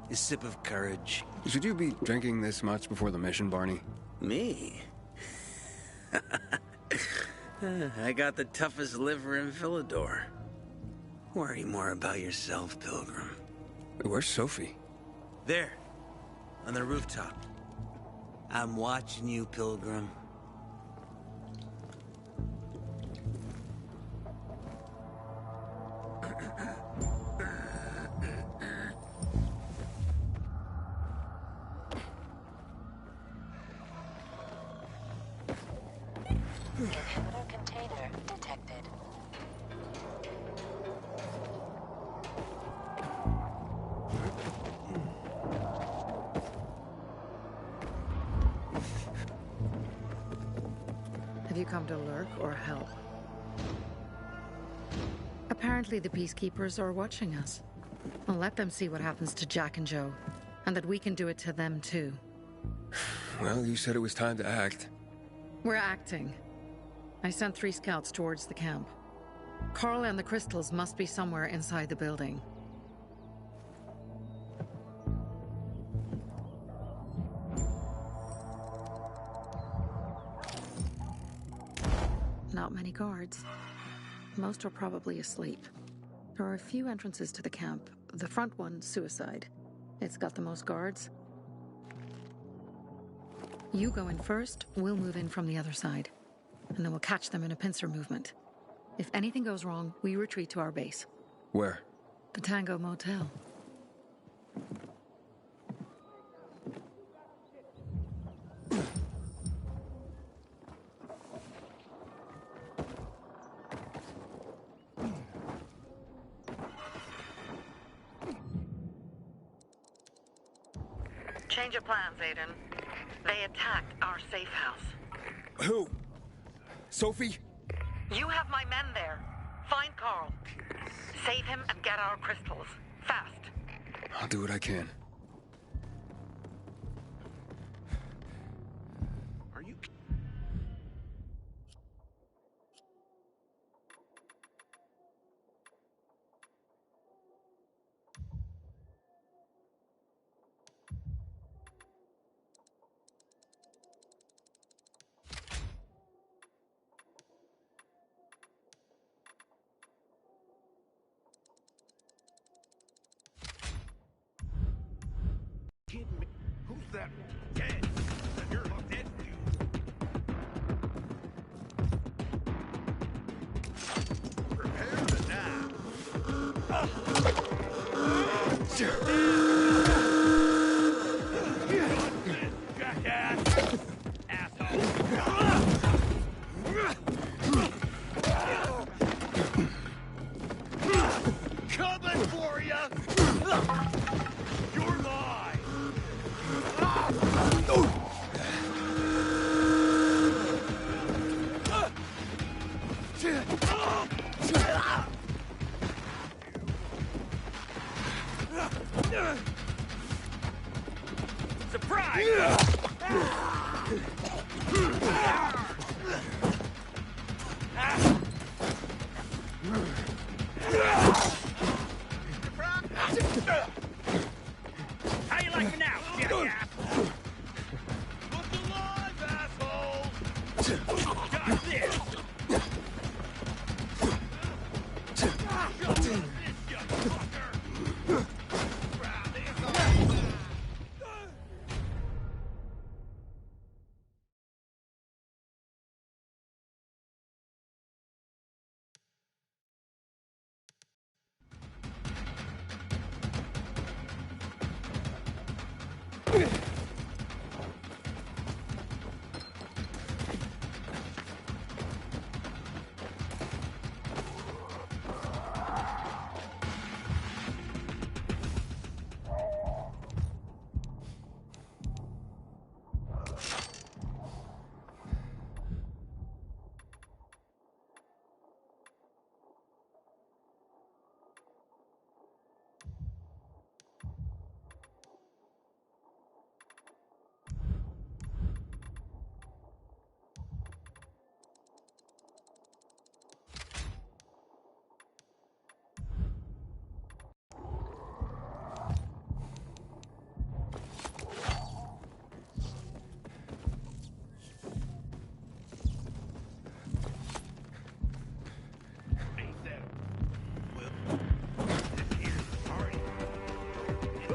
A sip of courage. Should you be drinking this much before the mission, Barney? Me? I got the toughest liver in Villador. Worry more about yourself, Pilgrim. Where's Sophie? There. On the rooftop. I'm watching you, Pilgrim. Inhibitor container detected. Have you come to lurk or help? Apparently the Peacekeepers are watching us. Well, let them see what happens to Jack and Joe, and that we can do it to them too. Well, you said it was time to act. We're acting. I sent 3 scouts towards the camp. Carl and the crystals must be somewhere inside the building. Not many guards. Most are probably asleep. There are a few entrances to the camp. The front one, suicide. It's got the most guards. You go in first, we'll move in from the other side. And then we'll catch them in a pincer movement. If anything goes wrong, we retreat to our base. Where? The Tango Motel. Change of plans, Aiden. They attacked our safe house. Who? Sophie? You have my men there. Find Carl. Save him and get our crystals. Fast. I'll do what I can. Are you... kidding me? Who's that? Dead. You're not dead, you. Prepare to die. Jackass! Asshole! Coming for ya! You're live! Surprise! How you like me now, jackass? Look alive, asshole! Got this!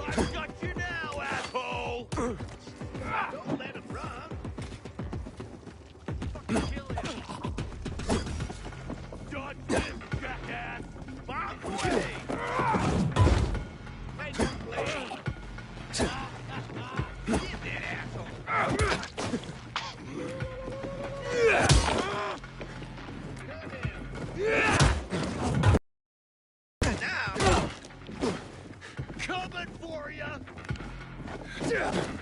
I've got you now, asshole! Don't let him run! Fucking kill him! Dodge this, jackass! Fuck away! Hey, don't play! Get that asshole! Coming for you!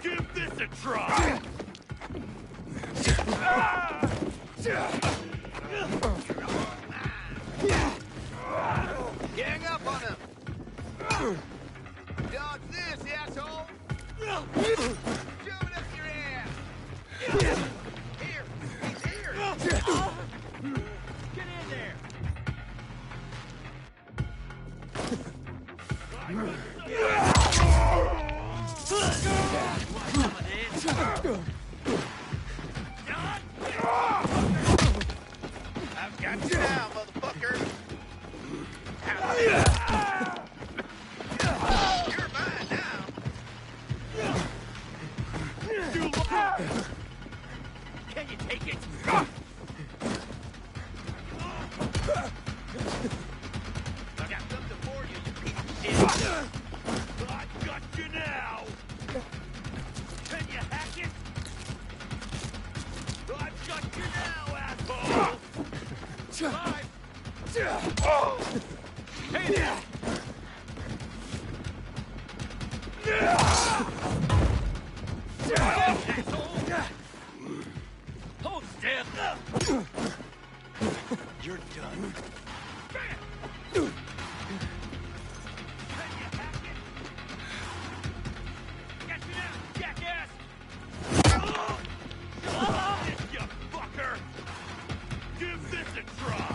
Give this a try! Gang up on him! Dodge this, asshole! Shove it up your ass! Here! He's here! Get in there! I've got you now, motherfucker! You're mine now! Too long! Can you take it? I got something for you, you piece of shit! I've got you now! Can you hack it? I've got you now, asshole! Five! Hey there! Asshole! Hold still! You're done. Can you hack it? Get me now, jackass! This, you fucker! Give this a try!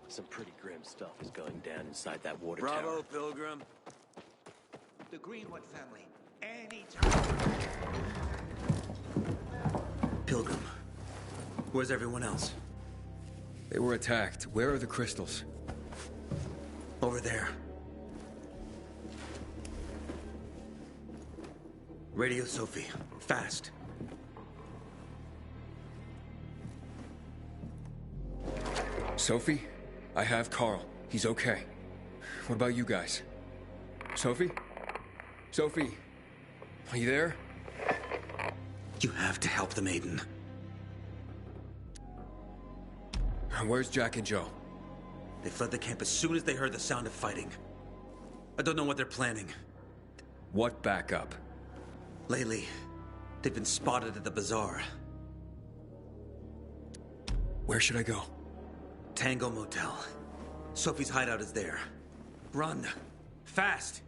Some pretty grim stuff is going down inside that water Bravo, tower. Pilgrim. The Greenwood family. Anytime. Pilgrim. Where's everyone else? They were attacked. Where are the crystals? Over there. Radio Sophie. Fast. Sophie? I have Carl. He's okay. What about you guys? Sophie? Sophie? Are you there? You have to help the maiden. Where's Jack and Joe? They fled the camp as soon as they heard the sound of fighting. I don't know what they're planning. What backup? Lately, they've been spotted at the bazaar. Where should I go? Tango Motel. Sophie's hideout is there. Run. Fast.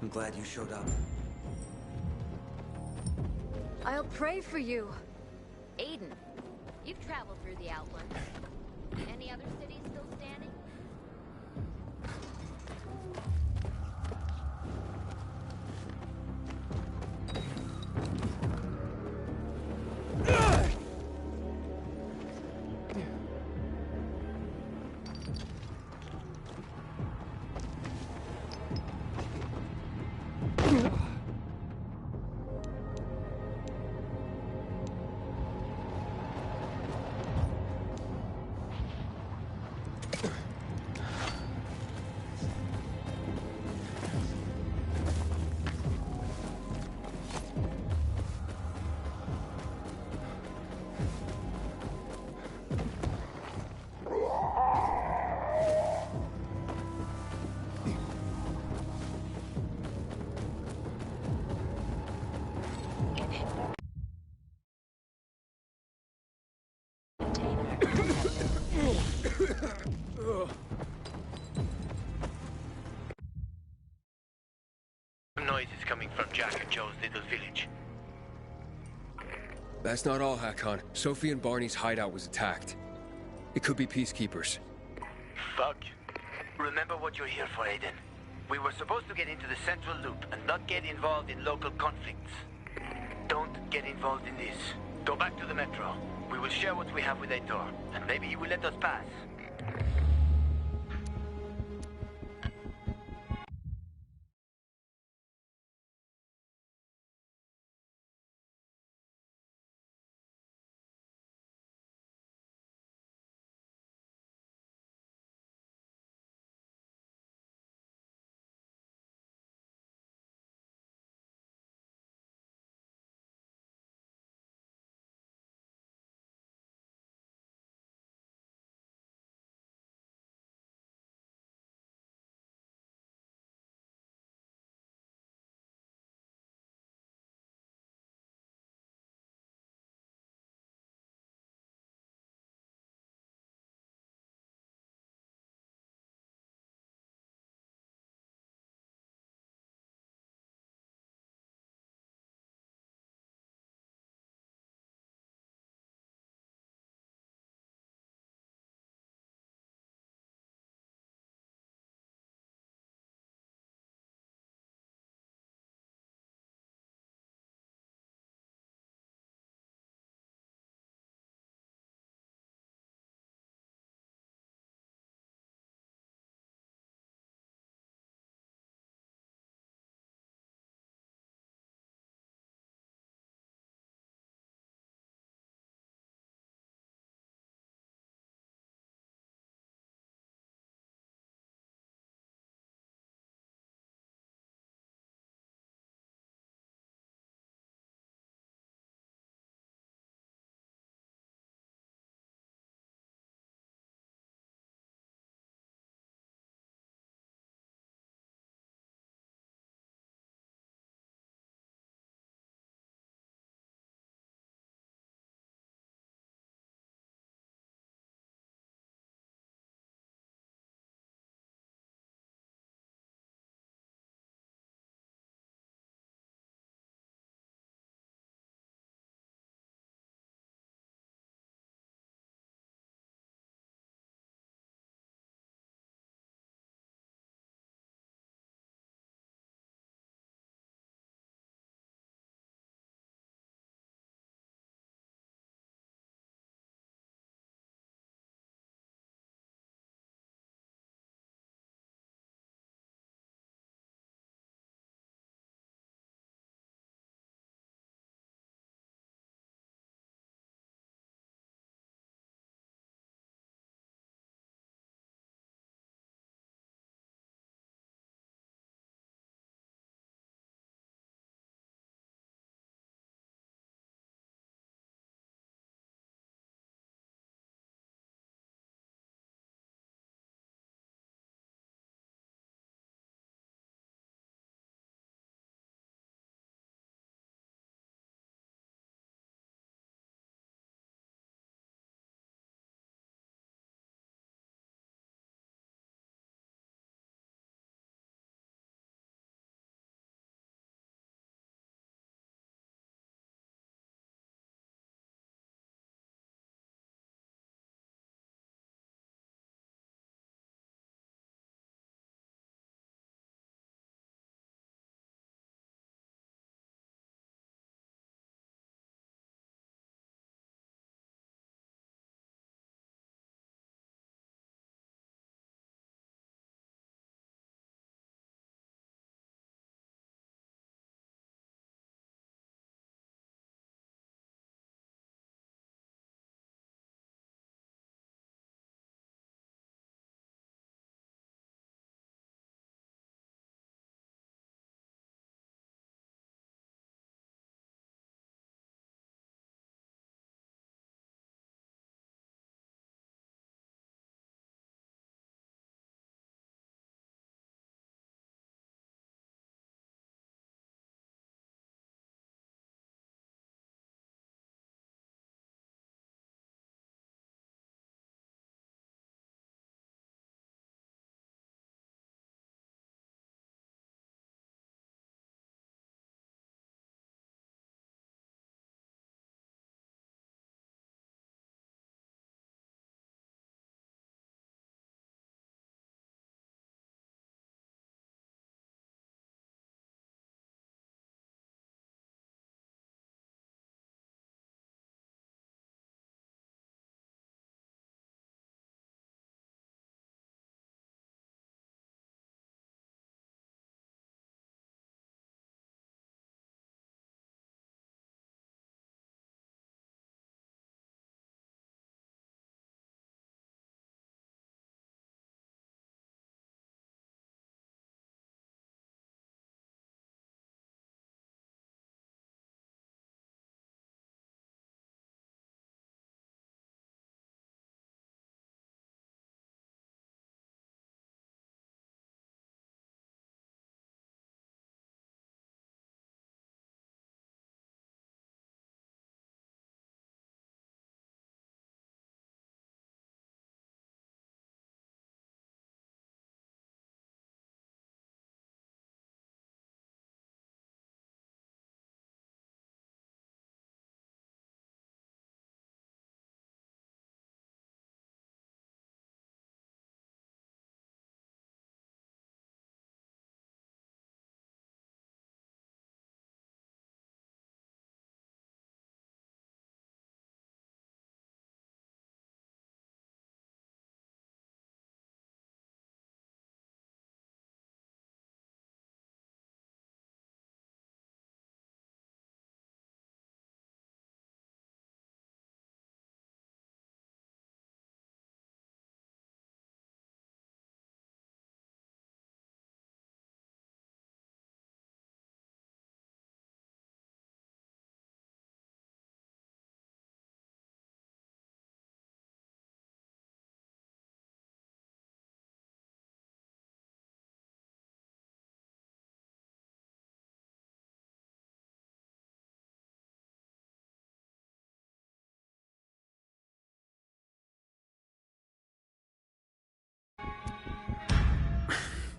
I'm glad you showed up. I'll pray for you. Aiden, you've traveled through the Outlands. Any other cities still standing? Noise is coming from Jack and Joe's little village. That's not all, Hakon. Sophie and Barney's hideout was attacked. It could be peacekeepers. Fuck. Remember what you're here for, Aiden. We were supposed to get into the central loop and not get involved in local conflicts. Don't get involved in this. Go back to the metro. We will share what we have with Aitor, and maybe you will let us pass.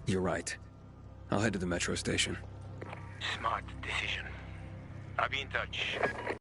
You're right. I'll head to the metro station. Smart decision. I'll be in touch.